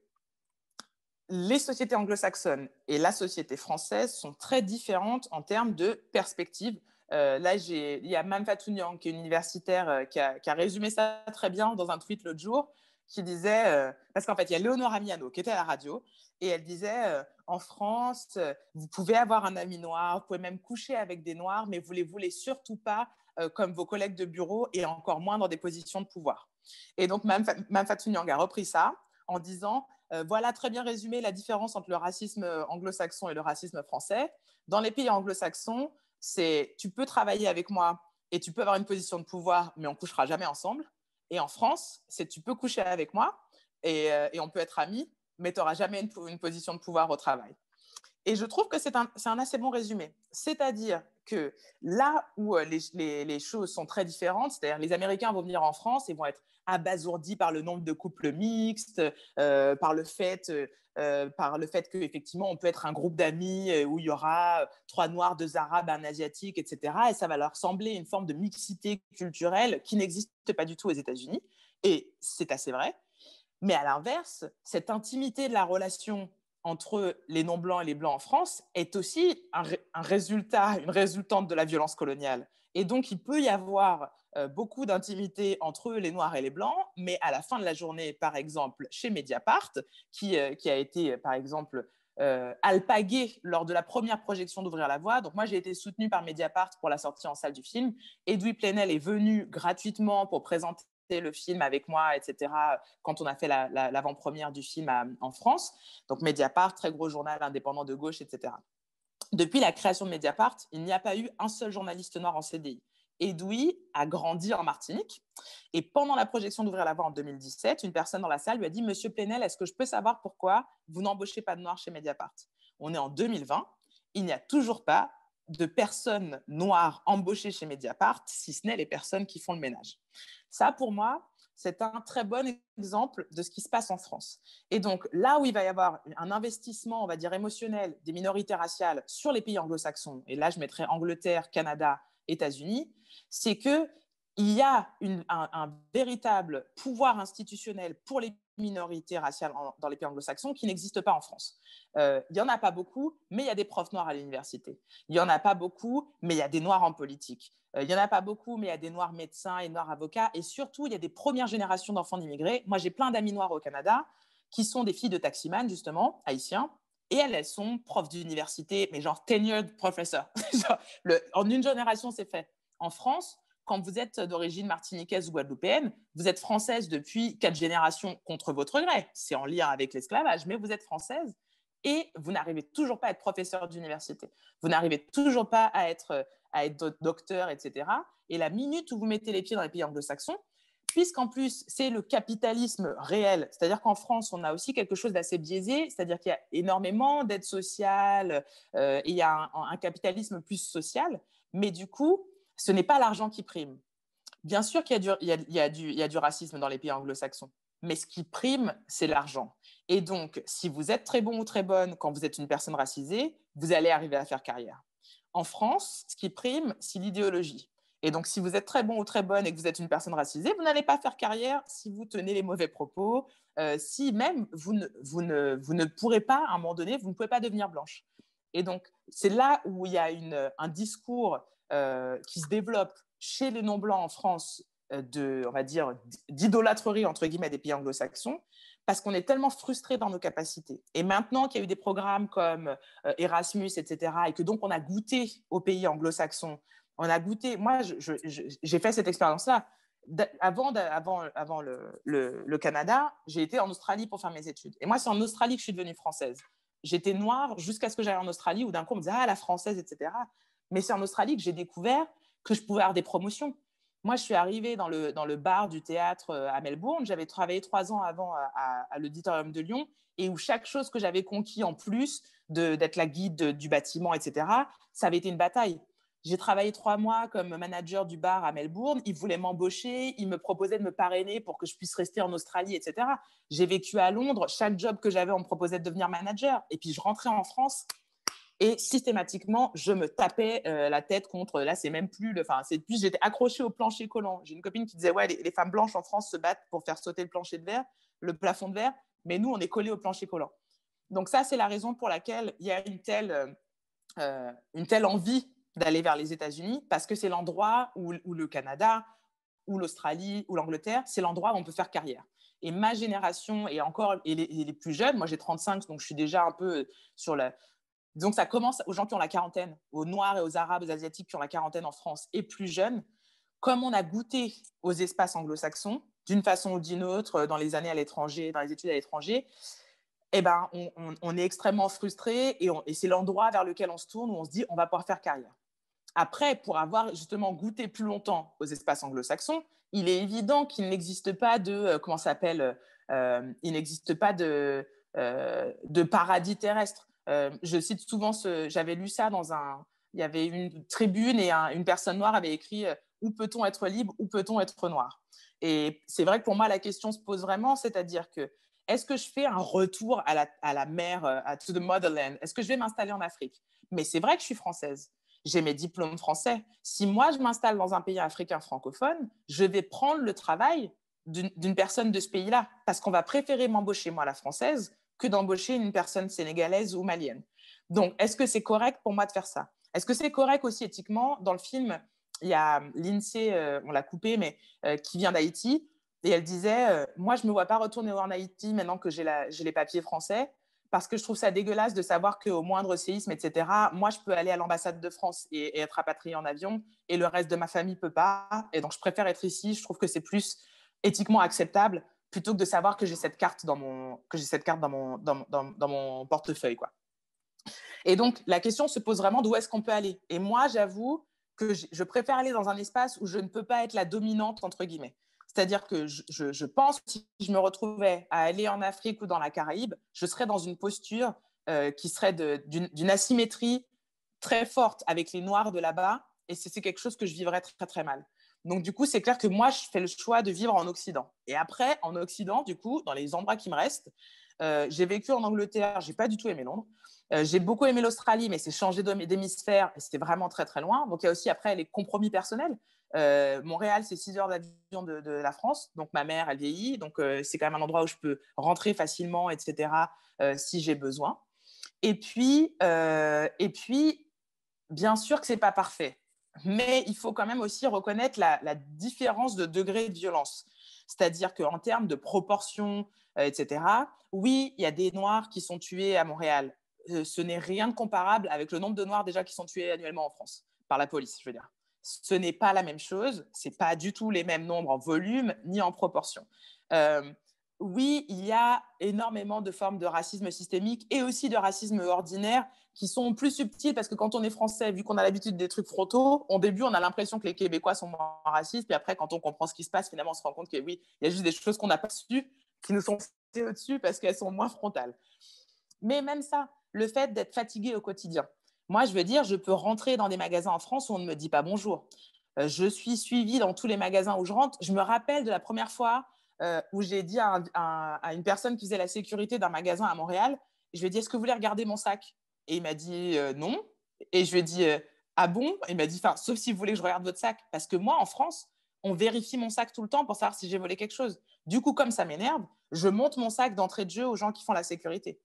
les sociétés anglo-saxonnes et la société française sont très différentes en termes de perspective. Là, il y a Mam Fatou Niang, qui est une universitaire, qui a résumé ça très bien dans un tweet l'autre jour, qui disait, parce qu'en fait, il y a Léonora Miano qui était à la radio, et elle disait, en France, vous pouvez avoir un ami noir, vous pouvez même coucher avec des noirs, mais vous ne les voulez surtout pas comme vos collègues de bureau et encore moins dans des positions de pouvoir. Et donc, Mam Fatou Niang a repris ça en disant, voilà très bien résumé la différence entre le racisme anglo-saxon et le racisme français. Dans les pays anglo-saxons, c'est tu peux travailler avec moi et tu peux avoir une position de pouvoir, mais on ne couchera jamais ensemble. Et en France, c'est tu peux coucher avec moi et on peut être amis, mais tu n'auras jamais une position de pouvoir au travail. Et je trouve que c'est un assez bon résumé. C'est-à-dire que là où les choses sont très différentes, c'est-à-dire les Américains vont venir en France et vont être abasourdis par le nombre de couples mixtes, par le fait qu'effectivement, on peut être un groupe d'amis où il y aura 3 Noirs, 2 Arabes, un Asiatique, etc. Et ça va leur sembler une forme de mixité culturelle qui n'existe pas du tout aux États-Unis. Et c'est assez vrai. Mais à l'inverse, cette intimité de la relation entre les non-blancs et les blancs en France est aussi une résultante de la violence coloniale. Et donc, il peut y avoir beaucoup d'intimité entre les noirs et les blancs, mais à la fin de la journée, par exemple, chez Mediapart, qui a été, par exemple, alpagué lors de la première projection d'Ouvrir la Voie. Donc, moi, j'ai été soutenue par Mediapart pour la sortie en salle du film. Edoui Plenel est venu gratuitement pour présenter le film avec moi, etc., quand on a fait l'avant-première du film en France. Donc, Mediapart, très gros journal indépendant de gauche, etc. Depuis la création de Mediapart, il n'y a pas eu un seul journaliste noir en CDI. Edoui a grandi en Martinique. Et pendant la projection d'Ouvrir la voie en 2017, une personne dans la salle lui a dit « Monsieur Plenel, est-ce que je peux savoir pourquoi vous n'embauchez pas de Noirs chez Mediapart ?» On est en 2020, il n'y a toujours pas de personnes noires embauchées chez Mediapart, si ce n'est les personnes qui font le ménage. Ça, pour moi, c'est un très bon exemple de ce qui se passe en France. Et donc, là où il va y avoir un investissement, on va dire, émotionnel des minorités raciales sur les pays anglo-saxons, et là, je mettrais Angleterre, Canada, États-Unis, c'est qu'il y a un véritable pouvoir institutionnel pour les minorités raciales dans les pays anglo-saxons qui n'existe pas en France. Il n'y en a pas beaucoup, mais il y a des profs noirs à l'université. Il n'y en a pas beaucoup, mais il y a des noirs en politique. Il n'y en a pas beaucoup, mais il y a des noirs médecins et noirs avocats. Et surtout, il y a des premières générations d'enfants d'immigrés. Moi, j'ai plein d'amis noirs au Canada qui sont des filles de taximan, justement, haïtiens. Et elles sont profs d'université, mais genre tenured professor. En une génération, c'est fait. En France, quand vous êtes d'origine martiniquaise ou guadeloupéenne, vous êtes française depuis 4 générations contre votre gré. C'est en lien avec l'esclavage, mais vous êtes française et vous n'arrivez toujours pas à être professeur d'université. Vous n'arrivez toujours pas à être docteur, etc. Et la minute où vous mettez les pieds dans les pays anglo-saxons, puisqu'en plus, c'est le capitalisme réel, c'est-à-dire qu'en France, on a aussi quelque chose d'assez biaisé, c'est-à-dire qu'il y a énormément d'aides sociales, et il y a un capitalisme plus social, mais du coup, ce n'est pas l'argent qui prime. Bien sûr qu'il y a du racisme dans les pays anglo-saxons, mais ce qui prime, c'est l'argent. Et donc, si vous êtes très bon ou très bonne quand vous êtes une personne racisée, vous allez arriver à faire carrière. En France, ce qui prime, c'est l'idéologie. Et donc, si vous êtes très bon ou très bonne et que vous êtes une personne racisée, vous n'allez pas faire carrière si vous tenez les mauvais propos, si même vous ne pourrez pas, à un moment donné, vous ne pouvez pas devenir blanche. Et donc, c'est là où il y a un discours qui se développe chez les non-blancs en France, on va dire, d'idolâtrerie, entre guillemets, des pays anglo-saxons, parce qu'on est tellement frustrés dans nos capacités. Et maintenant qu'il y a eu des programmes comme Erasmus, etc., et que donc on a goûté aux pays anglo-saxons, on a goûté, moi j'ai fait cette expérience-là. Avant le Canada, j'ai été en Australie pour faire mes études. Et moi, c'est en Australie que je suis devenue française. J'étais noire jusqu'à ce que j'aille en Australie, où d'un coup on me disait « Ah, la française, etc. » Mais c'est en Australie que j'ai découvert que je pouvais avoir des promotions. Moi, je suis arrivée dans le bar du théâtre à Melbourne. J'avais travaillé 3 ans avant à l'Auditorium de Lyon et où chaque chose que j'avais conquis en plus d'être la guide du bâtiment, etc., ça avait été une bataille. J'ai travaillé 3 mois comme manager du bar à Melbourne. Ils voulaient m'embaucher. Ils me proposaient de me parrainer pour que je puisse rester en Australie, etc. J'ai vécu à Londres. Chaque job que j'avais, on me proposait de devenir manager. Et puis, je rentrais en France. Et systématiquement, je me tapais la tête contre… Là, c'est même plus… j'étais accrochée au plancher collant. J'ai une copine qui disait « Ouais, les femmes blanches en France se battent pour faire sauter le plancher de verre, le plafond de verre, mais nous, on est collés au plancher collant. » Donc ça, c'est la raison pour laquelle il y a une telle envie d'aller vers les États-Unis, parce que c'est l'endroit où le Canada, ou l'Australie, ou l'Angleterre, c'est l'endroit où on peut faire carrière. Et ma génération, et les plus jeunes, moi j'ai 35, donc je suis déjà un peu sur la… Donc, ça commence aux gens qui ont la quarantaine, aux Noirs et aux Arabes, aux Asiatiques qui ont la quarantaine en France et plus jeunes. Comme on a goûté aux espaces anglo-saxons, d'une façon ou d'une autre, dans les années à l'étranger, dans les études à l'étranger, eh ben, on est extrêmement frustré et c'est l'endroit vers lequel on se tourne où on se dit on va pouvoir faire carrière. Après, pour avoir justement goûté plus longtemps aux espaces anglo-saxons, il est évident qu'il n'existe pas de… il n'existe pas de paradis terrestre. Je cite souvent j'avais lu ça il y avait une tribune et une personne noire avait écrit où peut-on être libre, où peut-on être noir. Et c'est vrai que pour moi la question se pose vraiment, c'est-à-dire que est-ce que je fais un retour à la mer, to the motherland? Est-ce que je vais m'installer en Afrique? Mais c'est vrai que je suis française, j'ai mes diplômes français. Si moi je m'installe dans un pays africain francophone, je vais prendre le travail d'une personne de ce pays-là, parce qu'on va préférer m'embaucher moi la française que d'embaucher une personne sénégalaise ou malienne. Donc, est-ce que c'est correct pour moi de faire ça? Est-ce que c'est correct aussi éthiquement? Dans le film, il y a Lindsay, on l'a coupée, mais qui vient d'Haïti, et elle disait moi, je ne me vois pas retourner en Haïti maintenant que j'ai les papiers français, parce que je trouve ça dégueulasse de savoir qu'au moindre séisme, etc., moi, je peux aller à l'ambassade de France et être rapatriée en avion, et le reste de ma famille ne peut pas. Et donc, je préfère être ici. Je trouve que c'est plus éthiquement acceptable plutôt que de savoir que j'ai cette carte dans mon portefeuille, quoi. Et donc, la question se pose vraiment d'où est-ce qu'on peut aller. Et moi, j'avoue que je préfère aller dans un espace où je ne peux pas être la dominante, entre guillemets. C'est-à-dire que je pense que si je me retrouvais à aller en Afrique ou dans la Caraïbe, je serais dans une posture qui serait d'une asymétrie très forte avec les Noirs de là-bas, et c'est quelque chose que je vivrais très, très mal. Donc, du coup, c'est clair que moi, je fais le choix de vivre en Occident. Et après, en Occident, du coup, dans les endroits qui me restent, j'ai vécu en Angleterre, je n'ai pas du tout aimé Londres. J'ai beaucoup aimé l'Australie, mais c'est changé d'hémisphère et c'était vraiment très, très loin. Donc, il y a aussi après les compromis personnels. Montréal, c'est 6 heures d'avion de la France. Donc, ma mère, elle vieillit. Donc, c'est quand même un endroit où je peux rentrer facilement, etc., si j'ai besoin. Et puis, bien sûr que ce n'est pas parfait. Mais il faut quand même aussi reconnaître la différence de degré de violence. C'est-à-dire qu'en termes de proportion, etc., oui, il y a des Noirs qui sont tués à Montréal. Ce n'est rien de comparable avec le nombre de Noirs déjà qui sont tués annuellement en France, par la police, je veux dire. Ce n'est pas la même chose, ce n'est pas du tout les mêmes nombres en volume ni en proportion. Oui, il y a énormément de formes de racisme systémique et aussi de racisme ordinaire qui sont plus subtils parce que quand on est français, vu qu'on a l'habitude des trucs frontaux, au début, on a l'impression que les Québécois sont moins racistes, puis après, quand on comprend ce qui se passe, finalement, on se rend compte que oui, il y a juste des choses qu'on n'a pas su qui nous sont passées au-dessus parce qu'elles sont moins frontales. Mais même ça, le fait d'être fatigué au quotidien. Moi, je veux dire, je peux rentrer dans des magasins en France où on ne me dit pas bonjour. Je suis suivie dans tous les magasins où je rentre. Je me rappelle de la première fois où j'ai dit à une personne qui faisait la sécurité d'un magasin à Montréal, je lui ai dit, est-ce que vous voulez regarder mon sac? Et il m'a dit non. Et je lui ai dit, ah bon? Et il m'a dit, sauf si vous voulez que je regarde votre sac. Parce que moi, en France, on vérifie mon sac tout le temps pour savoir si j'ai volé quelque chose. Du coup, comme ça m'énerve, je monte mon sac d'entrée de jeu aux gens qui font la sécurité.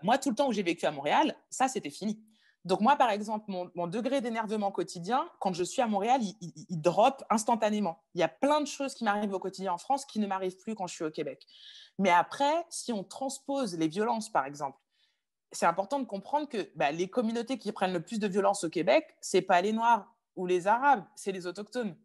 Moi, tout le temps où j'ai vécu à Montréal, ça, c'était fini. Donc moi, par exemple, mon degré d'énervement quotidien, quand je suis à Montréal, il drop instantanément. Il y a plein de choses qui m'arrivent au quotidien en France qui ne m'arrivent plus quand je suis au Québec. Mais après, si on transpose les violences, par exemple, c'est important de comprendre que les communautés qui prennent le plus de violence au Québec, ce n'est pas les Noirs ou les Arabes, c'est les Autochtones.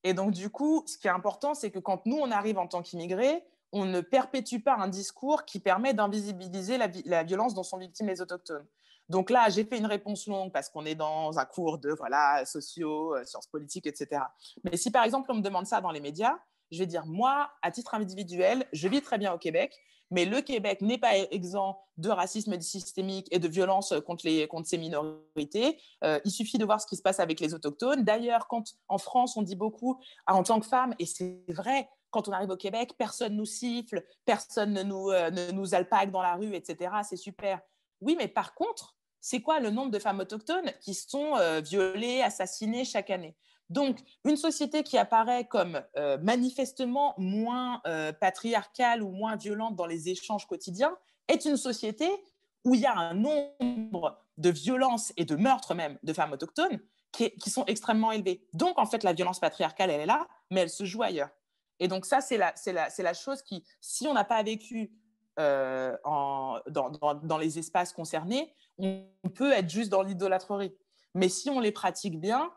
Et donc, du coup, ce qui est important, c'est que quand nous, on arrive en tant qu'immigrés, on ne perpétue pas un discours qui permet d'invisibiliser la violence dont sont victimes les Autochtones. Donc là, j'ai fait une réponse longue parce qu'on est dans un cours de sociaux, sciences politiques, etc. Mais si, par exemple, on me demande ça dans les médias, je vais dire, moi, à titre individuel, je vis très bien au Québec, mais le Québec n'est pas exempt de racisme systémique et de violence contre ces minorités. Il suffit de voir ce qui se passe avec les Autochtones. D'ailleurs, quand en France, on dit beaucoup, en tant que femme, et c'est vrai, quand on arrive au Québec, personne ne nous siffle, personne ne nous alpague dans la rue, etc. C'est super. Oui, mais par contre, c'est quoi le nombre de femmes autochtones qui sont violées, assassinées chaque année? Donc, une société qui apparaît comme manifestement moins patriarcale ou moins violente dans les échanges quotidiens est une société où il y a un nombre de violences et de meurtres même de femmes autochtones qui sont extrêmement élevés. Donc, en fait, la violence patriarcale, elle est là, mais elle se joue ailleurs. Et donc, ça, c'est la chose qui, si on n'a pas vécu dans les espaces concernés, on peut être juste dans l'idolâtrerie. Mais si on les pratique bien,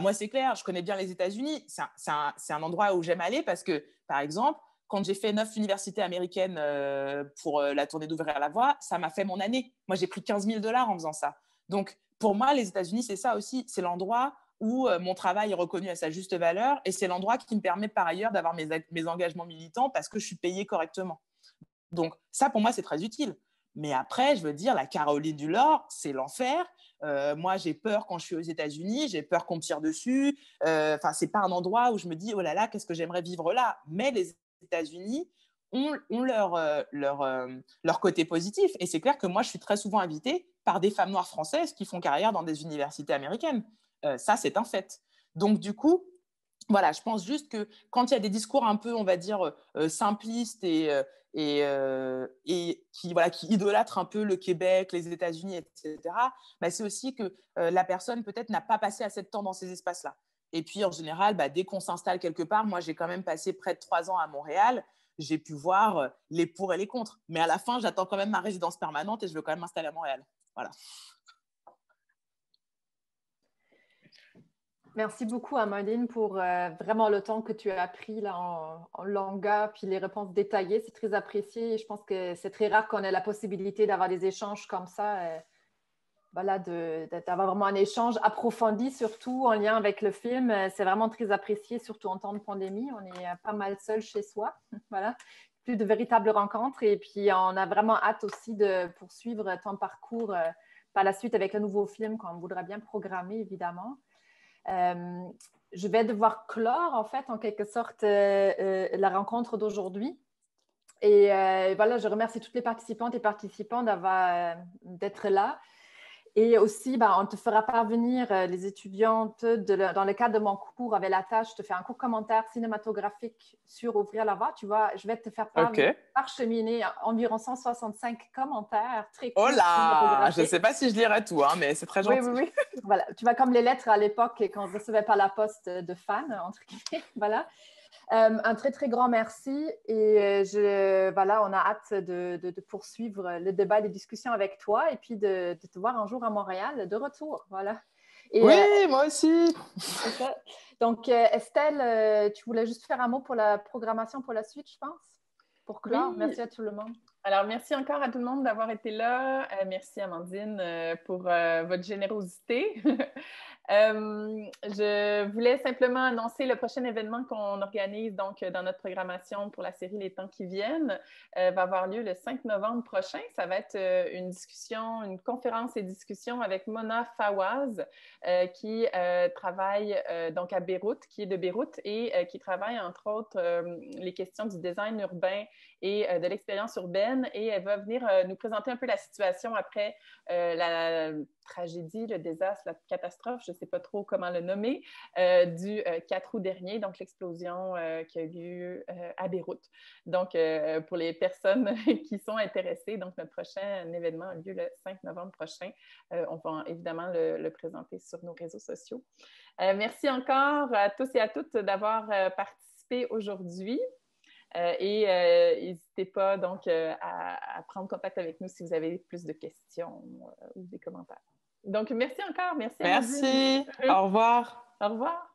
moi, c'est clair, je connais bien les États-Unis. C'est un endroit où j'aime aller parce que, par exemple, quand j'ai fait 9 universités américaines pour la tournée d'Ouvrir la Voie, ça m'a fait mon année. Moi, j'ai pris 15 000 $ en faisant ça. Donc, pour moi, les États-Unis, c'est ça aussi. C'est l'endroit où mon travail est reconnu à sa juste valeur et c'est l'endroit qui me permet par ailleurs d'avoir mes engagements militants parce que je suis payée correctement. Donc, ça, pour moi, c'est très utile. Mais après, je veux dire, la Caroline du Nord, c'est l'enfer. Moi, j'ai peur quand je suis aux États-Unis, j'ai peur qu'on me tire dessus. C'est pas un endroit où je me dis, oh là là, qu'est-ce que j'aimerais vivre là. Mais les États-Unis ont leur côté positif. Et c'est clair que moi, je suis très souvent invitée par des femmes noires françaises qui font carrière dans des universités américaines. Ça, c'est un fait. Donc, du coup, voilà, je pense juste que quand il y a des discours un peu, on va dire, simplistes et qui idolâtrent un peu le Québec, les États-Unis, etc., c'est aussi que la personne peut-être n'a pas passé assez de temps dans ces espaces-là. Et puis, en général, dès qu'on s'installe quelque part, moi, j'ai quand même passé près de 3 ans à Montréal, j'ai pu voir les pour et les contre. Mais à la fin, j'attends quand même ma résidence permanente et je veux quand même m'installer à Montréal. Voilà. Merci beaucoup, Amandine, pour vraiment le temps que tu as pris là, en Langa, puis les réponses détaillées. C'est très apprécié et je pense que c'est très rare qu'on ait la possibilité d'avoir des échanges comme ça. voilà, d'avoir vraiment un échange approfondi, surtout en lien avec le film. C'est vraiment très apprécié, surtout en temps de pandémie. On est pas mal seul chez soi. Voilà, plus de véritables rencontres. Et puis, on a vraiment hâte aussi de poursuivre ton parcours par la suite avec le nouveau film qu'on voudra bien programmer, évidemment. Je vais devoir clore, en fait, en quelque sorte, la rencontre d'aujourd'hui. Et voilà, je remercie toutes les participantes et participants d'être là. Et aussi, on te fera parvenir, les étudiantes, dans le cadre de mon cours avec la tâche, je te fais un court commentaire cinématographique sur Ouvrir la voie. Tu vois, je vais te faire parcheminer environ 165 commentaires très courts. Oh là, je ne sais pas si je lirai tout, hein, mais c'est très gentil. Oui. Voilà, tu vois, comme les lettres à l'époque quand on ne recevait pas la poste de fans, entre guillemets. Voilà. Un très, très grand merci et voilà, on a hâte de poursuivre le débat, les discussions avec toi et puis de te voir un jour à Montréal de retour. Voilà. Et, oui, moi aussi. C'est ça. Donc, Estelle, tu voulais juste faire un mot pour la programmation pour la suite, je pense, pour clore. Oui. Merci à tout le monde. Alors, merci encore à tout le monde d'avoir été là. Merci, Amandine, pour votre générosité. Je voulais simplement annoncer le prochain événement qu'on organise donc dans notre programmation pour la série Les temps qui viennent. Va avoir lieu le 5 novembre prochain. Ça va être une conférence et discussion avec Mona Fawaz qui travaille donc à Beyrouth, qui est de Beyrouth et qui travaille entre autres les questions du design urbain et de l'expérience urbaine. Et elle va venir nous présenter un peu la situation après la tragédie, le désastre, la catastrophe, je ne sais pas trop comment le nommer, du 4 août dernier, donc l'explosion qui a eu lieu à Beyrouth. Donc, pour les personnes qui sont intéressées, donc notre prochain événement a lieu le 5 novembre prochain. On va évidemment le présenter sur nos réseaux sociaux. Merci encore à tous et à toutes d'avoir participé aujourd'hui. Et n'hésitez pas donc à prendre contact avec nous si vous avez plus de questions ou des commentaires. Donc, merci encore. Merci. Merci. Au revoir. Au revoir.